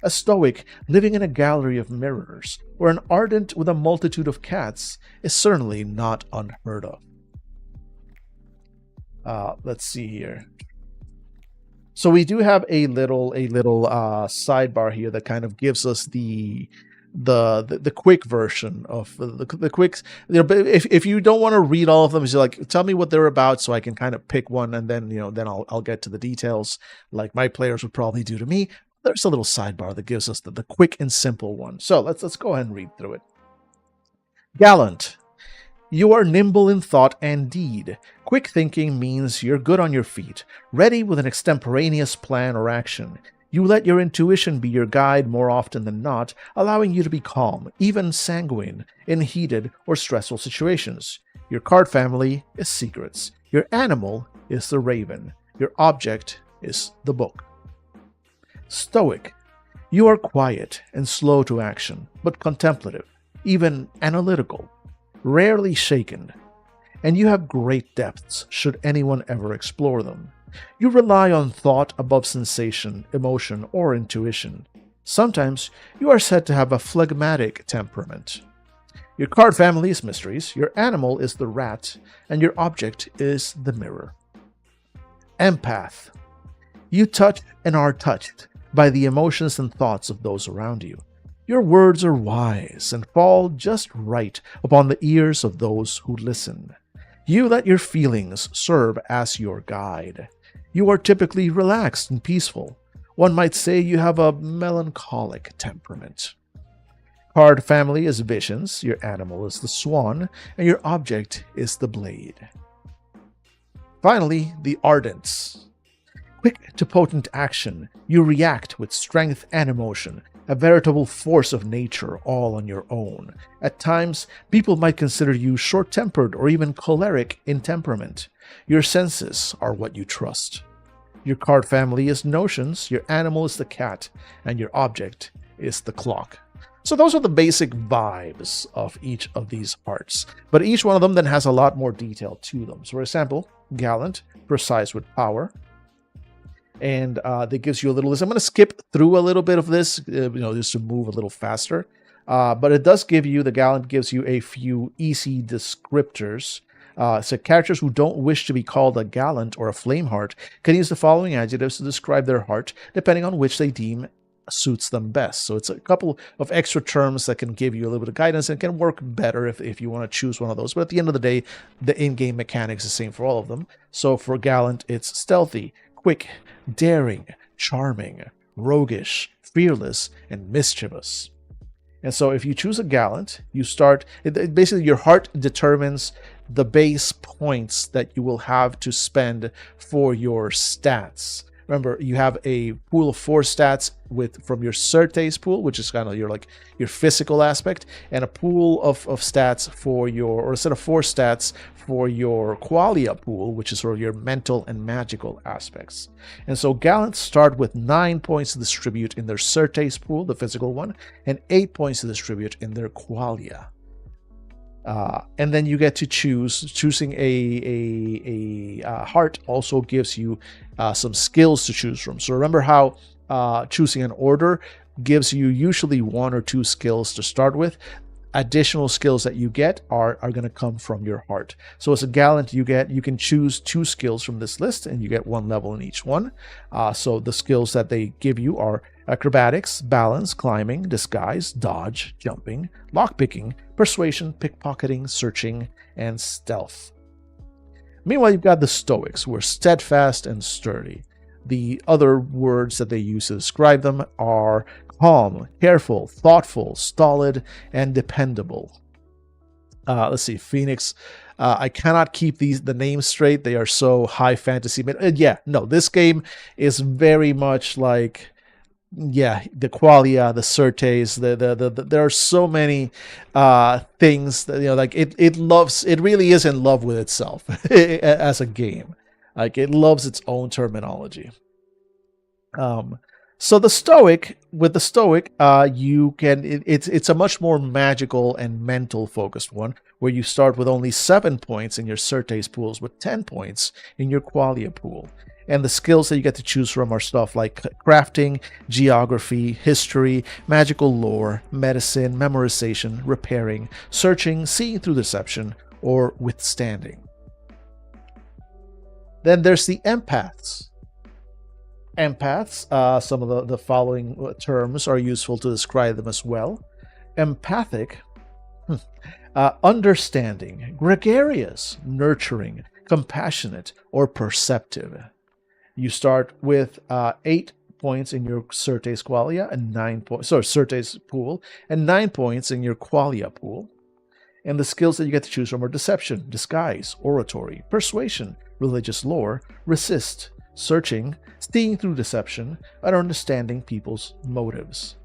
A Stoic living in a gallery of mirrors, or an Ardent with a multitude of cats, is certainly not unheard of. Let's see here. So we do have a little sidebar here that kind of gives us the quick version of the quick. If you don't want to read all of them, it's like, tell me what they're about so I can kind of pick one, and then then I'll get to the details like my players would probably do to me. There's a little sidebar that gives us the quick and simple one. So let's go ahead and read through it. Gallant. You are nimble in thought and deed. Quick thinking means you're good on your feet, ready with an extemporaneous plan or action. You let your intuition be your guide more often than not, allowing you to be calm, even sanguine, in heated or stressful situations. Your card family is secrets. Your animal is the raven. Your object is the book. Stoic. You are quiet and slow to action, but contemplative, even analytical, rarely shaken, and you have great depths should anyone ever explore them. You rely on thought above sensation, emotion, or intuition. Sometimes you are said to have a phlegmatic temperament. Your card family is mysteries, your animal is the rat, and your object is the mirror. Empath. You touch and are touched by the emotions and thoughts of those around you. Your words are wise and fall just right upon the ears of those who listen. You let your feelings serve as your guide. You are typically relaxed and peaceful. One might say you have a melancholic temperament. Card family is visions, your animal is the swan, and your object is the blade. Finally, the Ardents. Quick to potent action, you react with strength and emotion, a veritable force of nature all on your own. At times, people might consider you short-tempered or even choleric in temperament. Your senses are what you trust. Your card family is notions, your animal is the cat, and your object is the clock. So those are the basic vibes of each of these hearts, but each one of them then has a lot more detail to them. So for example, Gallant, precise with power, and that gives you a little list. I'm going to skip through a little bit of this, just to move a little faster. But it does give you, the Gallant gives you a few easy descriptors. So characters who don't wish to be called a Gallant or a Flame Heart can use the following adjectives to describe their heart, depending on which they deem suits them best. So it's a couple of extra terms that can give you a little bit of guidance and can work better if you want to choose one of those. But at the end of the day, the in-game mechanics is the same for all of them. So for Gallant, it's stealthy, quick, daring, charming, roguish, fearless, and mischievous. And so if you choose a Gallant, you start, basically your heart determines the base points that you will have to spend for your stats. Remember, you have a pool of 4 stats from your certes pool, which is kind of your physical aspect, and a pool of stats for or a set of 4 stats for your qualia pool, which is sort of your mental and magical aspects. And so Gallants start with 9 points to distribute in their certes pool, the physical one, and 8 points to distribute in their qualia. And then you get to choosing a heart also gives you some skills to choose from. So remember how choosing an order gives you usually 1 or 2 skills to start with. Additional skills that you get are going to come from your heart. So as a Gallant, you can choose 2 skills from this list, and you get 1 level in each one. So the skills that they give you are acrobatics, balance, climbing, disguise, dodge, jumping, lockpicking, persuasion, pickpocketing, searching, and stealth. Meanwhile, you've got the Stoics, who are steadfast and sturdy. The other words that they use to describe them are calm, careful, thoughtful, stolid, and dependable. Let's see, Phoenix. I cannot keep the names straight. They are so high fantasy. Yeah, no, this game is very much like, yeah, the qualia, the certes, there are so many things that, like it really is in love with itself as a game. Like, it loves its own terminology. So with the Stoic, you can it's a much more magical and mental focused one, where you start with only 7 points in your certes pools, with 10 points in your qualia pool. And the skills that you get to choose from are stuff like crafting, geography, history, magical lore, medicine, memorization, repairing, searching, seeing through deception, or withstanding. Then there's the empaths. Empaths, some of the following terms are useful to describe them as well. Empathic, understanding, gregarious, nurturing, compassionate, or perceptive. You start with 8 points in your certes qualia and 9 points, certes pool, and 9 points in your qualia pool. And the skills that you get to choose from are deception, disguise, oratory, persuasion, religious lore, resist, searching, seeing through deception, and understanding people's motives.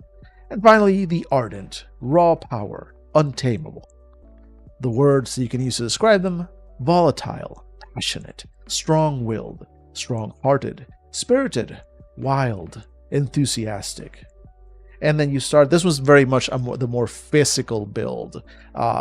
And finally, the ardent, raw power, untamable. The words that you can use to describe them: volatile, passionate, strong-willed, strong-hearted, spirited, wild, enthusiastic. And then you start, this was very much the more physical build,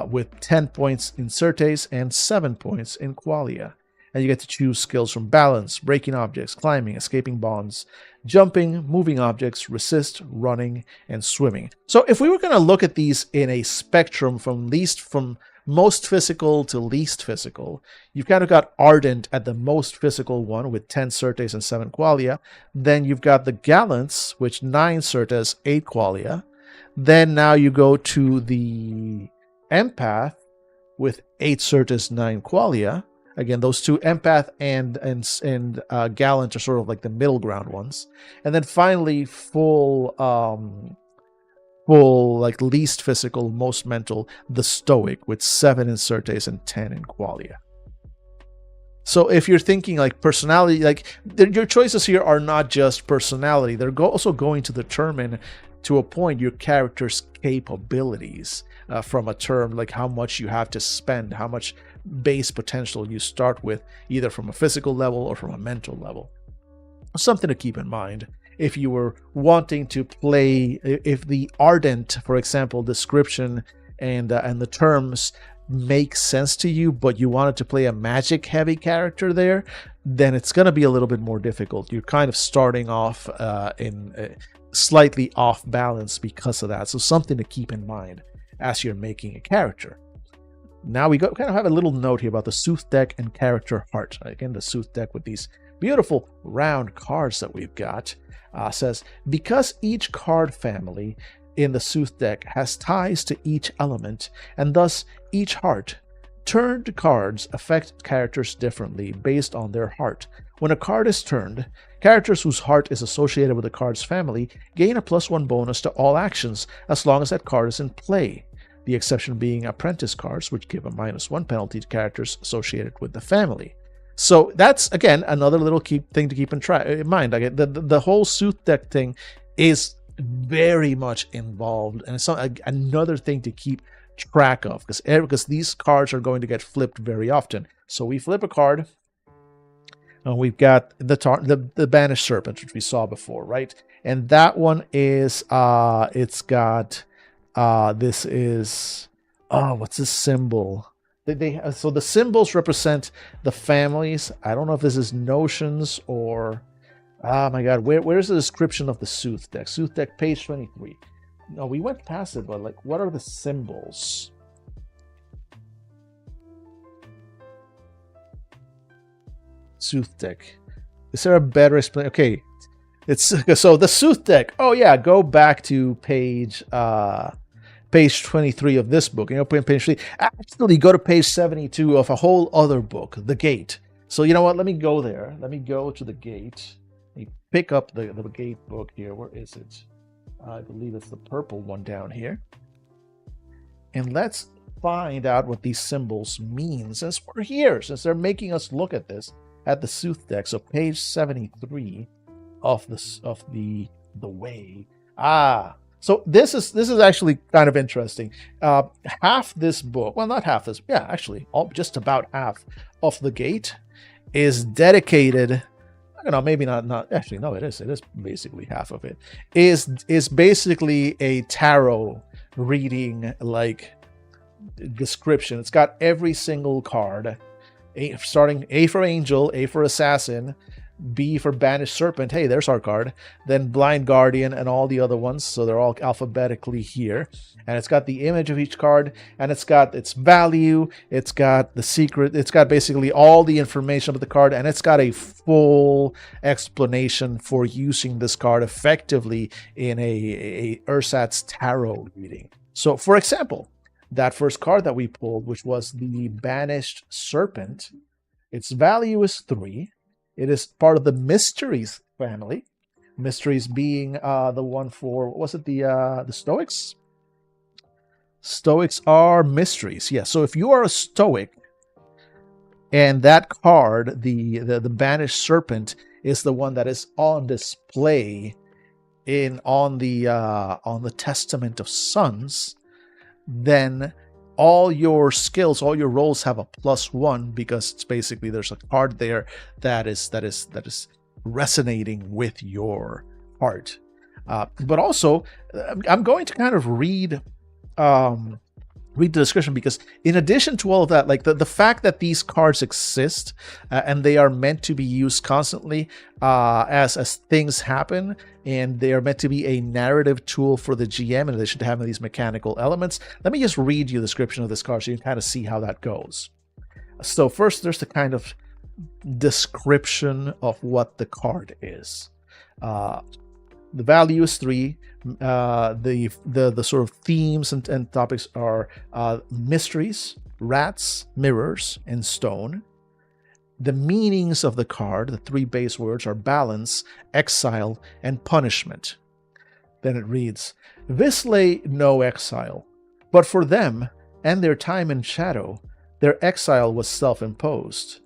with 10 points in certes and 7 points in qualia. And you get to choose skills from balance, breaking objects, climbing, escaping bonds, jumping, moving objects, resist, running, and swimming. So if we were going to look at these in a spectrum from most physical to least physical, you've kind of got ardent at the most physical one with 10 certes and 7 qualia. Then you've got the gallants, which 9 certes, 8 qualia. Then now you go to the empath with 8 certes, 9 qualia. Again, those two, empath and gallant, are sort of like the middle ground ones. And then finally, full like least physical, most mental, the stoic with 7 in certes and 10 in qualia. So if you're thinking like personality, like your choices here are not just personality, they're also going to determine to a point your character's capabilities, from a term like how much you have to spend, how much base potential you start with, either from a physical level or from a mental level. Something to keep in mind if you were wanting to play, if the ardent, for example, description and the terms make sense to you, but you wanted to play a magic heavy character there, then it's going to be a little bit more difficult. You're kind of starting off in slightly off balance because of that. So something to keep in mind as you're making a character. Now we kind of have a little note here about the Sooth deck and character heart. Again, the Sooth deck with these beautiful round cards that we've got says, because each card family in the Sooth deck has ties to each element, and thus each heart, turned cards affect characters differently based on their heart. When a card is turned, characters whose heart is associated with the card's family gain a +1 bonus to all actions as long as that card is in play. The exception being apprentice cards, which give a -1 penalty to characters associated with the family. So that's, again, another little thing to keep in mind. Like, the whole Sooth deck thing is very much involved, and it's another thing to keep track of, because these cards are going to get flipped very often. So we flip a card, and we've got the Banished Serpent, which we saw before, right? And that one is it's got this is what's this symbol? So the symbols represent the families. I don't know if this is notions or my god, where's the description of the Sooth deck? Sooth deck, page 23. No, we went past it, but like, what are the symbols? Sooth deck. Is there a better explanation? Okay, it's so the Sooth deck. Oh yeah, go back to page 23 of this book. You know, page 3. Actually, go to page 72 of a whole other book, The Gate. So you know what? Let me go there. Let me go to The Gate. Let me pick up the Gate book here. Where is it? I believe it's the purple one down here. And let's find out what these symbols mean since we're here, since they're making us look at this at the Sooth deck. So page 73 of the way. So this is actually kind of interesting. Half this book, well, not half this, yeah, actually, just about half of the gate is dedicated. You know, maybe not actually, no, it is basically half of it is basically a tarot reading like description. It's got every single card, starting A for Angel, A for Assassin, B for Banished Serpent. Hey, there's our card. Then Blind Guardian and all the other ones. So they're all alphabetically here. And it's got the image of each card, and it's got its value, it's got the secret, it's got basically all the information about the card, and it's got a full explanation for using this card effectively in a Ursat's tarot reading. So, for example, that first card that we pulled, which was the Banished Serpent, its value is 3. It is part of the Mysteries family. Mysteries being the one for, what was it, the Stoics? Stoics are mysteries. Yeah, so if you are a Stoic, and that card, the Banished Serpent, is the one that is on display on the Testament of Suns, then all your skills, all your rolls have a +1 because it's basically there's a card there that is resonating with your heart. But also, I'm going to kind of read the description, because in addition to all of that, like the fact that these cards exist and they are meant to be used constantly as things happen, and they are meant to be a narrative tool for the GM in addition to having these mechanical elements. Let me just read you the description of this card so you can kind of see how that goes. So first, there's the kind of description of what the card is. The value is 3. The sort of themes and topics are mysteries, rats, mirrors, and stone. The meanings of the card, the 3 base words, are balance, exile, and punishment. Then it reads, Visle no exile, but for them and their time in shadow, their exile was self-imposed.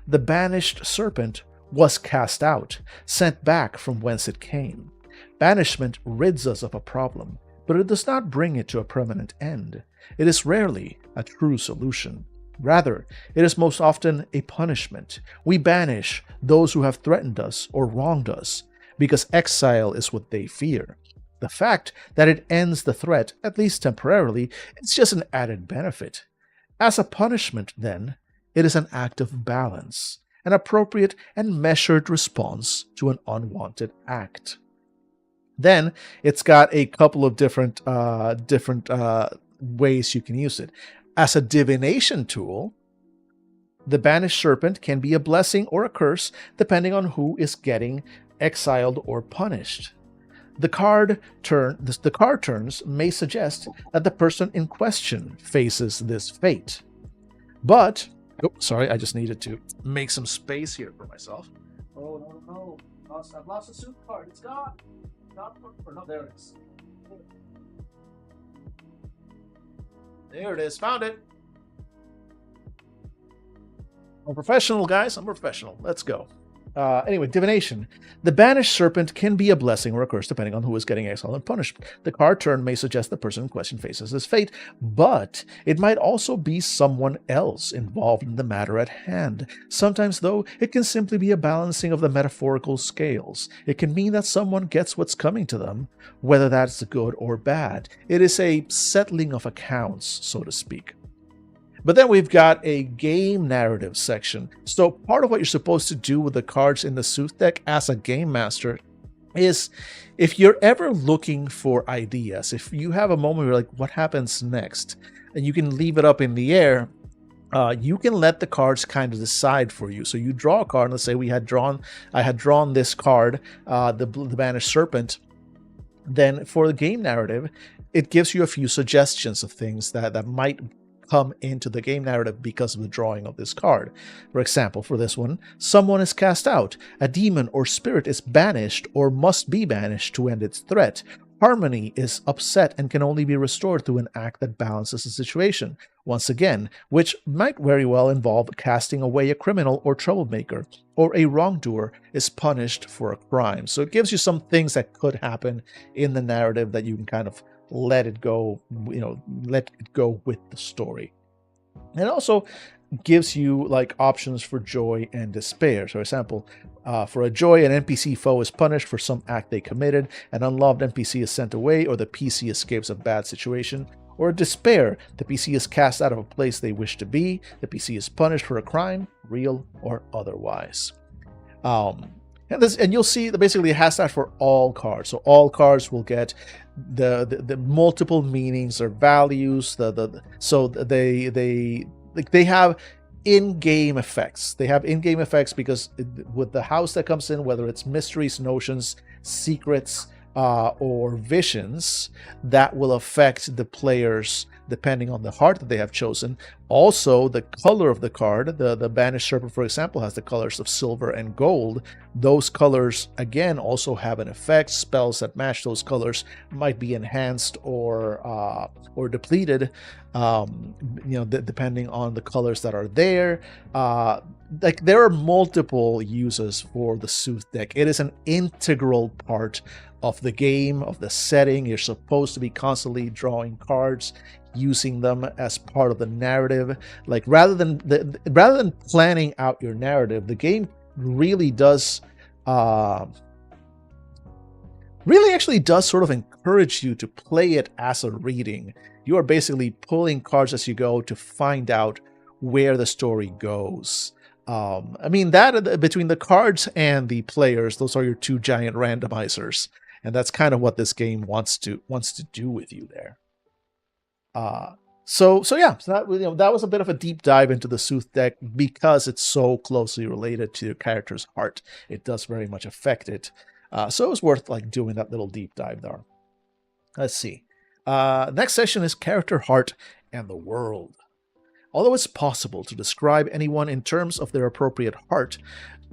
The Banished Serpent was cast out, sent back from whence it came. Banishment rids us of a problem, but it does not bring it to a permanent end. It is rarely a true solution. Rather, it is most often a punishment. We banish those who have threatened us or wronged us, because exile is what they fear. The fact that it ends the threat, at least temporarily, is just an added benefit. As a punishment, then, it is an act of balance, an appropriate and measured response to an unwanted act. Then it's got a couple of different ways you can use it. As a divination tool, the Banished Serpent can be a blessing or a curse depending on who is getting exiled or punished. The card turns may suggest that the person in question faces this fate. But, sorry, I just needed to make some space here for myself. Oh, no. I've lost the suit card. It's gone. No, there it is. There it is. Found it. I'm professional, guys. I'm professional. Let's go. Anyway, divination. The Banished Serpent can be a blessing or a curse depending on who is getting exiled and punished. The card turn may suggest the person in question faces his fate, but it might also be someone else involved in the matter at hand. Sometimes, though, it can simply be a balancing of the metaphorical scales. It can mean that someone gets what's coming to them, whether that's good or bad. It is a settling of accounts, so to speak. But then we've got a game narrative section. So part of what you're supposed to do with the cards in the Sooth deck as a game master is, if you're ever looking for ideas, if you have a moment where you're like, what happens next? And you can leave it up in the air, you can let the cards kind of decide for you. So you draw a card, and let's say I had drawn this card, the Banished Serpent. Then for the game narrative, it gives you a few suggestions of things that might come into the game narrative because of the drawing of this card. For example, for this one, someone is cast out, a demon or spirit is banished or must be banished to end its threat, Harmony is upset and can only be restored through an act that balances the situation, once again, which might very well involve casting away a criminal or troublemaker, or a wrongdoer is punished for a crime. So it gives you some things that could happen in the narrative that you can kind of let it go, let it go with the story. And also gives you like options for joy and despair. So, for example, for a joy, an NPC foe is punished for some act they committed, an unloved NPC is sent away, or the PC escapes a bad situation. Or despair, the PC is cast out of a place they wish to be, the PC is punished for a crime, real or otherwise. And you'll see that basically it has that for all cards. So all cards will get the multiple meanings or values. So they have in-game effects. They have in-game effects because with the house that comes in, whether it's mysteries, notions, secrets, or visions, that will affect the players depending on the heart that they have chosen. Also, the color of the card, the Banished Serpent, for example, has the colors of silver and gold. Those colors, again, also have an effect. Spells that match those colors might be enhanced or depleted, depending on the colors that are there. There are multiple uses for the Sooth deck. It is an integral part of the game, of the setting. You're supposed to be constantly drawing cards, using them as part of the narrative. Like rather than planning out your narrative, the game really does actually does sort of encourage you to play it as a reading. You are basically pulling cards as you go to find out where the story goes. That between the cards and the players, those are your two giant randomizers, and that's kind of what this game wants to do with you there. So that was a bit of a deep dive into the Sooth deck because it's so closely related to your character's heart. It does very much affect it. So it was worth like doing that little deep dive there. Let's see. Next session is Character Heart and the World. Although it's possible to describe anyone in terms of their appropriate heart,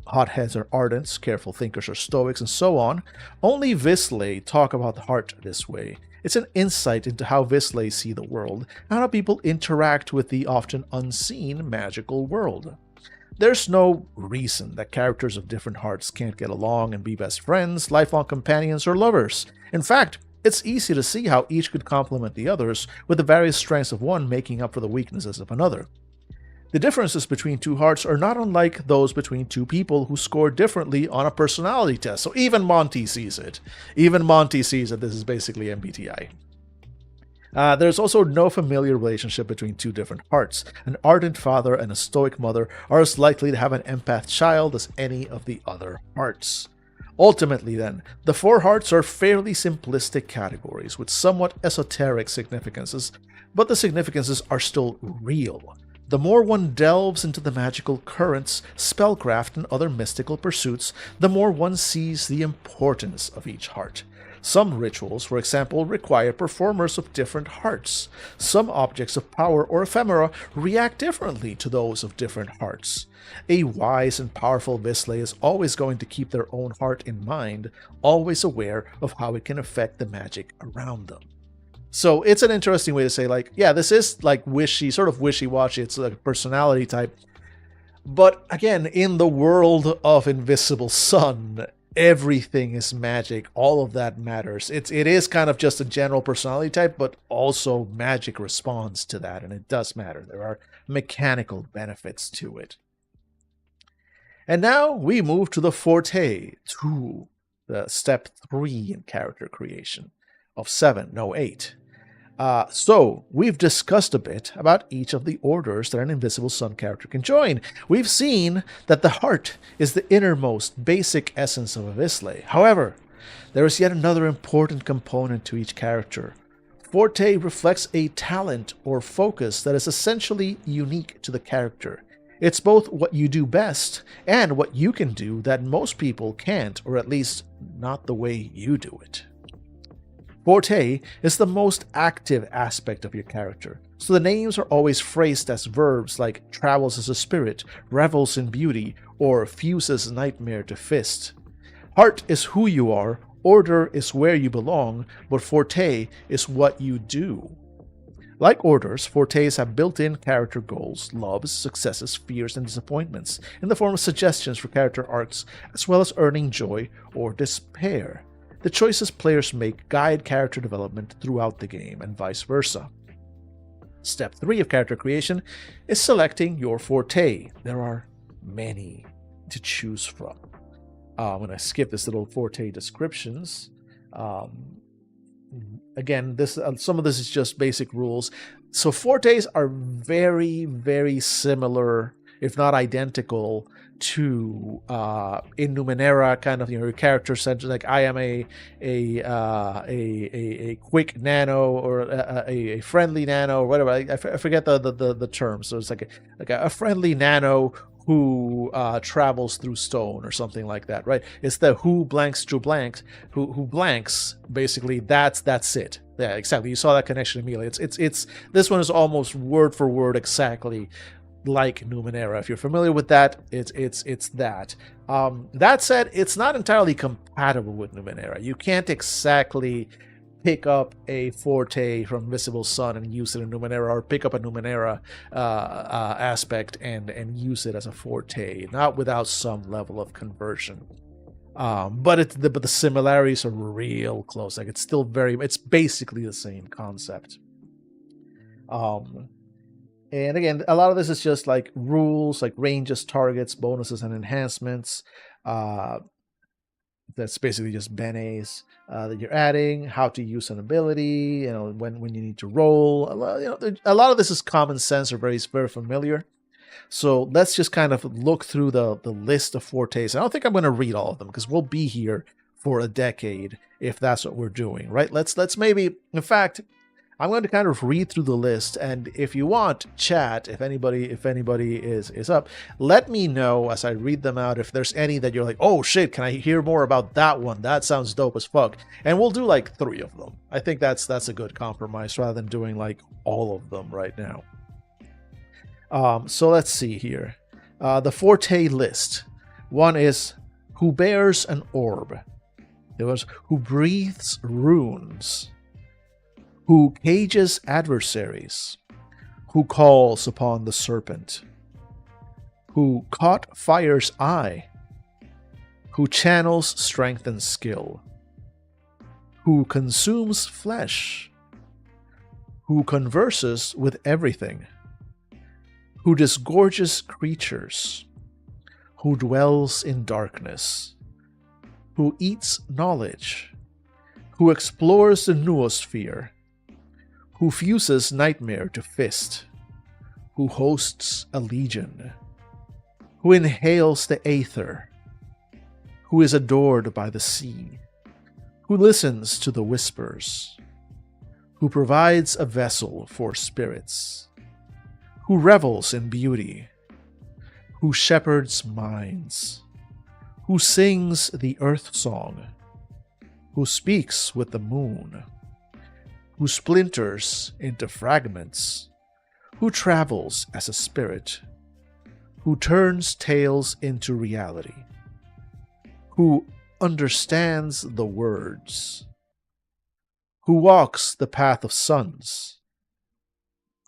hotheads are ardents, careful thinkers are stoics, and so on, only Visley talk about the heart this way. It's an insight into how Visley see the world, and how people interact with the often unseen magical world. There's no reason that characters of different hearts can't get along and be best friends, lifelong companions, or lovers. In fact, it's easy to see how each could complement the others, with the various strengths of one making up for the weaknesses of another. The differences between two hearts are not unlike those between two people who score differently on a personality test. So even Monty sees it. Even Monty sees that this is basically MBTI. There's also no familiar relationship between two different hearts. An ardent father and a stoic mother are as likely to have an empath child as any of the other hearts. Ultimately, then, the four hearts are fairly simplistic categories with somewhat esoteric significances, but the significances are still real. The more one delves into the magical currents, spellcraft, and other mystical pursuits, the more one sees the importance of each heart. Some rituals, for example, require performers of different hearts. Some objects of power or ephemera react differently to those of different hearts. A wise and powerful Visley is always going to keep their own heart in mind, always aware of how it can affect the magic around them. So it's an interesting way to say, like, yeah, this is like sort of wishy-washy. It's like a personality type. But again, in the world of Invisble Sun, everything is magic. All of that matters. It is kind of just a general personality type, but also magic responds to that, and it does matter. There are mechanical benefits to it. And now we move to the Forte 2, the step 3 in character creation of 8. So we've discussed a bit about each of the orders that an Invisble Sun character can join. We've seen that the heart is the innermost basic essence of a Visley. However, there is yet another important component to each character. Forte reflects a talent or focus that is essentially unique to the character. It's both what you do best and what you can do that most people can't, or at least not the way you do it. Forte is the most active aspect of your character, so the names are always phrased as verbs like travels as a spirit, revels in beauty, or fuses nightmare to fist. Heart is who you are, Order is where you belong, but Forte is what you do. Like orders, Fortes have built-in character goals, loves, successes, fears, and disappointments in the form of suggestions for character arcs, as well as earning joy or despair. The choices players make guide character development throughout the game, and vice versa. Step 3 of character creation is selecting your Forte. There are many to choose from. When I skip this little Forte descriptions, again, this some of this is just basic rules. So Fortes are very, very similar, if not identical, to in Numenera, kind of, your character center. Like, I am a quick nano, or a friendly nano, or whatever. I forget the term. So it's like a friendly nano who travels through stone, or something like that, right? It's the who blanks to blanks, who blanks, basically. That's it. Yeah, exactly. You saw that connection immediately. It's this one is almost word for word exactly like Numenera. If you're familiar with that, it's that. That said, it's not entirely compatible with Numenera. You can't exactly pick up a Forte from Invisble Sun and use it in Numenera, or pick up a Numenera aspect and use it as a Forte, not without some level of conversion. But the similarities are real close. Like, it's basically the same concept. And again, a lot of this is just like rules, like ranges, targets, bonuses, and enhancements. That's basically just benes that you're adding, how to use an ability, when you need to roll. A lot of this is common sense, or very, very familiar. So let's just kind of look through the list of Fortes. I don't think I'm going to read all of them, because we'll be here for a decade if that's what we're doing, right? Let's maybe, in fact, I'm going to kind of read through the list, and if you want, chat, if anybody is up, let me know as I read them out if there's any that you're like, oh shit, can I hear more about that one? That sounds dope as fuck. And we'll do like 3 of them. I think that's a good compromise, rather than doing like all of them right now. So let's see here. The Forte list. One is who bears an orb. There was who breathes runes, who cages adversaries, who calls upon the serpent, who caught fire's eye, who channels strength and skill, who consumes flesh, who converses with everything, who disgorges creatures, who dwells in darkness, who eats knowledge, who explores the noosphere, who fuses nightmare to fist, who hosts a legion, who inhales the aether, who is adored by the sea, who listens to the whispers, who provides a vessel for spirits, who revels in beauty, who shepherds minds, who sings the earth song, who speaks with the moon, who splinters into fragments, who travels as a spirit, who turns tales into reality, who understands the words, who walks the path of suns,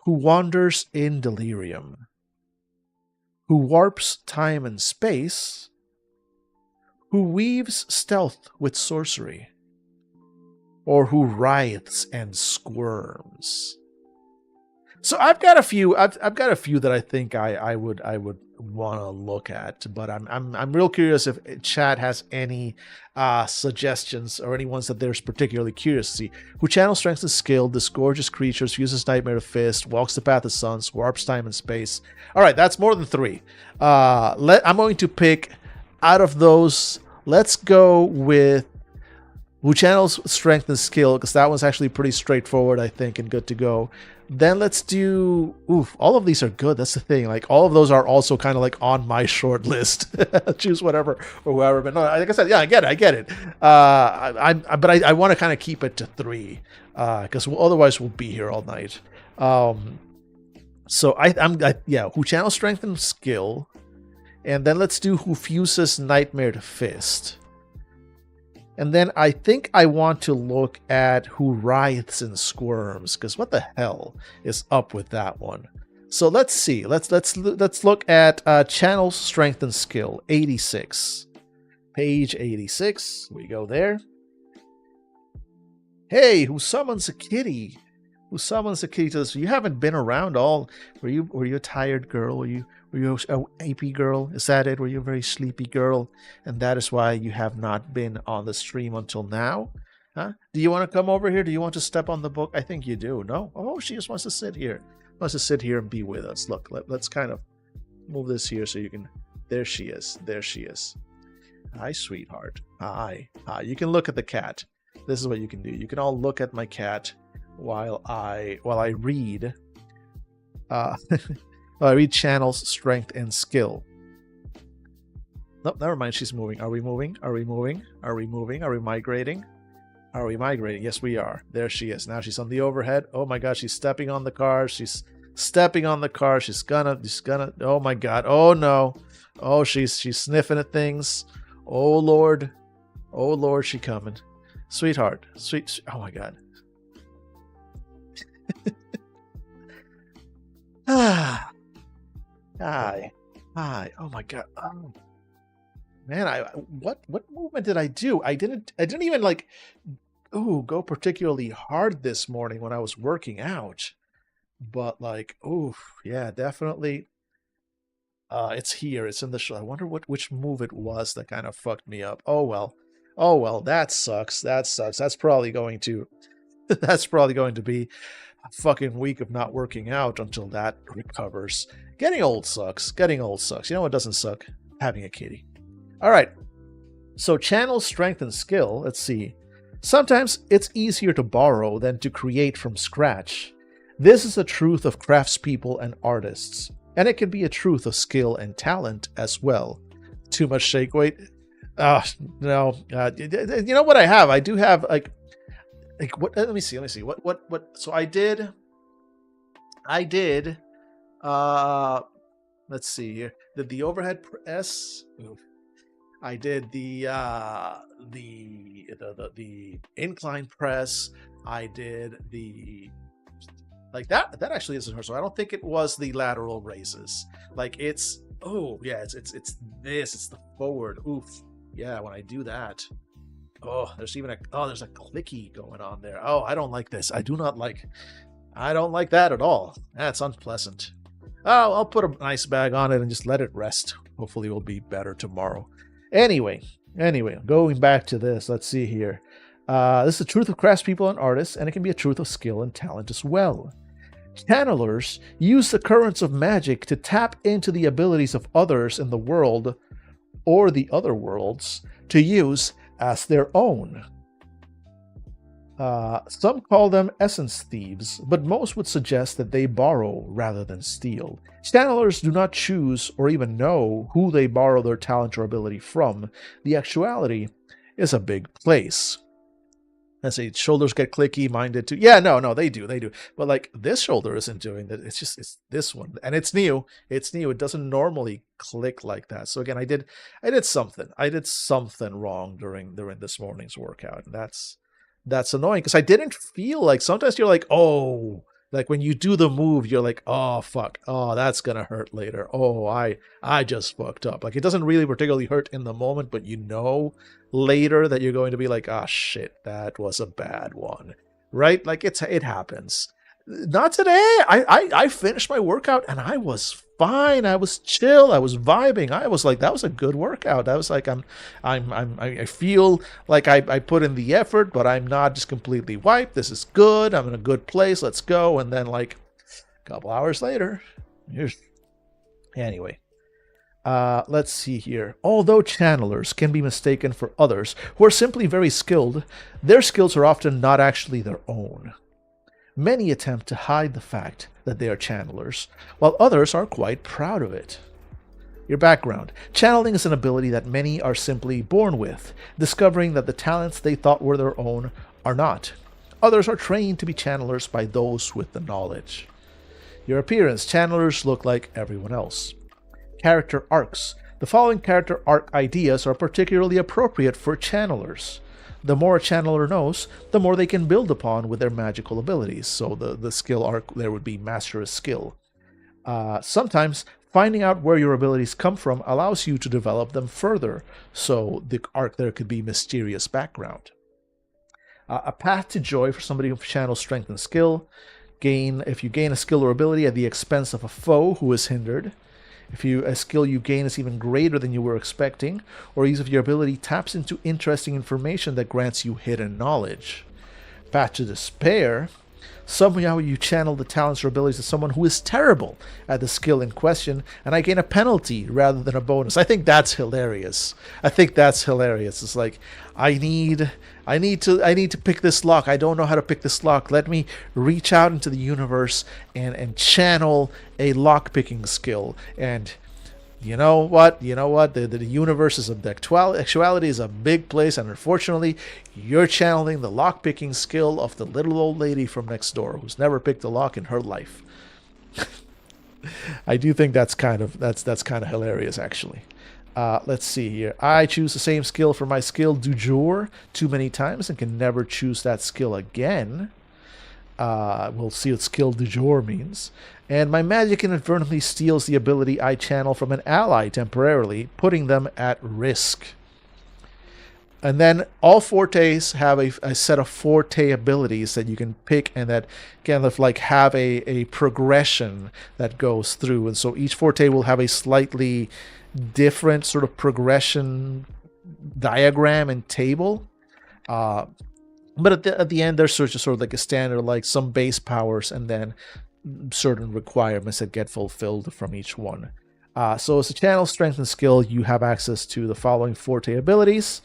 who wanders in delirium, who warps time and space, who weaves stealth with sorcery, or who writhes and squirms. So I've got a few. I've got a few that I think I would want to look at, but I'm real curious if chat has any suggestions, or any ones that they're particularly curious to see. Who channels strength and skill, disgorges creatures, uses nightmare to fist, walks the path of suns, warps time and space. All right, that's more than 3. I'm going to pick out of those. Let's go with who channels strength and skill, because that one's actually pretty straightforward, I think, and good to go. Then let's do... all of these are good. That's the thing. Like, all of those are also kind of like on my short list. Choose whatever or whoever. But no, like I said, yeah, I get it. But I want to kind of keep it to 3, because otherwise we'll be here all night. So who channels strength and skill, and then let's do who fuses nightmare to fist. And then I think I want to look at who writhes and squirms, because what the hell is up with that one? So let's see. Let's look at channel strength and skill 86. Page 86. We go there. Hey, who summons a kitty? Who summons a kitty to this? You haven't been around all. Were you a tired girl? Were you an AP girl? Is that it? Were you a very sleepy girl? And that is why you have not been on the stream until now? Huh? Do you want to come over here? Do you want to step on the book? I think you do. No? Oh, she just wants to sit here. Wants to sit here and be with us. Look, let's kind of move this here so you can... There she is. There she is. Hi, sweetheart. Hi. Hi. You can look at the cat. This is what you can do. You can all look at my cat while I read... I read channels, strength, and skill. Nope, never mind. She's moving. Are we moving? Are we moving? Are we moving? Are we migrating? Are we migrating? Yes, we are. There she is. Now she's on the overhead. Oh my god, she's stepping on the car. She's stepping on the car. She's gonna. Oh my god. Oh no. Oh, she's sniffing at things. Oh lord. Oh lord, she coming. Sweetheart. Sweet. Oh my god. Ah. Hi. Hi. Oh my god. Oh. Man, what movement did I do? I didn't even like go particularly hard this morning when I was working out. But like, yeah, definitely it's here. It's in the show. I wonder which move it was that kind of fucked me up. Oh well. Oh well, that sucks. That sucks. That's probably going to be a fucking week of not working out until that recovers. Getting old sucks. Getting old sucks. You know what doesn't suck? Having a kitty. All right. So channel strength and skill. Let's see. Sometimes it's easier to borrow than to create from scratch. This is a truth of craftspeople and artists, and it can be a truth of skill and talent as well. Too much shake weight? No. You know what I have? I do have like what? Let me see. What? So I did. Let's see here. Did the overhead press? I did the incline press. I did the that actually isn't her. So I don't think it was the lateral raises. Like it's the forward. Oof. Yeah, when I do that. Oh, there's a clicky going on there. Oh, I don't like this. I don't like that at all. That's unpleasant. Oh, I'll put a nice bag on it and just let it rest. Hopefully it will be better tomorrow. Anyway, going back to this, let's see here. This is the truth of craftspeople and artists, and it can be a truth of skill and talent as well. Channelers use the currents of magic to tap into the abilities of others in the world or the other worlds to use as their own. Some call them essence thieves, but most would suggest that they borrow rather than steal. Channelers do not choose or even know who they borrow their talent or ability from. The actuality is a big place. Let's see, shoulders get clicky, mine did too. Yeah, no, they do. But like this shoulder isn't doing that. It's this one, and it's new. It doesn't normally click like that. So again, I did something wrong during this morning's workout, and that's annoying because I didn't feel like sometimes you're like, oh, like when you do the move, you're like, oh fuck, oh that's gonna hurt later. Oh, I just fucked up. Like it doesn't really particularly hurt in the moment, but you know later that you're going to be like, ah shit, that was a bad one, right? Like it happens. Not today. I finished my workout and I was fine. I was chill. I was vibing. I was like, that was a good workout. I was like, I feel like I put in the effort, but I'm not just completely wiped. This is good. I'm in a good place. Let's go. And then like a couple hours later, anyway. Let's see here. Although channelers can be mistaken for others who are simply very skilled, their skills are often not actually their own. Many attempt to hide the fact that they are channelers, while others are quite proud of it. Your background. Channeling is an ability that many are simply born with, discovering that the talents they thought were their own are not. Others are trained to be channelers by those with the knowledge. Your appearance. Channelers look like everyone else. Character arcs. The following character arc ideas are particularly appropriate for channelers. the more a channeler knows, the more they can build upon with their magical abilities. So the skill arc there would be Master a Skill. Sometimes finding out where your abilities come from allows you to develop them further, so the arc there could be Mysterious Background. A Path to Joy for somebody who channels Strength and Skill. If you gain a skill or ability at the expense of a foe who is hindered. If a skill you gain is even greater than you were expecting, or use of your ability taps into interesting information that grants you hidden knowledge. Path to Despair. Somehow you channel the talents or abilities of someone who is terrible at the skill in question, and I gain a penalty rather than a bonus. I think that's hilarious. It's like, I need to pick this lock. I don't know how to pick this lock. Let me reach out into the universe and channel a lock picking skill. And you know what? The universe is actuality is a big place, and unfortunately, you're channeling the lock-picking skill of the little old lady from next door who's never picked a lock in her life. I do think that's kind of hilarious, actually. Let's see here. I choose the same skill for my skill du jour too many times and can never choose that skill again. We'll see what skill du jour means. And my magic inadvertently steals the ability I channel from an ally temporarily, putting them at risk. And then all fortes have a set of forte abilities that you can pick and that kind of like have a progression that goes through. And so each forte will have a slightly different sort of progression diagram and table. But at the end, there's just sort of like a standard, like some base powers and then certain requirements that get fulfilled from each one. So as a channel strength and skill, you have access to the following forte abilities.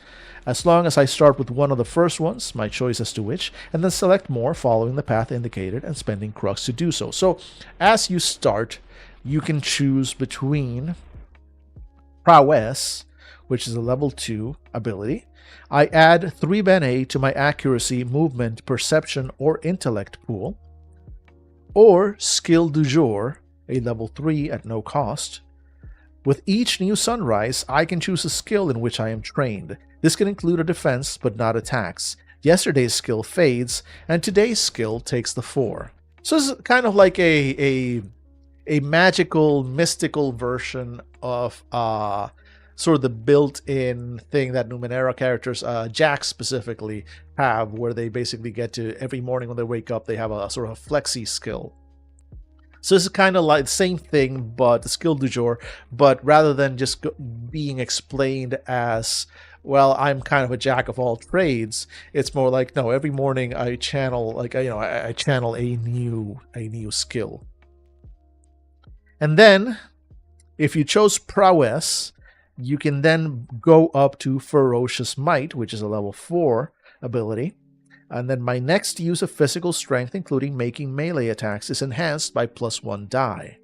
As long as I start with one of the first ones, my choice as to which, and then select more following the path indicated and spending crux to do so. So as you start, you can choose between Prowess, which is a level 2 ability. I add 3 Bene to my accuracy, movement, perception, or intellect pool. Or Skill du jour, a level 3 at no cost. With each new sunrise, I can choose a skill in which I am trained. This can include a defense, but not attacks. Yesterday's skill fades, and today's skill takes the 4. So this is kind of like a magical, mystical version of sort of the built-in thing that Numenera characters, Jack specifically, have, where they basically get to, every morning when they wake up, they have a sort of a flexi skill. So this is kind of like the same thing, but the skill du jour, but rather than just being explained as, well, I'm kind of a jack of all trades, it's more like, no, every morning I channel, like, I channel a new skill. And then, if you chose Prowess, you can then go up to Ferocious Might, which is a level 4 ability. And then my next use of physical strength, including making melee attacks, is enhanced by +1 die.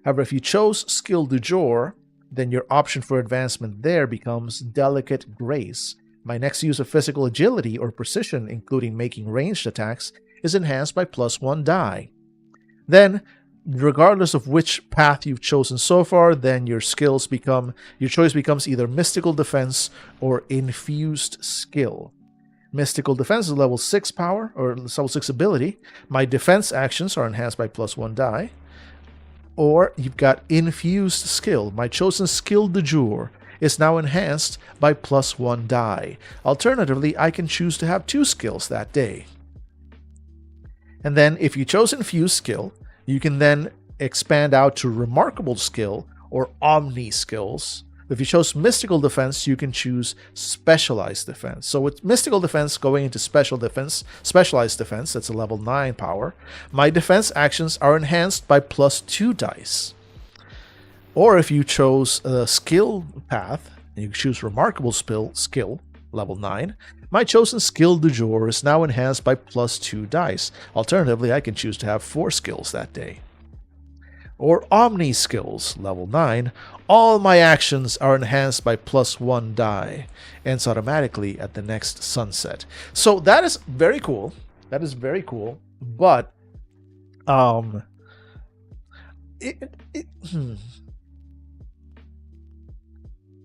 However, if you chose Skill du jour, then your option for advancement there becomes Delicate Grace. My next use of physical agility or precision, including making ranged attacks, is enhanced by +1 die. Then, regardless of which path you've chosen so far, then your choice becomes either Mystical Defense or Infused Skill. Mystical Defense is a level 6 power, or level 6 ability. My defense actions are enhanced by +1 die. Or you've got Infused Skill. My chosen skill du jour is now enhanced by +1 die. Alternatively, I can choose to have 2 skills that day. And then if you chose Infused Skill, you can then expand out to Remarkable Skill or Omni Skills. If you chose Mystical Defense, you can choose Specialized Defense. So with Mystical Defense going into Specialized Defense, that's a level 9 power, my defense actions are enhanced by +2 dice. Or if you chose a skill path, and you choose Remarkable Skill, level 9, my chosen skill du jour is now enhanced by +2 dice. Alternatively, I can choose to have 4 skills that day. Or Omni Skills, level 9, all my actions are enhanced by +1 die, ends automatically at the next sunset. So that is very cool. But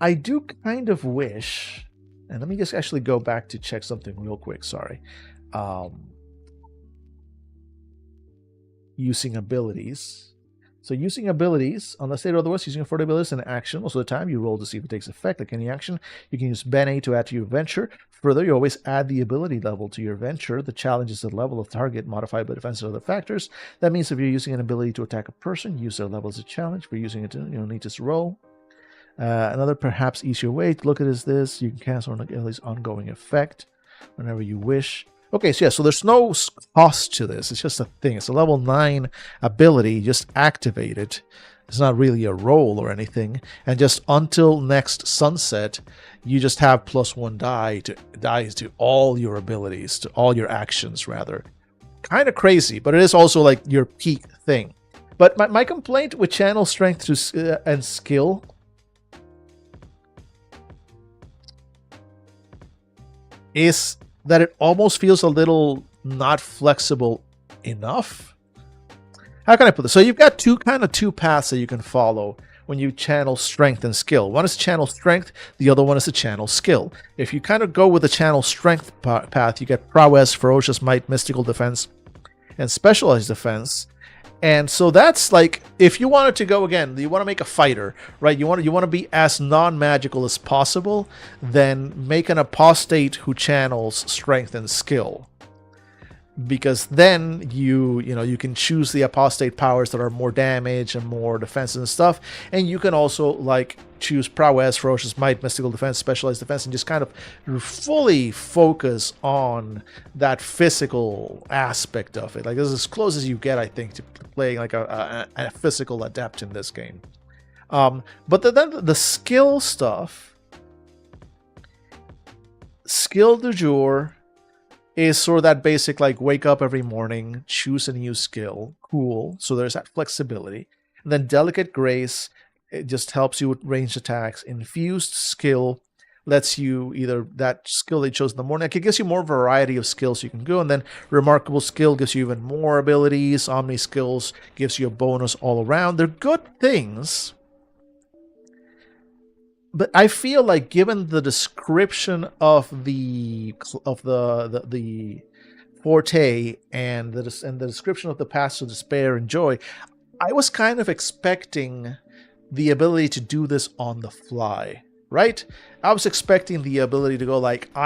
I do kind of wish And let me just actually go back to check something real quick. Sorry. Using abilities. So using abilities, unless stated otherwise, using further abilities in action. Most of the time, you roll to see if it takes effect. Like any action, you can use Ben A to add to your venture. Further, you always add the ability level to your venture. The challenge is the level of target modified by defensive other factors. That means if you're using an ability to attack a person, use their level as a challenge. If you're using it to, need to roll. Another perhaps easier way to look at it is this. You can cancel an ability's ongoing effect whenever you wish. Okay, so yeah, so there's no cost to this. It's just a thing. It's a level 9 ability. Just activate it. It's not really a roll or anything. And just until next sunset, you just have +1 dice to all your abilities, to all your actions, rather. Kind of crazy, but it is also like your peak thing. But my complaint with channel strength and skill is that it almost feels a little not flexible enough. How can I put this? So you've got two paths that you can follow when you channel strength and skill. One is channel strength, the other one is a channel skill. If you kind of go with the channel strength path, you get prowess, ferocious might, mystical defense, and specialized defense. And so that's like, if you wanted to go again, you want to make a fighter, right? You want to be as non-magical as possible, then make an apostate who channels strength and skill. Because then you can choose the apostate powers that are more damage and more defense and stuff. And you can also like choose prowess, ferocious might, mystical defense, specialized defense, and just kind of fully focus on that physical aspect of it. Like, this is as close as you get, I think, to playing like a physical adept in this game. But then the skill stuff, skill du jour, is sort of that basic, like, wake up every morning, choose a new skill. Cool. So there's that flexibility. And then delicate grace, it just helps you with ranged attacks. Infused skill lets you either that skill they chose in the morning. It gives you more variety of skills you can go. And then remarkable skill gives you even more abilities. Omni skills gives you a bonus all around. They're good things. But I feel like, given the description of the forte and the description of the paths to despair and joy, I was kind of expecting the ability to do this on the fly, right? I was expecting the ability to go like, if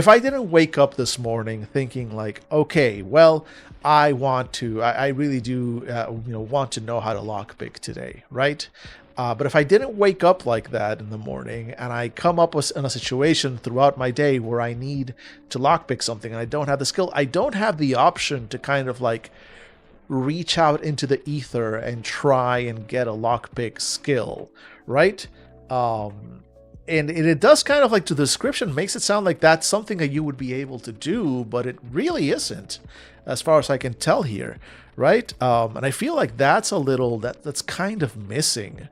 I didn't wake up this morning thinking like, okay, well, I really do want to know how to lockpick today, right? But if I didn't wake up like that in the morning, and I come up in a situation throughout my day where I need to lockpick something and I don't have the skill, I don't have the option to kind of like reach out into the ether and try and get a lockpick skill, right? And it does kind of, like, the description makes it sound like that's something that you would be able to do, but it really isn't, as far as I can tell here, right? And I feel like that's that's kind of missing.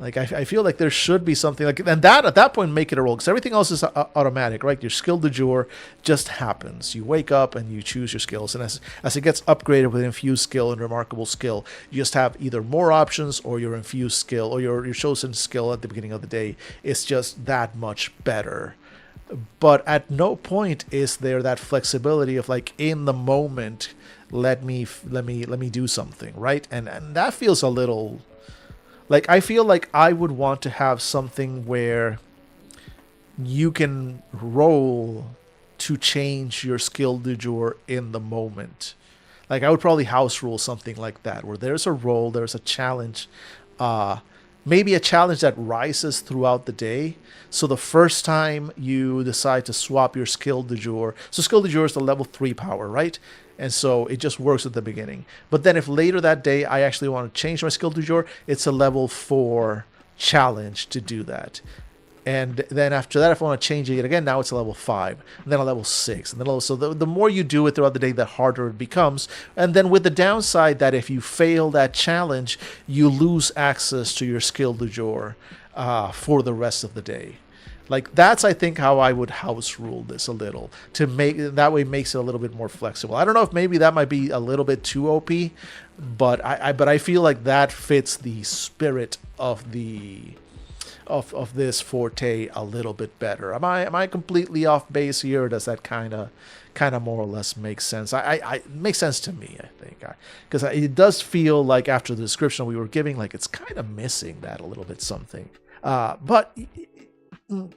Like, I feel like there should be something like, and that at that point make it a roll, because everything else is automatic, right? Your skill du jour just happens. You wake up and you choose your skills, and as it gets upgraded with infused skill and remarkable skill, you just have either more options, or your infused skill or your chosen skill at the beginning of the day is just that much better. But at no point is there that flexibility of, like, in the moment, let me do something, right? And that feels a little. Like, I feel like I would want to have something where you can roll to change your skill du jour in the moment. Like, I would probably house rule something like that, where there's a roll, there's a challenge, maybe a challenge that rises throughout the day. So the first time you decide to swap your skill du jour, so skill du jour is the level 3 power, right? And so it just works at the beginning. But then if later that day I actually want to change my skill du jour, it's a level 4 challenge to do that. And then after that, if I want to change it again, now it's a level 5, and then a level 6. And then so the more you do it throughout the day, the harder it becomes. And then with the downside that if you fail that challenge, you lose access to your skill du jour for the rest of the day. Like, that's, I think, how I would house rule this a little, to make that way, makes it a little bit more flexible. I don't know if maybe that might be a little bit too OP, but I feel like that fits the spirit of the of this forte a little bit better. Am I completely off base here? Or does that kind of more or less make sense? It makes sense to me, I think, because it does feel like after the description we were giving, like it's kind of missing that a little bit something. But you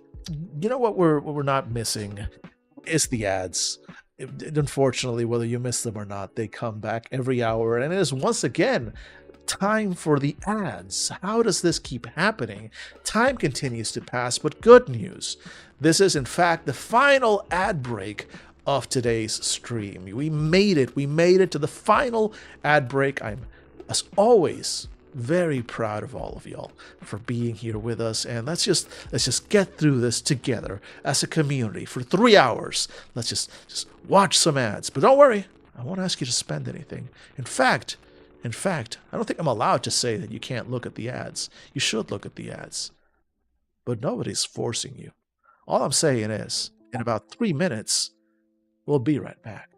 know what we're not missing is the ads. Unfortunately, whether you miss them or not, they come back every hour, and it is once again time for the ads. How does this keep happening? Time continues to pass, but good news. This is in fact the final ad break of today's stream. We made it. We made it to the final ad break. I'm, as always, very proud of all of y'all for being here with us, and let's just get through this together as a community for 3 hours. Let's just watch some ads. But don't worry, I won't ask you to spend anything. In fact, I don't think I'm allowed to say that you can't look at the ads. You should look at the ads. But nobody's forcing you. All I'm saying is, in about 3 minutes, we'll be right back.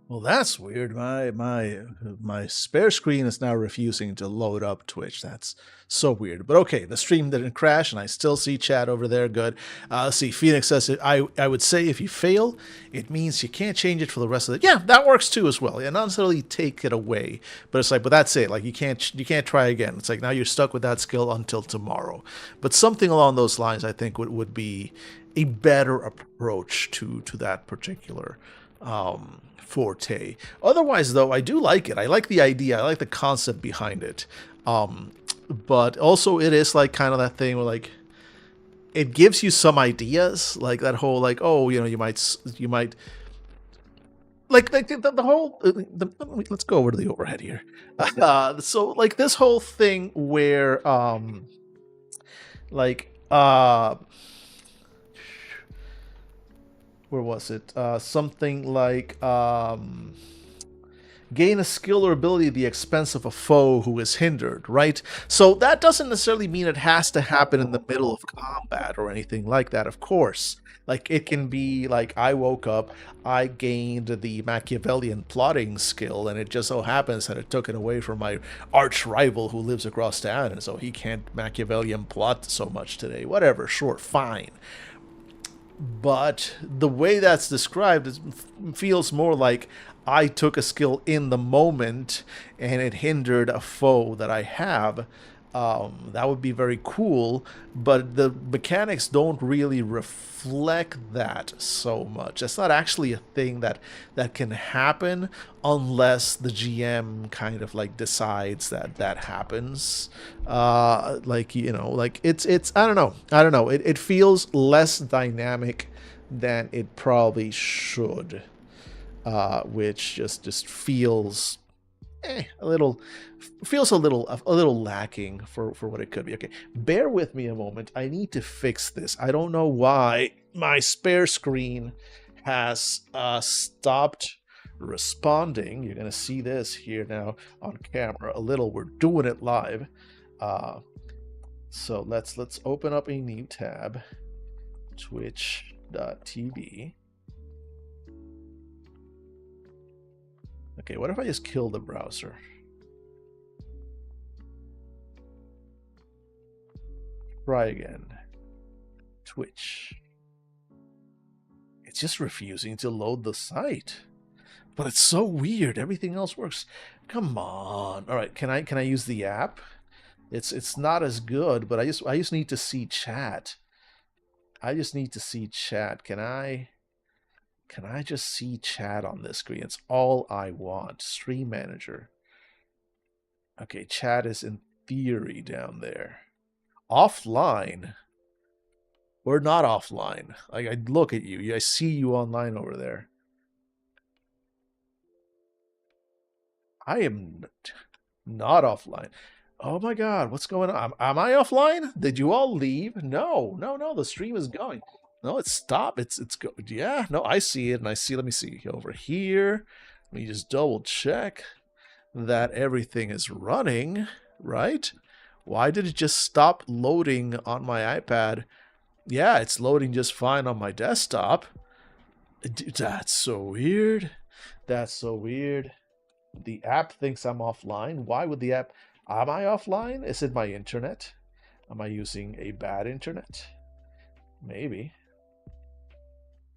Well, that's weird. My spare screen is now refusing to load up Twitch. That's so weird. But okay, the stream didn't crash, and I still see chat over there. Good. Let's see. Phoenix says, I would say if you fail, it means you can't change it for the rest of the. Yeah, that works too as well. Yeah, not necessarily take it away, but it's like, but that's it. Like you can't try again. It's like now you're stuck with that skill until tomorrow. But something along those lines, I think, would be a better approach to that particular forte. Otherwise, though, I do like it. I like the idea. I like the concept behind it. But also, it is like kind of that thing where like it gives you some ideas, like that whole like, oh, you know, you might like the whole. Let's go over to the overhead here. So like this whole thing where like where was it? Something like gain a skill or ability at the expense of a foe who is hindered, right? So that doesn't necessarily mean it has to happen in the middle of combat or anything like that, of course. Like, it can be like I woke up, I gained the Machiavellian plotting skill, and it just so happens that it took it away from my arch rival who lives across town, and so he can't Machiavellian plot so much today. Whatever, sure, fine. But the way that's described feels more like I took a skill in the moment and it hindered a foe that I have. That would be very cool, but the mechanics don't really reflect that so much. It's not actually a thing that can happen unless the GM kind of like decides that happens. Like, you know, like it's I don't know. It feels less dynamic than it probably should, which just feels a little lacking for what it could be. Okay, bear with me a moment. I need to fix this. I don't know why my spare screen has stopped responding. You're gonna see this here now on camera a little. We're doing it live. So let's open up a new tab, twitch.tv. Okay, what if I just kill the browser? Try again. Twitch. It's just refusing to load the site. But it's so weird. Everything else works. Come on. All right, can I use the app? It's not as good, but I just need to see chat. I just need to see chat. Can I just see chat on this screen? It's all I want. Stream manager. Okay, chat is in theory down there. Offline. We're not offline. Like, I look at you. I see you online over there. I am not offline. Oh my god, what's going on? Am I offline? Did you all leave? No, the stream is going. No, it's stopped. It's go. Yeah, no, I see it, and I see. Let me see over here. Let me just double check that everything is running right. Why did it just stop loading on my iPad? Yeah, it's loading just fine on my desktop. That's so weird. That's so weird. The app thinks I'm offline. Why would the app? Am I offline? Is it my internet? Am I using a bad internet? Maybe.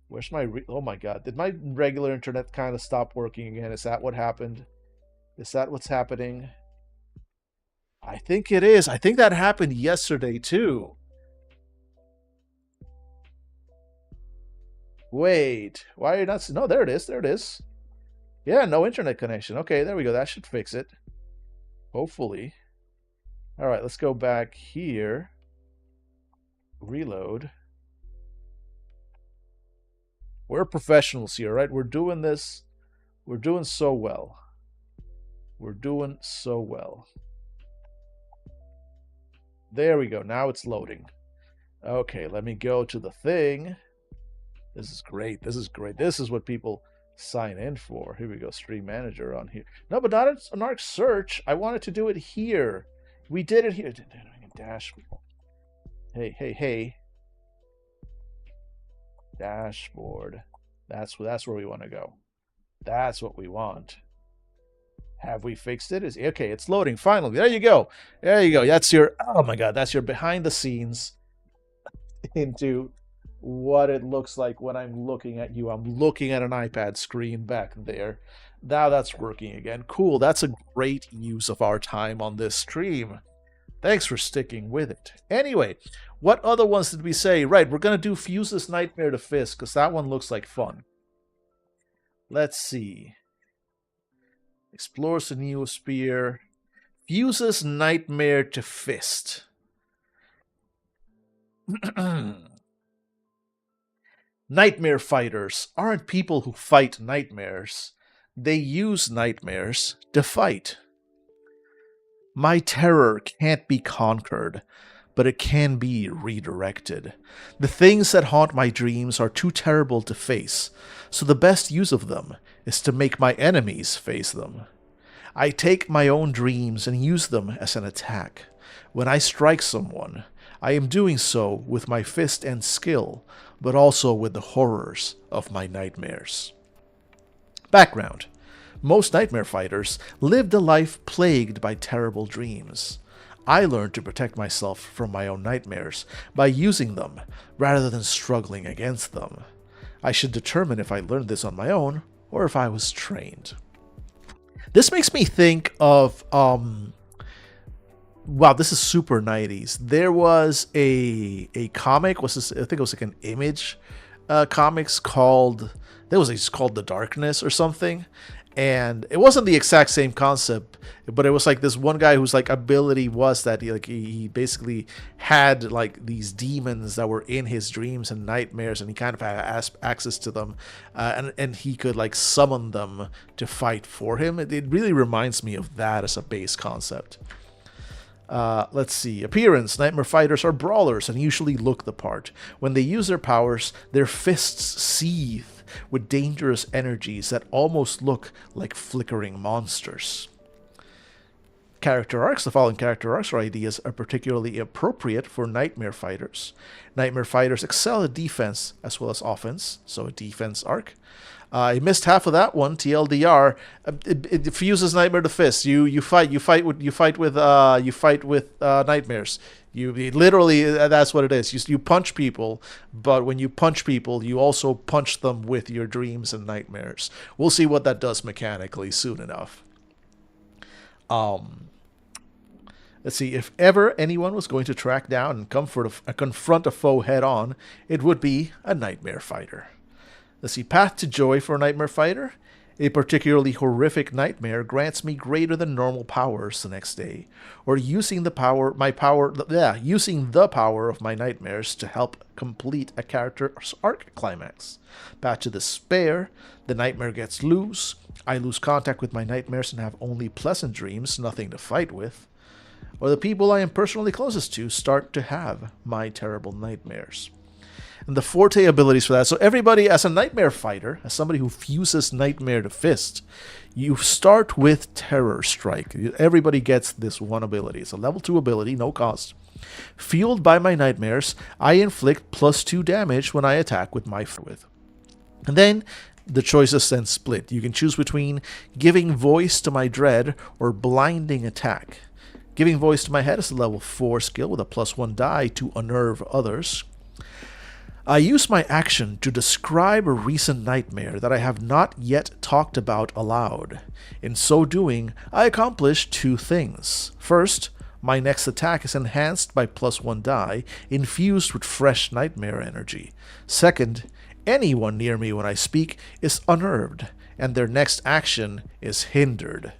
Where's my... oh my god. Did my regular internet kind of stop working again? Is that what happened? Is that what's happening? I think it is. I think that happened yesterday too. Wait. Why are you not... no, there it is. There it is. Yeah, no internet connection. Okay, there we go. That should fix it. Hopefully. All right, let's go back here. Reload. We're professionals here, right? We're doing this. We're doing so well. We're doing so well. There we go. Now it's loading. Okay, let me go to the thing. This is great. This is great. This is what people sign in for. Here we go. Stream manager on here. No, but not an Arc search. I wanted to do it here. We did it here. Dashboard. Hey. Dashboard. That's where we want to go. That's what we want. Have we fixed it? Okay, it's loading finally. There you go. There you go. That's your, oh my God, that's your behind the scenes into what it looks like when I'm looking at you. I'm looking at an iPad screen back there. Now that's working again. Cool. That's a great use of our time on this stream. Thanks for sticking with it. Anyway, what other ones did we say? Right, we're going to do Fuse's Nightmare to Fist, because that one looks like fun. Let's see. Explores the Neosphere. Fuse's Nightmare to Fist. Nightmare fighters aren't people who fight nightmares. They use nightmares to fight. My terror can't be conquered, but it can be redirected. The things that haunt my dreams are too terrible to face, so the best use of them is to make my enemies face them. I take my own dreams and use them as an attack. When I strike someone, I am doing so with my fist and skill, but also with the horrors of my nightmares. Background. Most nightmare fighters lived a life plagued by terrible dreams. I learned to protect myself from my own nightmares by using them rather than struggling against them. I should determine if I learned this on my own or if I was trained. This makes me think of, wow, this is super 90s. There was a comic, I think it was like an Image comics called, it's called The Darkness or something. And it wasn't the exact same concept, but it was like this one guy whose like ability was that he basically had like these demons that were in his dreams and nightmares, and he kind of had access to them, and he could like summon them to fight for him. It really reminds me of that as a base concept. Let's see. Appearance. Nightmare fighters are brawlers and usually look the part. When they use their powers, their fists seethe with dangerous energies that almost look like flickering monsters. Character arcs. The following character arcs or ideas are particularly appropriate for nightmare fighters. Nightmare fighters excel at defense as well as offense, so a defense arc. I missed half of that one. TLDR. It fuses Nightmare to Fist. You fight with nightmares. Literally, that's what it is. You punch people, but when you punch people, you also punch them with your dreams and nightmares. We'll see what that does mechanically soon enough. Let's see. If ever anyone was going to track down and confront a foe head on, it would be a nightmare fighter. Let's see. Path to joy for a nightmare fighter. A particularly horrific nightmare grants me greater than normal powers the next day, or using the power of my nightmares to help complete a character's arc climax. Path to despair. The nightmare gets loose. I lose contact with my nightmares and have only pleasant dreams, nothing to fight with. Or the people I am personally closest to start to have my terrible nightmares. And the forte abilities for that. So everybody, as a nightmare fighter, as somebody who fuses nightmare to fist, you start with Terror Strike. Everybody gets this one ability. It's a level 2 ability, no cost. Fueled by my nightmares, I inflict +2 damage when I attack with my with. And then the choices then split. You can choose between giving voice to my dread or blinding attack. Giving voice to my head is a level 4 skill with a +1 die to unnerve others. I use my action to describe a recent nightmare that I have not yet talked about aloud. In so doing, I accomplish 2 things. First, my next attack is enhanced by +1 die, infused with fresh nightmare energy. Second, anyone near me when I speak is unnerved, and their next action is hindered.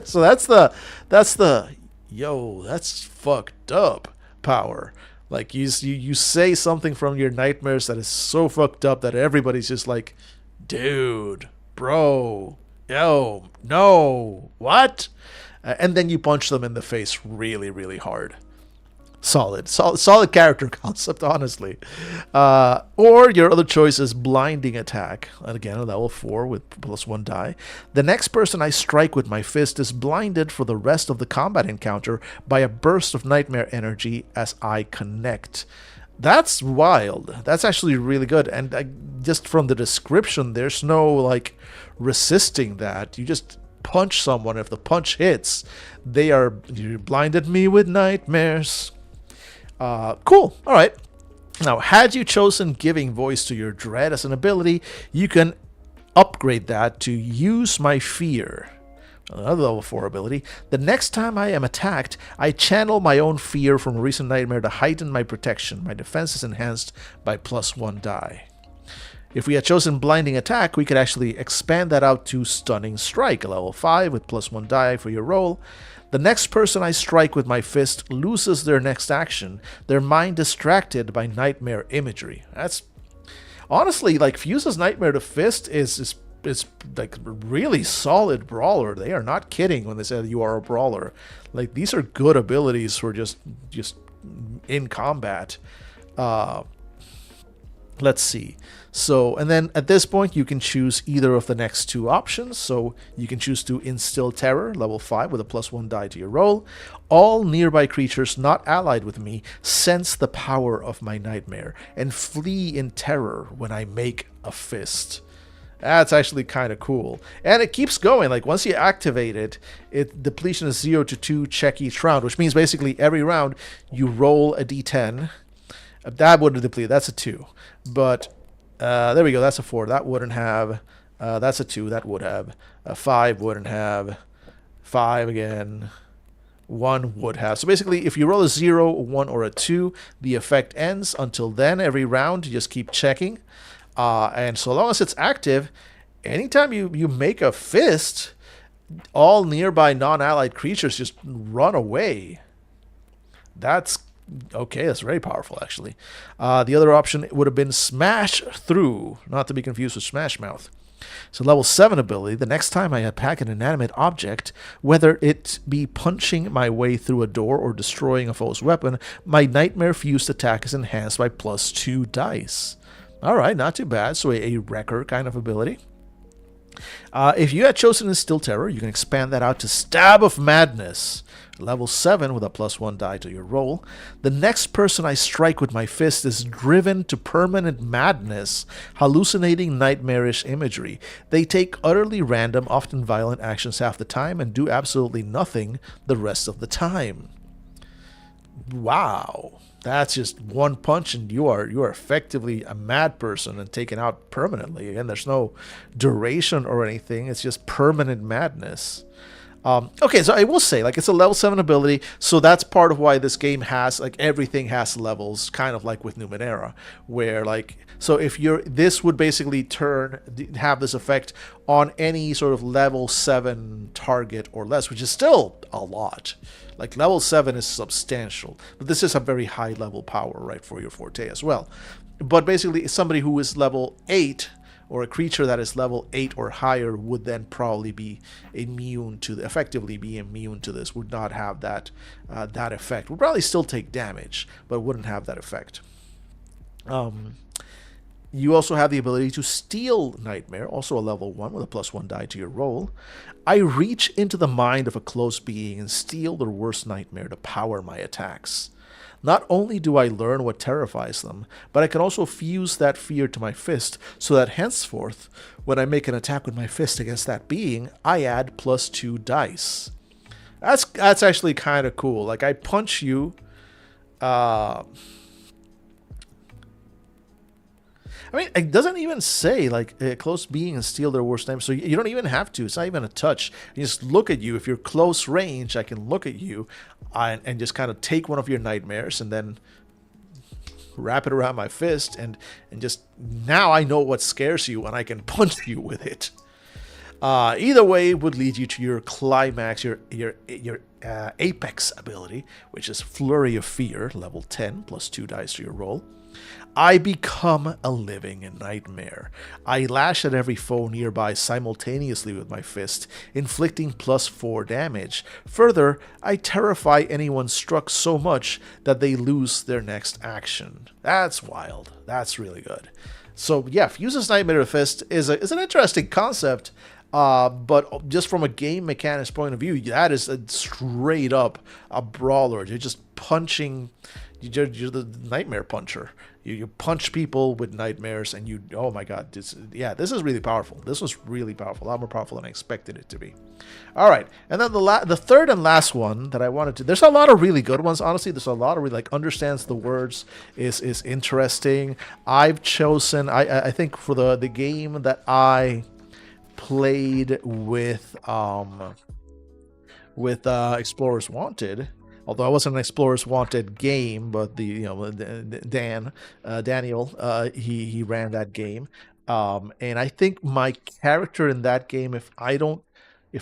So that's the that's fucked up power. Like you say something from your nightmares that is so fucked up that everybody's just like, dude, bro, yo, no, what? And then you punch them in the face really, really hard. Solid character concept, honestly. Or your other choice is blinding attack. And again, a level 4 with +1 die. The next person I strike with my fist is blinded for the rest of the combat encounter by a burst of nightmare energy as I connect. That's wild. That's actually really good. And just from the description, there's no like resisting that. You just punch someone. If the punch hits, you blinded me with nightmares. Cool. All right. Now, had you chosen giving voice to your dread as an ability, you can upgrade that to use my fear. Another level 4 ability. The next time I am attacked, I channel my own fear from a recent nightmare to heighten my protection. My defense is enhanced by +1 die. If we had chosen blinding attack, we could actually expand that out to stunning strike, a level 5 with +1 die for your roll. The next person I strike with my fist loses their next action, their mind distracted by nightmare imagery. That's honestly, like, Fuse's Nightmare to Fist is like really solid brawler. They are not kidding when they say you are a brawler. Like, these are good abilities for just in combat. Let's see. So, and then at this point, you can choose either of the next two options. So you can choose to Instill Terror, level 5, with a +1 die to your roll. All nearby creatures not allied with me sense the power of my nightmare and flee in terror when I make a fist. That's actually kind of cool. And it keeps going. Like, once you activate it, depletion is 0 to 2, check each round, which means basically every round you roll a d10. That wouldn't deplete. That's a 2. But there we go. That's a 4. That wouldn't have. That's a 2. That would have. A 5 wouldn't have. 5 again. 1 would have. So basically, if you roll a 0, a 1, or a 2, the effect ends. Until then, every round, you just keep checking. And so long as it's active, anytime you make a fist, all nearby non-allied creatures just run away. That's okay. That's very powerful, actually. The other option would have been Smash Through, not to be confused with Smash Mouth. So level 7 ability, the next time I attack an inanimate object, whether it be punching my way through a door or destroying a foe's weapon, my nightmare-fused attack is enhanced by +2 dice. Alright, not too bad. So a wrecker kind of ability. If you had chosen Instill Terror, you can expand that out to Stab of Madness. Level 7 with a +1 die to your roll. The next person I strike with my fist is driven to permanent madness, hallucinating nightmarish imagery. They take utterly random, often violent actions half the time and do absolutely nothing the rest of the time. Wow. That's just one punch and you are effectively a mad person and taken out permanently. Again, there's no duration or anything. It's just permanent madness. Okay, so I will say, like, it's a level 7 ability, so that's part of why this game has, like, everything has levels, kind of like with Numenera, where, like, so if this would basically have this effect on any sort of level 7 target or less, which is still a lot. Like, level 7 is substantial, but this is a very high level power, right, for your forte as well. But basically, somebody who is level 8, or a creature that is level 8 or higher, would then probably be effectively be immune to this, would not have that effect. Would probably still take damage, but wouldn't have that effect. You also have the ability to Steal Nightmare, also a level 1 with a +1 die to your roll. I reach into the mind of a close being and steal their worst nightmare to power my attacks. Not only do I learn what terrifies them, but I can also fuse that fear to my fist, so that henceforth, when I make an attack with my fist against that being, I add +2 dice. That's actually kind of cool. Like, I punch you. I mean, it doesn't even say, like, a close being and steal their worst name, so you don't even have to. It's not even a touch. You just look at you. If you're close range, I can look at you and just kind of take one of your nightmares and then wrap it around my fist, and just, now I know what scares you and I can punch you with it. Either way would lead you to your climax, your apex ability, which is Flurry of Fear, level 10, +2 dice to your roll. I become a living nightmare. I lash at every foe nearby simultaneously with my fist, inflicting +4 damage. Further, I terrify anyone struck so much that they lose their next action. That's wild. That's really good. So yeah, Fuse's Nightmare to Fist is an interesting concept. But just from a game mechanics point of view, that is a straight up a brawler. You're just punching. You're the nightmare puncher. You punch people with nightmares, and you. Oh my god! This is really powerful. This was really powerful. A lot more powerful than I expected it to be. All right, and then the third and last one that I wanted to. There's a lot of really good ones. Honestly, there's a lot of really like understands the words is interesting. I've chosen. I think for the game that I played with Explorers Wanted. Although it wasn't an Explorers Wanted game, but Daniel, he ran that game, and I think my character in that game, if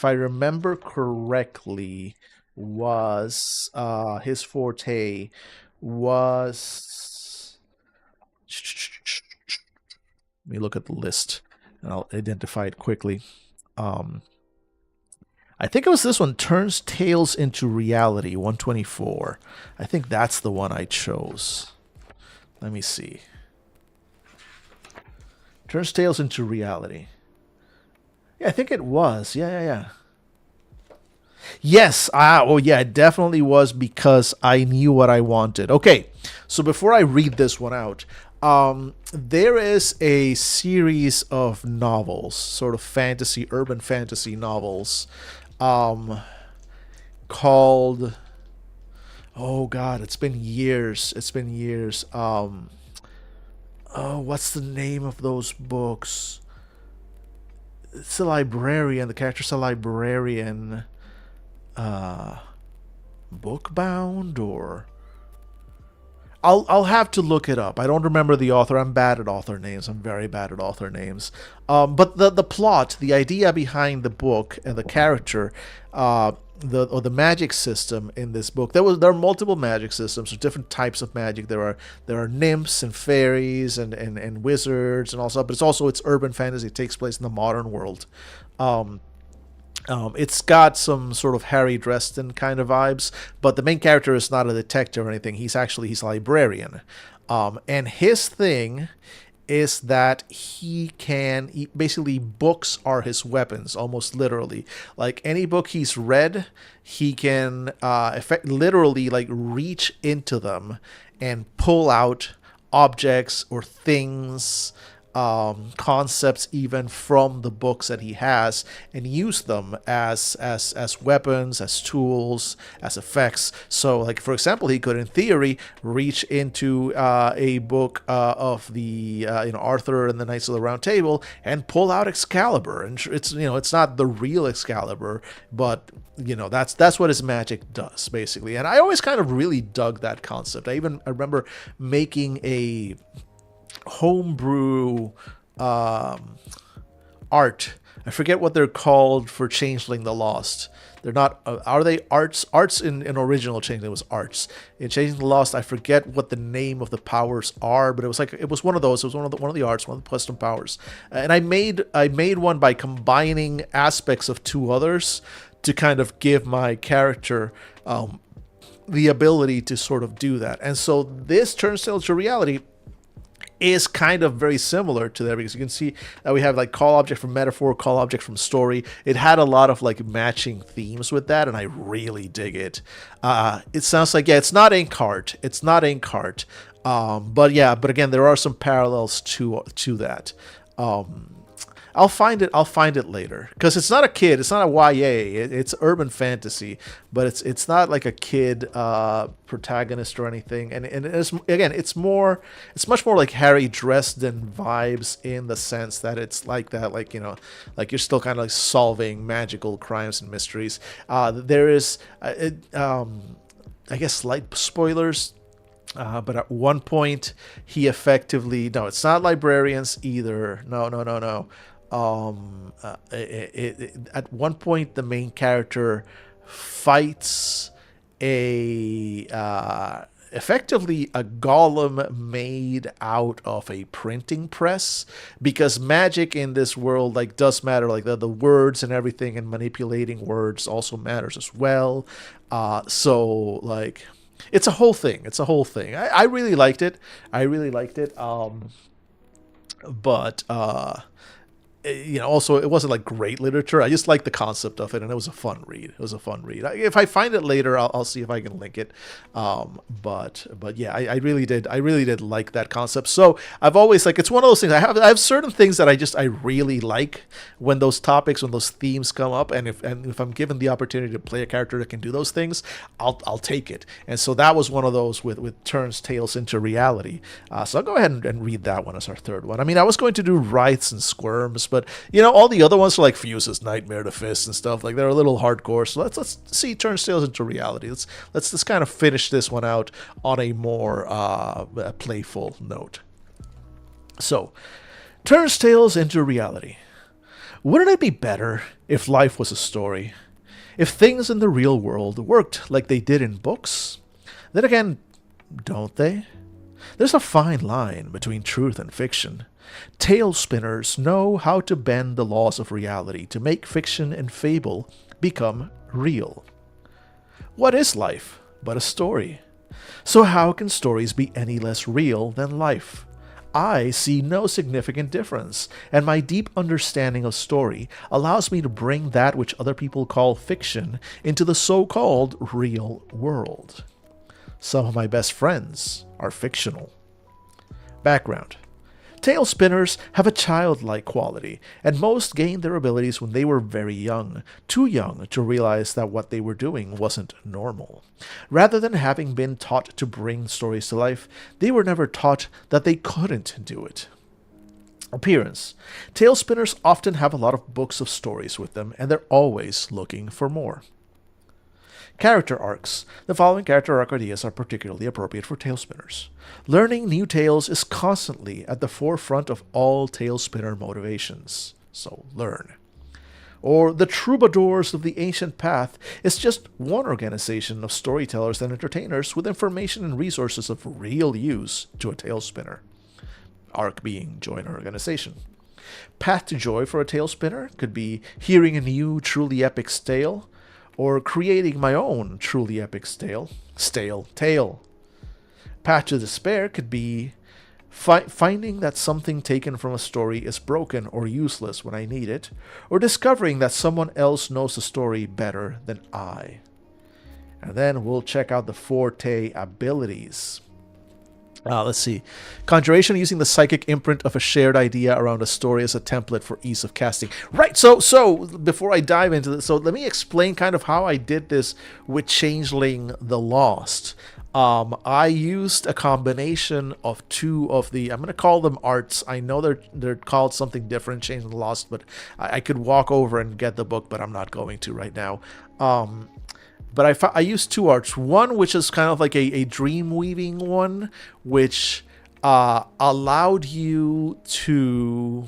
I remember correctly, was his forte was. Let me look at the list, and I'll identify it quickly. I think it was this one, Turns Tales into Reality, 124. I think that's the one I chose. Let me see. Turns Tales into Reality. Yeah, I think it was. Yeah. Yes. Oh, yeah, it definitely was because I knew what I wanted. Okay, so before I read this one out, there is a series of novels, sort of fantasy, urban fantasy novels, called, oh god, it's been years. What's the name of those books? It's a librarian. The character's a librarian. Bookbound, or I'll have to look it up. I don't remember the author. I'm bad at author names. I'm very bad at author names. But the plot, the idea behind the book and the character, the magic system in this book. There are multiple magic systems, so different types of magic. There are nymphs and fairies and wizards and all stuff. But it's urban fantasy. It takes place in the modern world. It's got some sort of Harry Dresden kind of vibes, but the main character is not a detective or anything. He's a librarian. And his thing is that basically books are his weapons, almost literally. Like any book he's read, he can literally like reach into them and pull out objects or things, concepts even from the books that he has, and use them as weapons, as tools, as effects. So, like for example, he could, in theory, reach into a book of the Arthur and the Knights of the Round Table and pull out Excalibur. And it's not the real Excalibur, but that's what his magic does basically. And I always kind of really dug that concept. I remember making a homebrew art. I forget what they're called for Changeling the Lost. They're not. Are they arts? Arts in original Changeling was arts. In Changeling the Lost, I forget what the name of the powers are, but it was one of those. It was one of the arts, one of the custom powers. And I made one by combining aspects of two others to kind of give my character the ability to sort of do that. And so this Turns Tales to Reality is kind of very similar to that, because you can see that we have like call object from metaphor, call object from story. It had a lot of like matching themes with that, and I really dig it. It sounds like, it's not Inkheart. But again, there are some parallels to that. I'll find it later, because it's not a kid. It's not a YA. It's urban fantasy, but it's not like a kid protagonist or anything. And it's much more like Harry Dresden vibes, in the sense that it's like that, like you're still kind of like solving magical crimes and mysteries. There is, I guess, slight spoilers. But at one point, he effectively, no, it's not librarians either. No. At one point, the main character fights effectively a golem made out of a printing press, because magic in this world like does matter, like the words and everything, and manipulating words also matters as well. So like, it's a whole thing. I really liked it. But also it wasn't like great literature. I just liked the concept of it, and it was a fun read. It was a fun read. If I find it later, I'll see if I can link it. But yeah, I really did like that concept. So I've always like, it's one of those things. I have certain things that I really like when those themes come up, and if I'm given the opportunity to play a character that can do those things, I'll take it. And so that was one of those with Turns Tales into Reality. So I'll go ahead and read that one as our third one. I mean, I was going to do Writhes and Squirms, but all the other ones are like Fuse's Nightmare to Fist and stuff. Like, they're a little hardcore. So let's see Turns Tales into Reality. Let's kind of finish this one out on a more playful note. So, Turns Tales into Reality. Wouldn't it be better if life was a story? If things in the real world worked like they did in books? Then again, don't they? There's a fine line between truth and fiction. Tale spinners know how to bend the laws of reality to make fiction and fable become real. What is life but a story? So how can stories be any less real than life? I see no significant difference, and my deep understanding of story allows me to bring that which other people call fiction into the so-called real world. Some of my best friends are fictional. Background. Tale spinners have a childlike quality, and most gained their abilities when they were very young, too young to realize that what they were doing wasn't normal. Rather than having been taught to bring stories to life, they were never taught that they couldn't do it. Appearance. Tale spinners often have a lot of books of stories with them, and they're always looking for more. Character arcs. The following character arc ideas are particularly appropriate for tale spinners. Learning new tales is constantly at the forefront of all tale spinner motivations. So learn. Or the Troubadours of the Ancient Path is just one organization of storytellers and entertainers with information and resources of real use to a tale spinner. Arc being join organization. Path to joy for a tale spinner could be hearing a new, truly epic tale, or creating my own truly epic stale tale. Path to despair could be finding that something taken from a story is broken or useless when I need it, or discovering that someone else knows the story better than I. And then we'll check out the forte abilities. Let's see. Conjuration using the psychic imprint of a shared idea around a story as a template for ease of casting. Right, so before I dive into this, so let me explain kind of how I did this with Changeling the Lost. I used a combination of two of the, I'm going to call them arts. I know they're called something different, Changeling the Lost, but I could walk over and get the book, but I'm not going to right now. But I used two arts. One, which is kind of like a dream weaving one, which allowed you to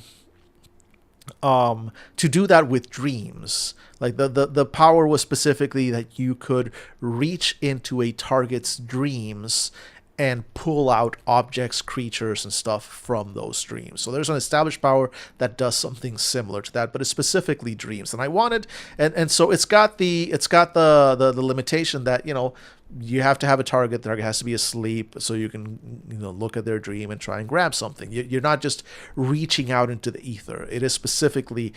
do that with dreams. Like the power was specifically that you could reach into a target's dreams and pull out objects, creatures, and stuff from those dreams. So there's an established power that does something similar to that, but it's specifically dreams. And I wanted, and so it's got the limitation that, you have to have a target. The target has to be asleep, so you can, look at their dream and try and grab something. You're not just reaching out into the ether. It is specifically,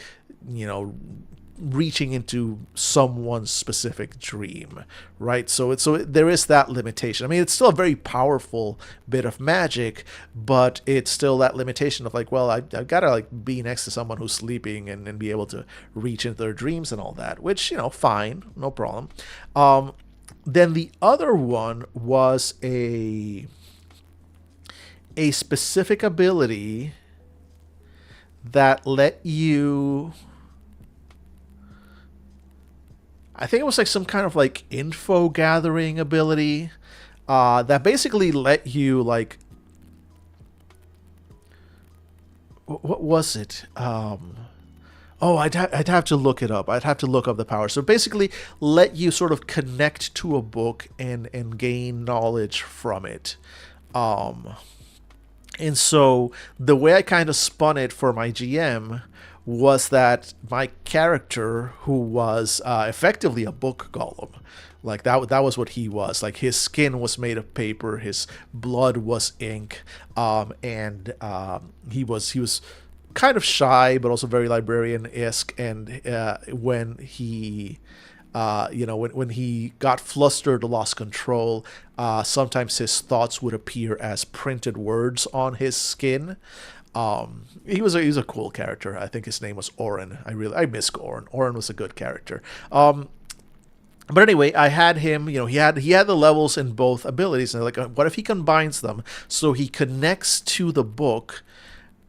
reaching into someone's specific dream, right? So there is that limitation. I mean, it's still a very powerful bit of magic, but it's still that limitation of like, well, I've got to like be next to someone who's sleeping and be able to reach into their dreams and all that, which, fine, no problem. Then the other one was a specific ability that let you, I think it was like some kind of like info gathering ability that basically let you like, what was it? I'd have to look it up. I'd have to look up the power. So basically let you sort of connect to a book and gain knowledge from it. And so the way I kind of spun it for my GM was that my character, who was effectively a book golem, like that was what he was. Like his skin was made of paper, his blood was ink, and he was kind of shy, but also very librarian-esque. And when he, when he got flustered, lost control, sometimes his thoughts would appear as printed words on his skin. He was a cool character. I think his name was Oren. I miss Oren. Oren was a good character. But anyway, I had him, he had the levels in both abilities, and like, what if he combines them so he connects to the book,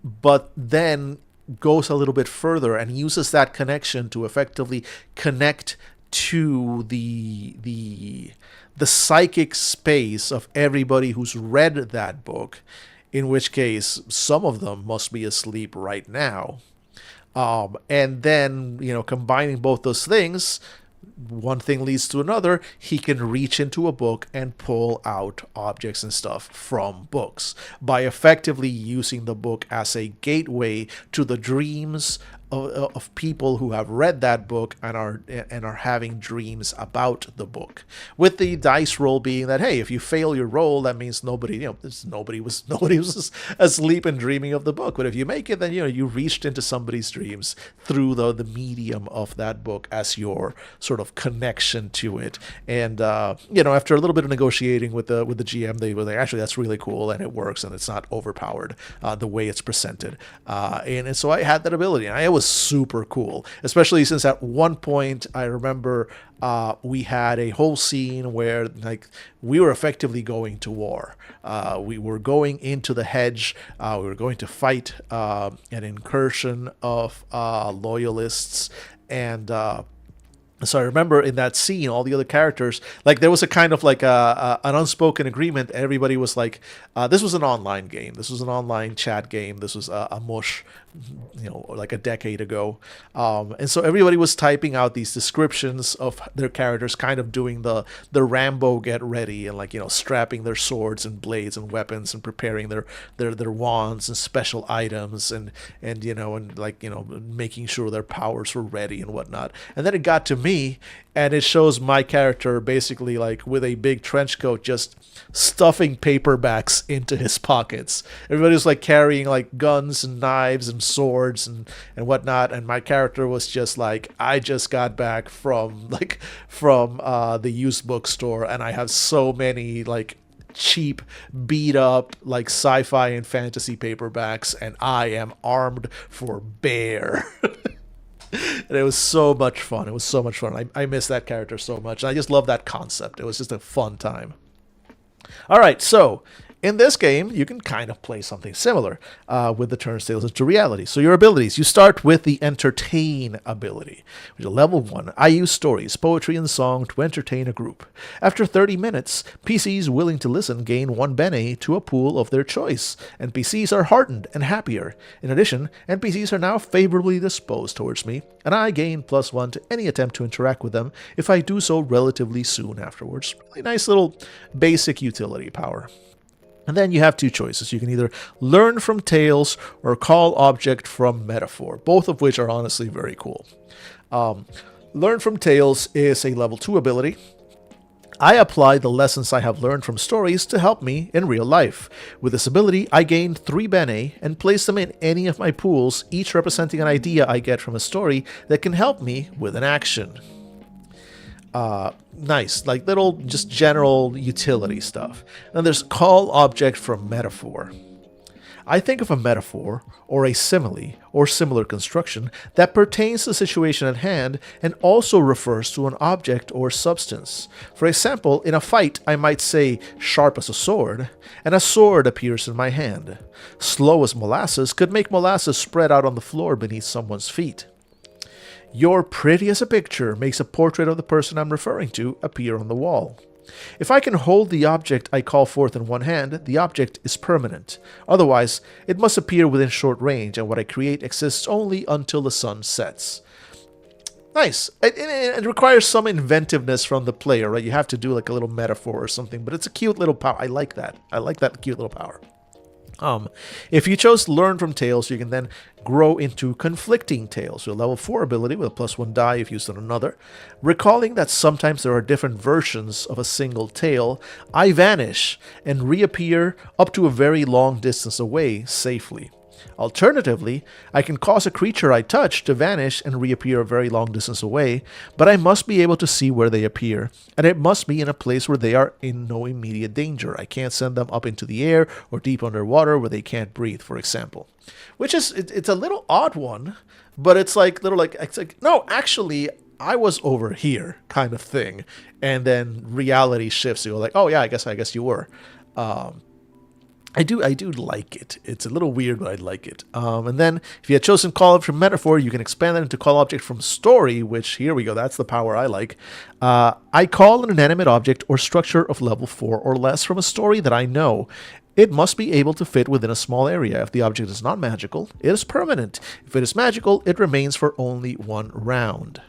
but then goes a little bit further and uses that connection to effectively connect to the psychic space of everybody who's read that book, in which case some of them must be asleep right now. And then, combining both those things, one thing leads to another. He can reach into a book and pull out objects and stuff from books by effectively using the book as a gateway to the dreams of people who have read that book and are having dreams about the book. With the dice roll being that, hey, if you fail your roll, that means nobody was asleep and dreaming of the book. But if you make it, then you reached into somebody's dreams through the medium of that book as your sort of connection to it. And after a little bit of negotiating with the GM, they were like, actually, that's really cool and it works and it's not overpowered the way it's presented. And so I had that ability, and it was super cool, especially since at one point I remember we had a whole scene where we were effectively going to war. We were going into the hedge. We were going to fight an incursion of loyalists, and so I remember in that scene, all the other characters, there was a kind of an unspoken agreement. Everybody was like, this was an online game. This was an online chat game. This was a mush, like a decade ago. And so everybody was typing out these descriptions of their characters, kind of doing the Rambo get ready and strapping their swords and blades and weapons and preparing their wands and special items and making sure their powers were ready and whatnot. And then it got to me, and it shows my character basically with a big trench coat just stuffing paperbacks into his pockets. Everybody's carrying guns and knives and swords and whatnot, and my character was just I just got back from the used bookstore, and I have so many cheap, beat up sci-fi and fantasy paperbacks, and I am armed for bear. And it was so much fun. It was so much fun. I miss that character so much. I just love that concept. It was just a fun time. All right, so in this game, you can kind of play something similar with the turnstiles into reality. So your abilities, you start with the Entertain ability, which is level 1. I use stories, poetry, and song to entertain a group. After 30 minutes, PCs willing to listen gain 1 bene to a pool of their choice. NPCs are heartened and happier. In addition, NPCs are now favorably disposed towards me, and I gain +1 to any attempt to interact with them if I do so relatively soon afterwards. Really nice little basic utility power. And then you have 2 choices. You can either learn from tales or call object from metaphor, both of which are honestly very cool. Learn from tales is a level 2 ability. I apply the lessons I have learned from stories to help me in real life. With this ability, I gain 3 bene and place them in any of my pools, each representing an idea I get from a story that can help me with an action. Nice, little just general utility stuff. Then there's call object from metaphor. I think of a metaphor, or a simile, or similar construction that pertains to the situation at hand and also refers to an object or substance. For example, in a fight, I might say sharp as a sword, and a sword appears in my hand. Slow as molasses could make molasses spread out on the floor beneath someone's feet. You're pretty as a picture makes a portrait of the person I'm referring to appear on the wall. If I can hold the object I call forth in one hand, the object is permanent. Otherwise, it must appear within short range, and what I create exists only until the sun sets. Nice. It requires some inventiveness from the player, right? You have to do a little metaphor or something, but it's a cute little power. I like that. I like that cute little power. If you chose Learn from Tales, you can then grow into Conflicting Tales, a level 4 ability with a +1 die if used on another. Recalling that sometimes there are different versions of a single tale, I vanish and reappear up to a very long distance away safely. Alternatively, I can cause a creature I touch to vanish and reappear a very long distance away, but I must be able to see where they appear, and it must be in a place where they are in no immediate danger. I can't send them up into the air or deep underwater where they can't breathe, for example. Which is, it's a little odd one, but it's like, no, actually, I was over here kind of thing. And then reality shifts. You go like, oh yeah, I guess you were. I do like it. It's a little weird, but I like it. And then if you had chosen call object from metaphor, you can expand that into call object from story, which here we go. That's the power I like. I call an inanimate object or structure of level 4 or less from a story that I know. It must be able to fit within a small area. If the object is not magical, it is permanent. If it is magical, it remains for only 1 round.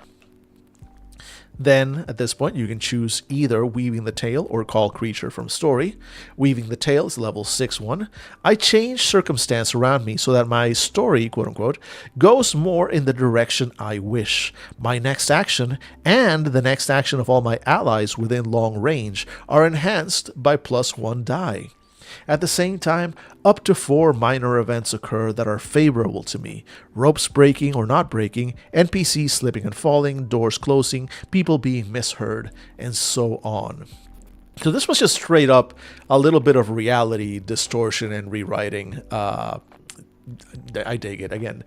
Then, at this point, you can choose either Weaving the Tail or Call Creature from Story. Weaving the Tail is level 6-1. I change circumstance around me so that my story, quote-unquote, goes more in the direction I wish. My next action, and the next action of all my allies within long range, are enhanced by +1 die. At the same time, up to 4 minor events occur that are favorable to me. Ropes breaking or not breaking, NPCs slipping and falling, doors closing, people being misheard, and so on. So this was just straight up a little bit of reality distortion and rewriting. I dig it. Again,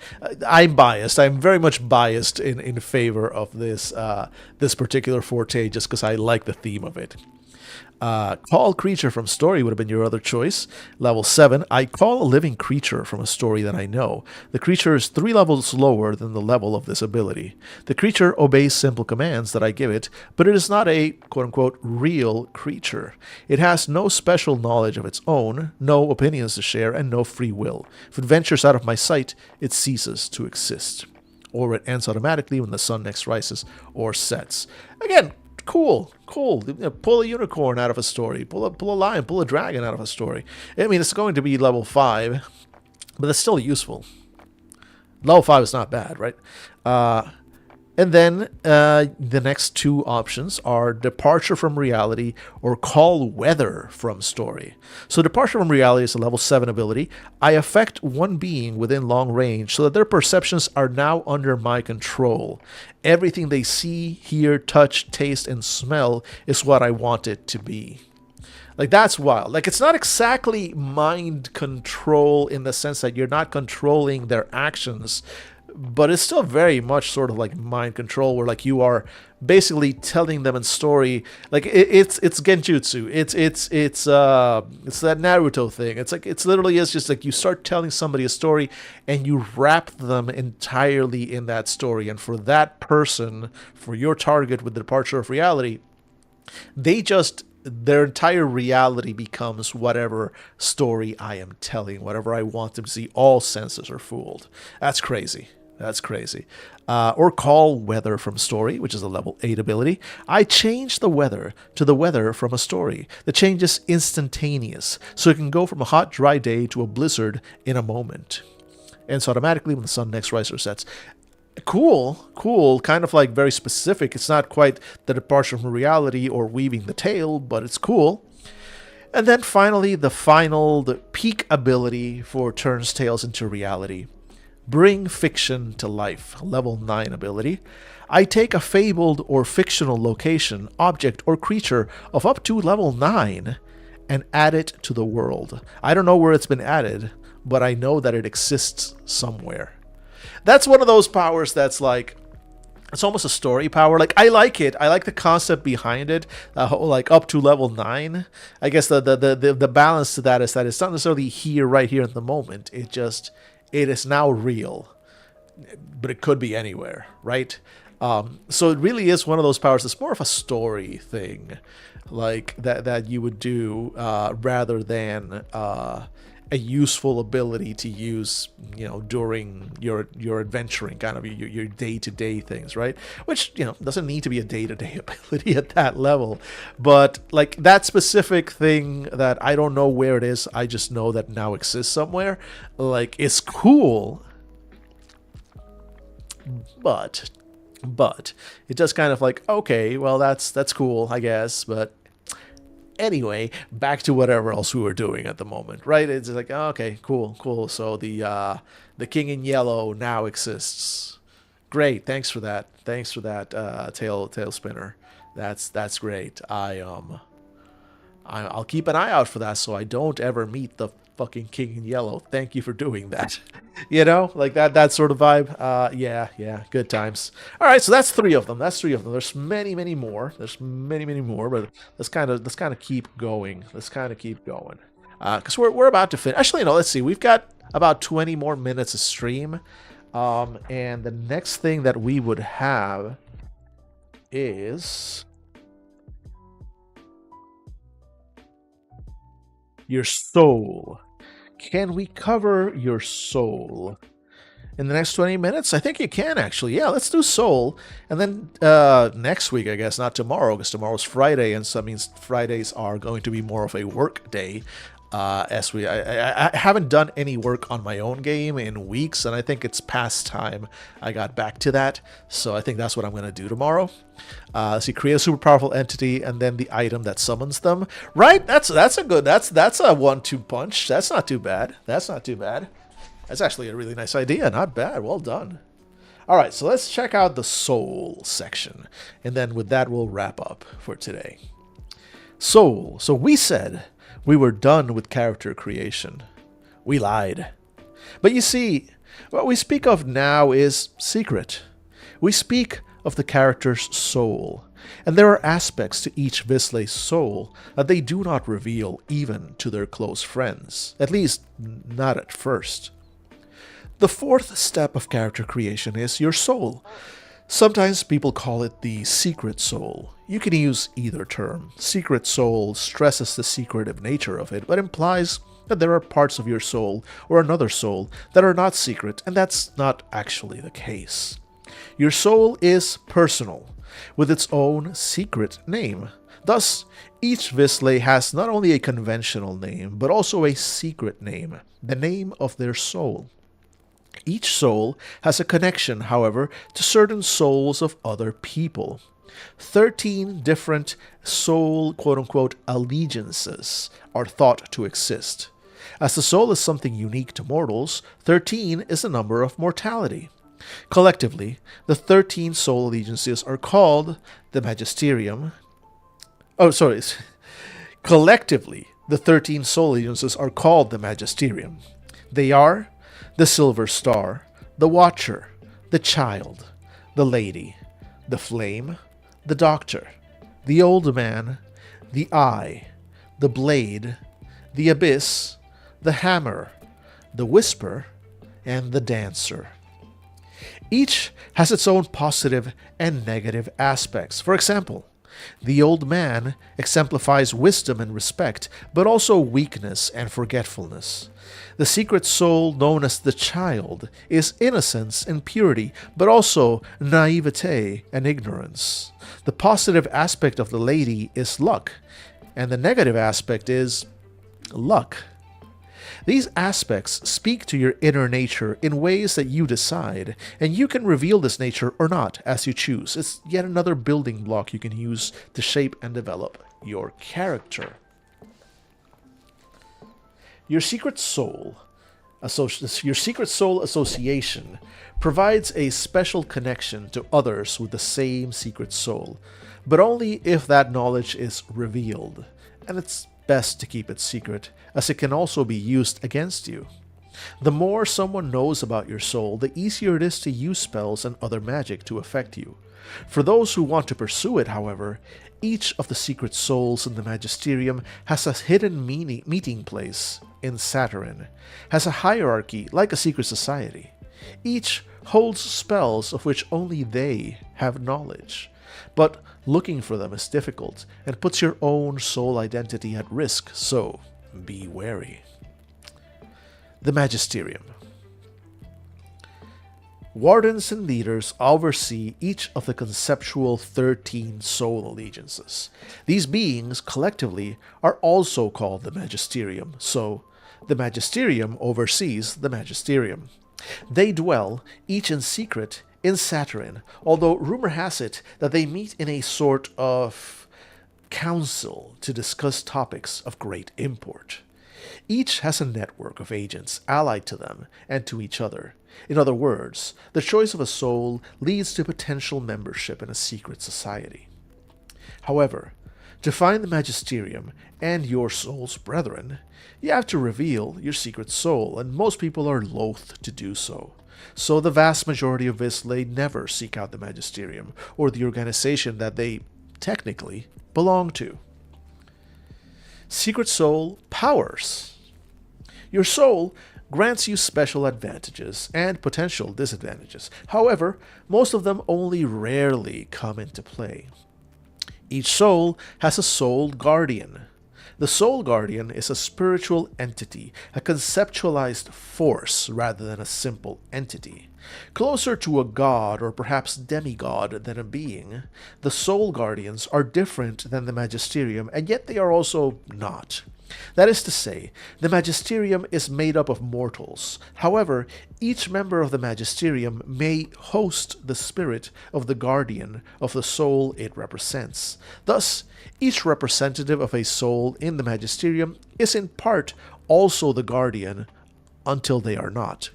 I'm biased. I'm very much biased in favor of this this particular forte just because I like the theme of it. Call creature from story would have been your other choice. Level 7, I call a living creature from a story that I know. The creature is 3 levels lower than the level of this ability. The creature obeys simple commands that I give it, but it is not a quote-unquote real creature. It has no special knowledge of its own, no opinions to share, and no free will. If it ventures out of my sight, it ceases to exist. Or it ends automatically when the sun next rises or sets. Again, cool. Pull a unicorn out of a story. Pull a lion, pull a dragon out of a story. I mean, it's going to be level 5, but it's still useful. Level 5 is not bad, right? And then the next 2 options are Departure from Reality or Call Weather from Story. So Departure from Reality is a level 7 ability. I affect one being within long range so that their perceptions are now under my control. Everything they see, hear, touch, taste, and smell is what I want it to be. Like, that's wild. Like, it's not exactly mind control in the sense that you're not controlling their actions, but it's still very much sort of like mind control, where like you are basically telling them in story. Like it's genjutsu. It's that Naruto thing. It's like it's literally is just like you start telling somebody a story and you wrap them entirely in that story. And for that person, for your target with the departure of reality, their entire reality becomes whatever story I am telling, whatever I want them to see. All senses are fooled. That's crazy. That's crazy. Or Call Weather from Story, which is a level 8 ability. I change the weather to the weather from a story. The change is instantaneous, so it can go from a hot, dry day to a blizzard in a moment. And so automatically when the sun next rises or sets. Cool. Kind of like very specific. It's not quite the departure from reality or weaving the tail, but it's cool. And then finally, the peak ability for turns tales into reality. Bring fiction to life, level 9 ability. I take a fabled or fictional location, object, or creature of up to level 9 and add it to the world. I don't know where it's been added, but I know that it exists somewhere. That's one of those powers that's like, it's almost a story power. Like, I like it. I like the concept behind it. Like up to level 9. I guess the balance to that is that it's not necessarily here, right here in the moment. It is now real, but it could be anywhere, right? So it really is one of those powers that's more of a story thing, like that you would do rather than a useful ability to use, during your adventuring, kind of your day-to-day things, right? Which, doesn't need to be a day-to-day ability at that level. But like that specific thing that I don't know where it is, I just know that now exists somewhere, like, it's cool. But it does kind of like, okay, well, that's cool, I guess, but Anyway, back to whatever else we were doing at the moment, right? It's like, oh, okay, cool. So the king in yellow now exists. Great, thanks for that. Thanks for that, tail spinner. That's great. I'll keep an eye out for that so I don't ever meet the fucking king in yellow. Thank you for doing that. Like that sort of vibe. Yeah, good times. All right, so that's three of them. There's many more. But let's kind of keep going. Because we're about to finish. Actually, no, let's see. We've got about 20 more minutes of stream. And the next thing that we would have is your soul. Can we cover your soul in the next 20 minutes? I think you can, actually. Yeah, let's do soul. And then next week, I guess, not tomorrow, because tomorrow's Friday, and so that means Fridays are going to be more of a work day. I haven't done any work on my own game in weeks, and I think it's past time I got back to that. So I think that's what I'm going to do tomorrow. So you create a super powerful entity, and then the item that summons them. Right? That's a 1-2 punch. That's not too bad. That's actually a really nice idea. Not bad. Well done. All right, so let's check out the soul section, and then with that we'll wrap up for today. Soul. So we said we were done with character creation. We lied. But you see, what we speak of now is secret. We speak of the character's soul, and there are aspects to each Vislay's soul that they do not reveal even to their close friends, at least not at first. The fourth step of character creation is your soul. Sometimes people call it the secret soul. You can use either term. Secret soul stresses the secretive nature of it, but implies that there are parts of your soul or another soul that are not secret, and that's not actually the case. Your soul is personal, with its own secret name. Thus, each Vislay has not only a conventional name, but also a secret name, the name of their soul. Each soul has a connection, however, to certain souls of other people. 13 different soul, quote-unquote, allegiances are thought to exist. As the soul is something unique to mortals, 13 is the number of mortality. Collectively, the 13 soul allegiances are called the Magisterium. Collectively, the 13 soul allegiances are called the Magisterium. They are the Silver Star, the Watcher, the Child, the Lady, the Flame, the Doctor, the Old Man, the Eye, the Blade, the Abyss, the Hammer, the Whisper, and the Dancer. Each has its own positive and negative aspects. For example, the Old Man exemplifies wisdom and respect, but also weakness and forgetfulness. The secret soul known as the Child is innocence and purity, but also naivete and ignorance. The positive aspect of the Lady is luck, and the negative aspect is luck. These aspects speak to your inner nature in ways that you decide, and you can reveal this nature or not as you choose. It's yet another building block you can use to shape and develop your character. Your secret soul association provides a special connection to others with the same secret soul, but only if that knowledge is revealed, and it's best to keep it secret, as it can also be used against you. The more someone knows about your soul, the easier it is to use spells and other magic to affect you. For those who want to pursue it, however, each of the secret souls in the Magisterium has a hidden meeting place in Saturn, has a hierarchy like a secret society. Each holds spells of which only they have knowledge, but looking for them is difficult and puts your own soul identity at risk, so be wary. The Magisterium. Wardens and leaders oversee each of the conceptual 13 soul allegiances. These beings, collectively, are also called the Magisterium, so the Magisterium oversees the Magisterium. They dwell, each in secret, in Saturn, although rumor has it that they meet in a sort of council to discuss topics of great import. Each has a network of agents allied to them and to each other. In other words, the choice of a soul leads to potential membership in a secret society. However, to find the Magisterium and your soul's brethren, you have to reveal your secret soul, and most people are loath to do so. So the vast majority of Visley never seek out the Magisterium or the organization that they technically belong to. Secret Soul powers. Your soul grants you special advantages and potential disadvantages. However, most of them only rarely come into play. Each soul has a soul guardian. The soul guardian is a spiritual entity, a conceptualized force rather than a simple entity. Closer to a god or perhaps demigod than a being, the soul guardians are different than the Magisterium, and yet they are also not. That is to say, the Magisterium is made up of mortals. However, each member of the Magisterium may host the spirit of the guardian of the soul it represents. Thus, each representative of a soul in the Magisterium is in part also the guardian until they are not.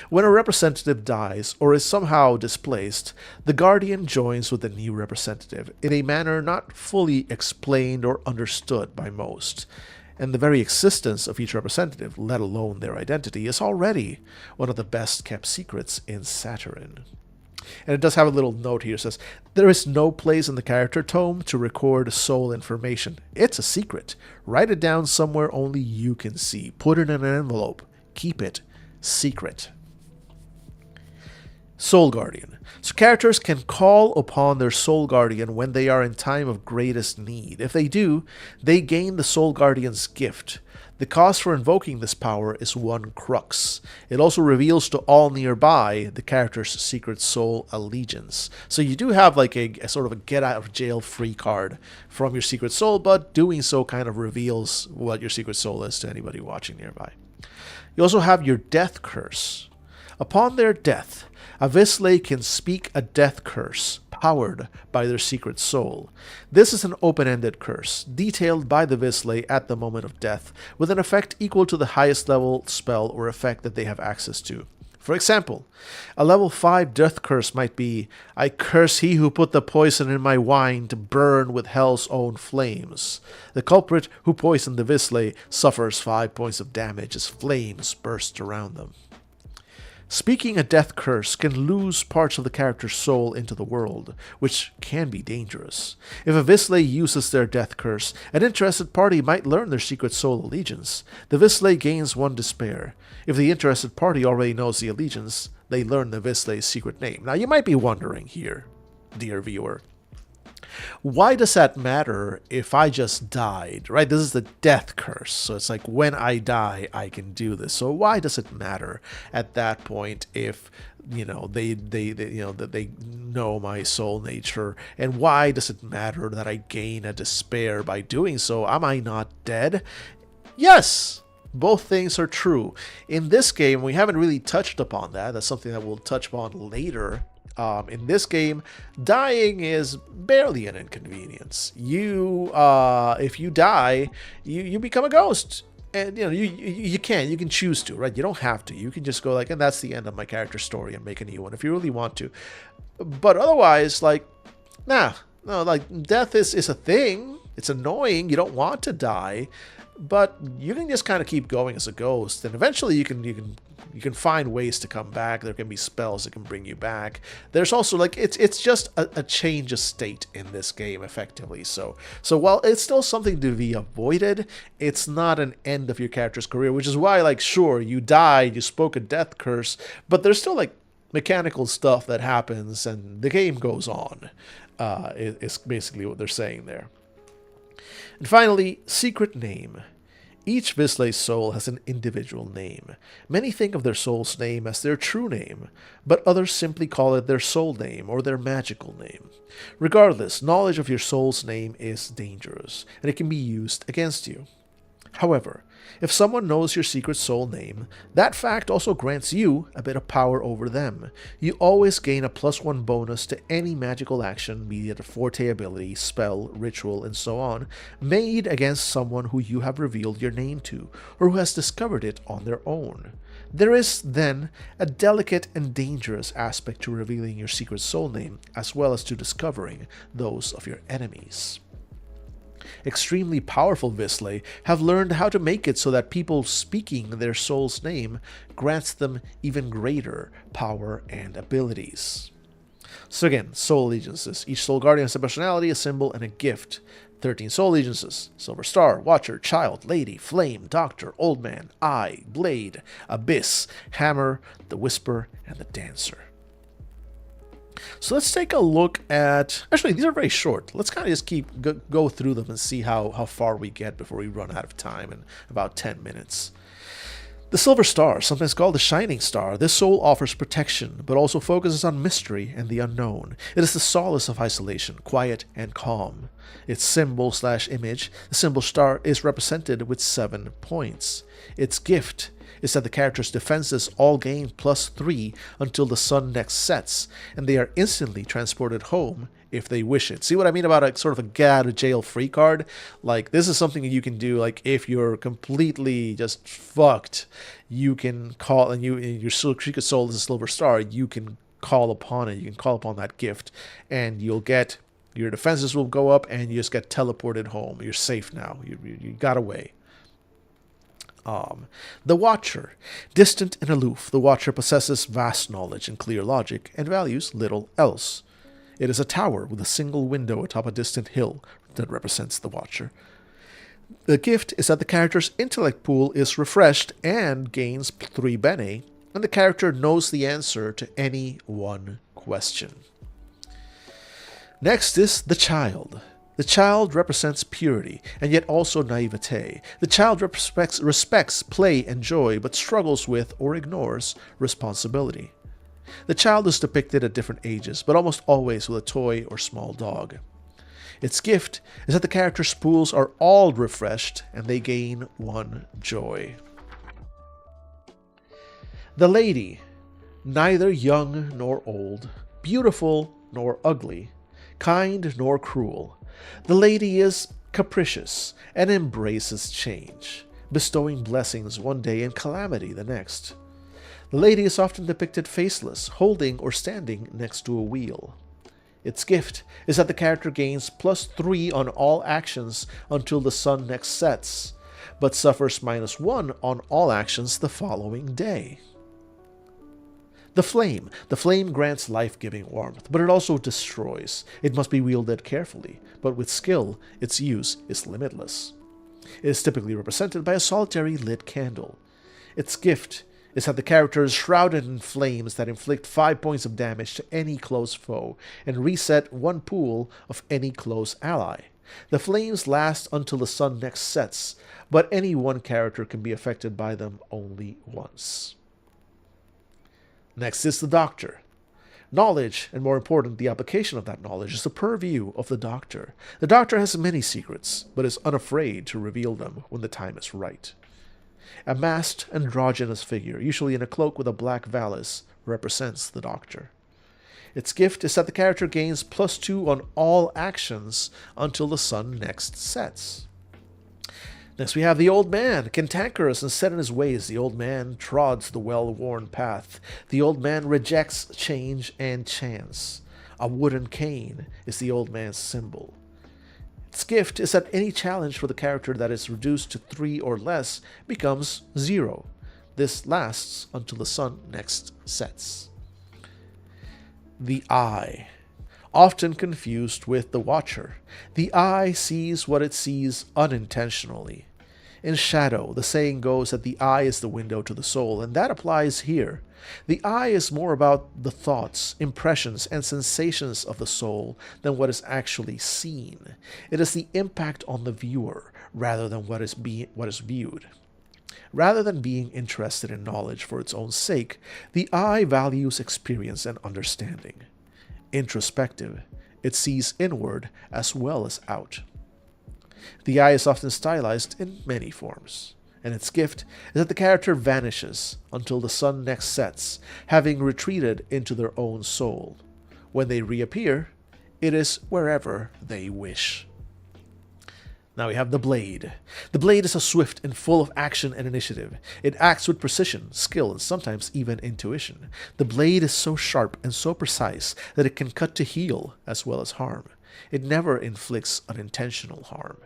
When a representative dies or is somehow displaced, the guardian joins with the new representative in a manner not fully explained or understood by most. And the very existence of each representative, let alone their identity, is already one of the best kept secrets in Saturn. And it does have a little note here. It says, there is no place in the character tome to record soul information. It's a secret. Write it down somewhere only you can see. Put it in an envelope. Keep it secret. Soul Guardian. So characters can call upon their Soul Guardian when they are in time of greatest need. If they do, they gain the Soul Guardian's gift. The cost for invoking this power is 1 crux. It also reveals to all nearby the character's secret soul allegiance. So you do have like a sort of a get out of jail free card from your secret soul, but doing so kind of reveals what your secret soul is to anybody watching nearby. You also have your death curse. Upon their death, a Visley can speak a death curse, powered by their secret soul. This is an open-ended curse, detailed by the Visley at the moment of death, with an effect equal to the highest level spell or effect that they have access to. For example, a level 5 death curse might be, I curse he who put the poison in my wine to burn with hell's own flames. The culprit who poisoned the Visley suffers 5 points of damage as flames burst around them. Speaking a death curse can lose parts of the character's soul into the world, which can be dangerous. If a Visley uses their death curse, an interested party might learn their secret soul allegiance. The Visley gains 1 despair. If the interested party already knows the allegiance, they learn the Visley's secret name. Now you might be wondering here, dear viewer, why does that matter if I just died, right? This is the death curse. So it's like when I die, I can do this. So why does it matter at that point if, they that they know my soul nature? And why does it matter that I gain a despair by doing so? Am I not dead? Yes! Both things are true. In this game, we haven't really touched upon that. That's something that we'll touch upon later. In this game, dying is barely an inconvenience. If you die, you become a ghost, and you can choose to, right? You don't have to. You can just go like, and that's the end of my character story, and make a new one if you really want to. But otherwise, like, no, like death is a thing. It's annoying. You don't want to die, but you can just kind of keep going as a ghost, and eventually you can find ways to come back. There can be spells that can bring you back. There's also like it's just a change of state in this game, effectively. So while it's still something to be avoided, it's not an end of your character's career, which is why, like, sure, you died, you spoke a death curse, but there's still like mechanical stuff that happens, and the game goes on. Is basically what they're saying there. And finally, secret name. Each Visley's soul has an individual name. Many think of their soul's name as their true name, but others simply call it their soul name or their magical name. Regardless, knowledge of your soul's name is dangerous, and it can be used against you. However, If someone knows your secret soul name, that fact also grants you a bit of power over them. You always gain a +1 bonus to any magical action, be it a forte ability, spell, ritual, and so on, made against someone who you have revealed your name to, or who has discovered it on their own. There is, then, a delicate and dangerous aspect to revealing your secret soul name, as well as to discovering those of your enemies. Extremely powerful Visley have learned how to make it so that people speaking their soul's name grants them even greater power and abilities. So again, soul allegiances. Each soul guardian has a personality, a symbol, and a gift. 13 soul allegiances: Silver Star, Watcher, Child, Lady, Flame, Doctor, Old Man, Eye, Blade, Abyss, Hammer, the Whisper, and the Dancer. So let's take a look at... Actually, these are very short. Let's kind of just go through them and see how far we get before we run out of time in about 10 minutes. The Silver Star, sometimes called the Shining Star, this soul offers protection, but also focuses on mystery and the unknown. It is the solace of isolation, quiet and calm. Its symbol/image, the symbol star, is represented with 7 points. Its gift is that the character's defenses all gain +3 until the sun next sets, and they are instantly transported home if they wish it. See what I mean about a sort of a get out of jail free card? Like, this is something you can do, like, if you're completely just fucked, you can call, and your secret soul is a Silver Star, you can call upon it, you can call upon that gift, and you'll get, your defenses will go up, and you just get teleported home. You're safe now. You got away. The Watcher. Distant and aloof, the Watcher possesses vast knowledge and clear logic, and values little else. It is a tower with a single window atop a distant hill that represents the Watcher. The gift is that the character's intellect pool is refreshed and gains 3 bene, and the character knows the answer to any one question. Next is the Child. The Child represents purity, and yet also naivete. The Child respects play and joy, but struggles with or ignores responsibility. The Child is depicted at different ages, but almost always with a toy or small dog. Its gift is that the character's pools are all refreshed, and they gain 1 joy. The Lady. Neither young nor old, beautiful nor ugly, kind nor cruel. The Lady is capricious and embraces change, bestowing blessings one day and calamity the next. The Lady is often depicted faceless, holding or standing next to a wheel. Its gift is that the character gains +3 on all actions until the sun next sets, but suffers -1 on all actions the following day. The Flame. The Flame grants life-giving warmth, but it also destroys. It must be wielded carefully, but with skill, its use is limitless. It is typically represented by a solitary lit candle. Its gift is that the character is shrouded in flames that inflict 5 points of damage to any close foe, and reset 1 pool of any close ally. The flames last until the sun next sets, but any one character can be affected by them only once. Next is the Doctor. Knowledge, and more important, the application of that knowledge, is the purview of the Doctor. The Doctor has many secrets, but is unafraid to reveal them when the time is right. A masked, androgynous figure, usually in a cloak with a black valise, represents the Doctor. Its gift is that the character gains +2 on all actions until the sun next sets. Next we have the Old Man. Cantankerous and set in his ways, the Old Man trods the well-worn path. The Old Man rejects change and chance. A wooden cane is the Old Man's symbol. Its gift is that any challenge for the character that is reduced to 3 or less becomes 0. This lasts until the sun next sets. The Eye. Often confused with the Watcher, the Eye sees what it sees unintentionally. In Shadow, the saying goes that the eye is the window to the soul, and that applies here. The eye is more about the thoughts, impressions, and sensations of the soul than what is actually seen. It is the impact on the viewer rather than what is viewed. Rather than being interested in knowledge for its own sake, the eye values experience and understanding. Introspective, it sees inward as well as out. The eye is often stylized in many forms, and its gift is that the character vanishes until the sun next sets, having retreated into their own soul. When they reappear, it is wherever they wish. Now we have the Blade. The Blade is a swift and full of action and initiative. It acts with precision, skill, and sometimes even intuition. The Blade is so sharp and so precise that it can cut to heal as well as harm. It never inflicts unintentional harm.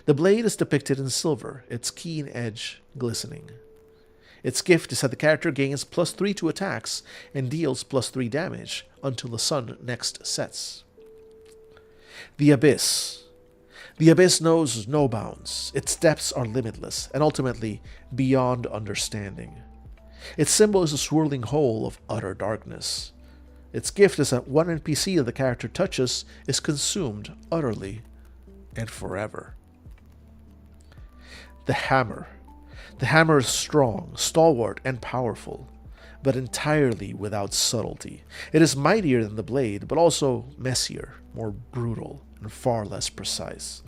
The Blade is depicted in silver, its keen edge glistening. Its gift is that the character gains +3 to attacks and deals +3 damage until the sun next sets. The Abyss. The Abyss knows no bounds. Its depths are limitless and ultimately beyond understanding. Its symbol is a swirling hole of utter darkness. Its gift is that one NPC that the character touches is consumed utterly and forever. The Hammer. The hammer is strong, stalwart, and powerful, but entirely without subtlety. It is mightier than the blade, but also messier, more brutal, and far less precise.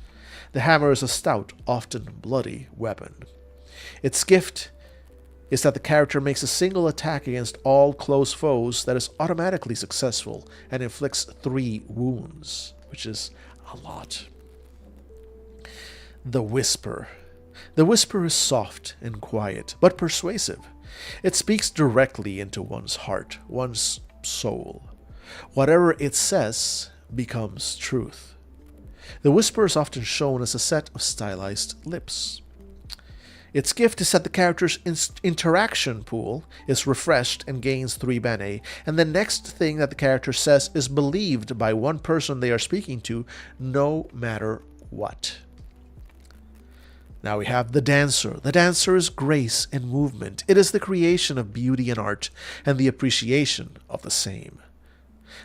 The hammer is a stout, often bloody weapon. Its gift is that the character makes a single attack against all close foes that is automatically successful and inflicts 3 wounds, which is a lot. The Whisper. The Whisper is soft and quiet, but persuasive. It speaks directly into one's heart, one's soul. Whatever it says becomes truth. The Whisper is often shown as a set of stylized lips. Its gift is that the character's interaction pool is refreshed and gains 3 bene, and the next thing that the character says is believed by one person they are speaking to, no matter what. Now we have the Dancer. The Dancer is grace and movement. It is the creation of beauty and art, and the appreciation of the same.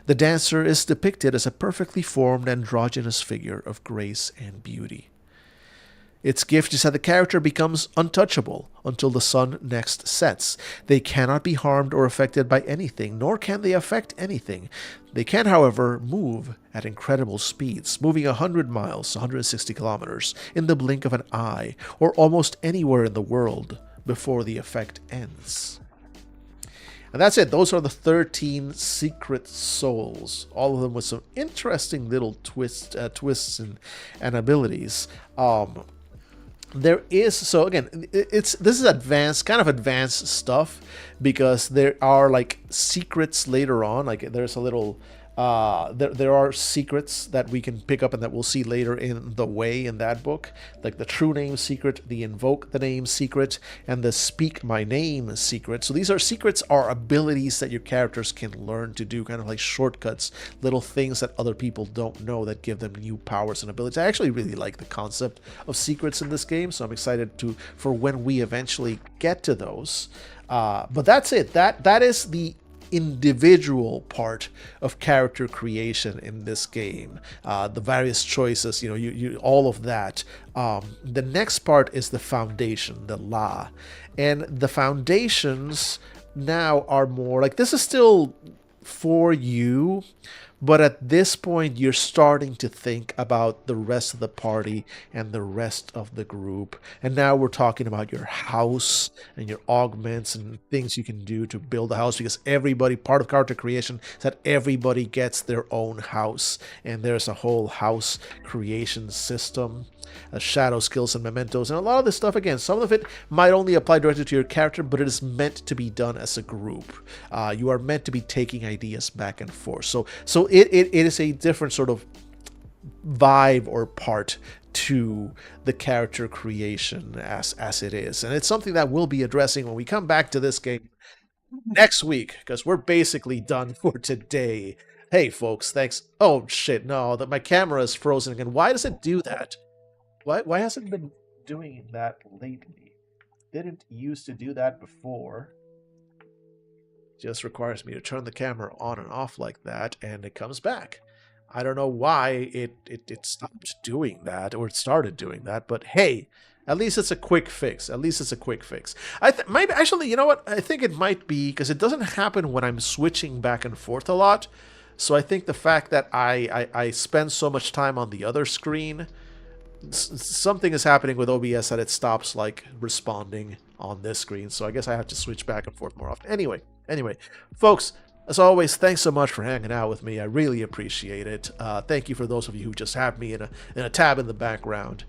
The Dancer is depicted as a perfectly formed androgynous figure of grace and beauty. Its gift is that the character becomes untouchable until the sun next sets. They cannot be harmed or affected by anything, nor can they affect anything. They can, however, move at incredible speeds, moving 100 miles, 160 kilometers, in the blink of an eye, or almost anywhere in the world before the effect ends. And that's it. Those are the 13 secret souls, all of them with some interesting little twists and abilities. There is, so again, this is advanced stuff, because there are like secrets later on. Like there's a little there are secrets that we can pick up and that we'll see later in the Way in that book, like the True Name secret, the Invoke the Name secret, and the Speak My Name secret. So these are secrets, are abilities that your characters can learn to do, kind of like shortcuts, little things that other people don't know that give them new powers and abilities. I actually really like the concept of secrets in this game, so I'm excited for when we eventually get to those. But that's it. That is the individual part of character creation in this game. The various choices, you all of that. The next part is the foundation, the La, and the foundations now are more like, this is still for you, but at this point you're starting to think about the rest of the party and the rest of the group. And now we're talking about your house and your augments and things you can do to build a house, because part of character creation is that everybody gets their own house, and there's a whole house creation system, shadow skills and mementos, and a lot of this stuff. Again, some of it might only apply directly to your character, but it is meant to be done as a group. You are meant to be taking ideas back and forth. So it is a different sort of vibe or part to the character creation as it is. And it's something that we'll be addressing when we come back to this game next week, because we're basically done for today. Hey folks, thanks. Oh shit, no, my camera is frozen again. Why does it do that? Why hasn't it been doing that lately? Didn't used to do that before. Just requires me to turn the camera on and off like that, and it comes back. I don't know why it stopped doing that, or it started doing that, but hey, at least it's a quick fix. Maybe, actually, you know what? I think it might be because it doesn't happen when I'm switching back and forth a lot. So I think the fact that I spend so much time on the other screen something is happening with OBS that it stops like responding on this screen, so I guess I have to switch back and forth more often. Anyway, folks, as always, thanks so much for hanging out with me. I really appreciate it. Thank you for those of you who just have me in a tab in the background.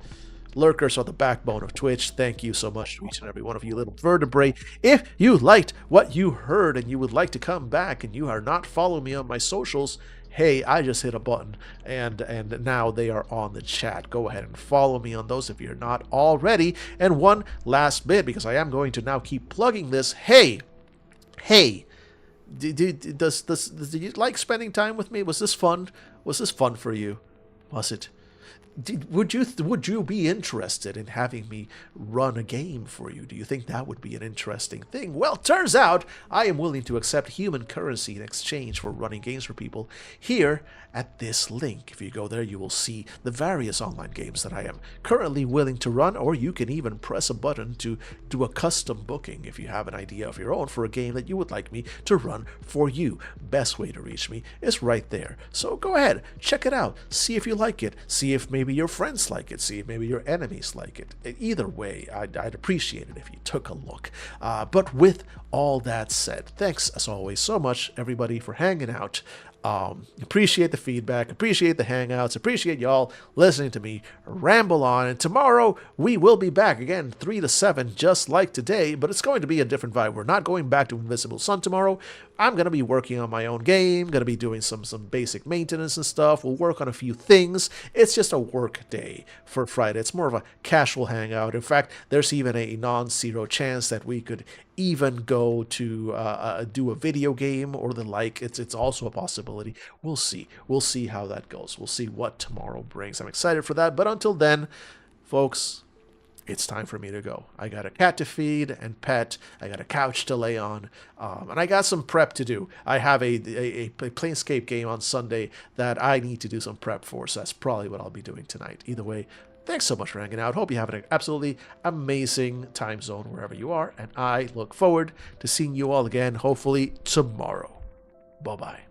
Lurkers are the backbone of Twitch. Thank you so much to each and every one of you little vertebrae. If you liked what you heard and you would like to come back and you are not following me on my socials, hey, I just hit a button and now they are on the chat. Go ahead and follow me on those if you're not already. And one last bit, because I am going to now keep plugging this. Hey, do you like spending time with me? Was this fun? Was this fun for you? Was it? Would you be interested in having me run a game for you? Do you think that would be an interesting thing? Well, turns out I am willing to accept human currency in exchange for running games for people here at this link. If you go there, you will see the various online games that I am currently willing to run, or you can even press a button to do a custom booking if you have an idea of your own for a game that you would like me to run for you. Best way to reach me is right there. So go ahead, check it out, see if you like it, see if maybe your friends like it, see if maybe your enemies like it. Either way, I'd appreciate it if you took a look. But with all that said, thanks as always so much everybody for hanging out. Appreciate the feedback, appreciate the hangouts, appreciate y'all listening to me ramble on. And tomorrow we will be back again 3 to 7 just like today, but it's going to be a different vibe. We're not going back to Invisble Sun tomorrow. I'm going to be working on my own game, going to be doing some basic maintenance and stuff. We'll work on a few things. It's just a work day for Friday. It's more of a casual hangout. In fact, there's even a non-zero chance that we could even go to do a video game or the like. It's also a possibility. We'll see. We'll see how that goes. We'll see what tomorrow brings. I'm excited for that. But until then, folks, it's time for me to go. I got a cat to feed and pet. I got a couch to lay on. And I got some prep to do. I have a Planescape game on Sunday that I need to do some prep for. So that's probably what I'll be doing tonight. Either way, thanks so much for hanging out. Hope you have an absolutely amazing time zone wherever you are. And I look forward to seeing you all again, hopefully tomorrow. Bye-bye.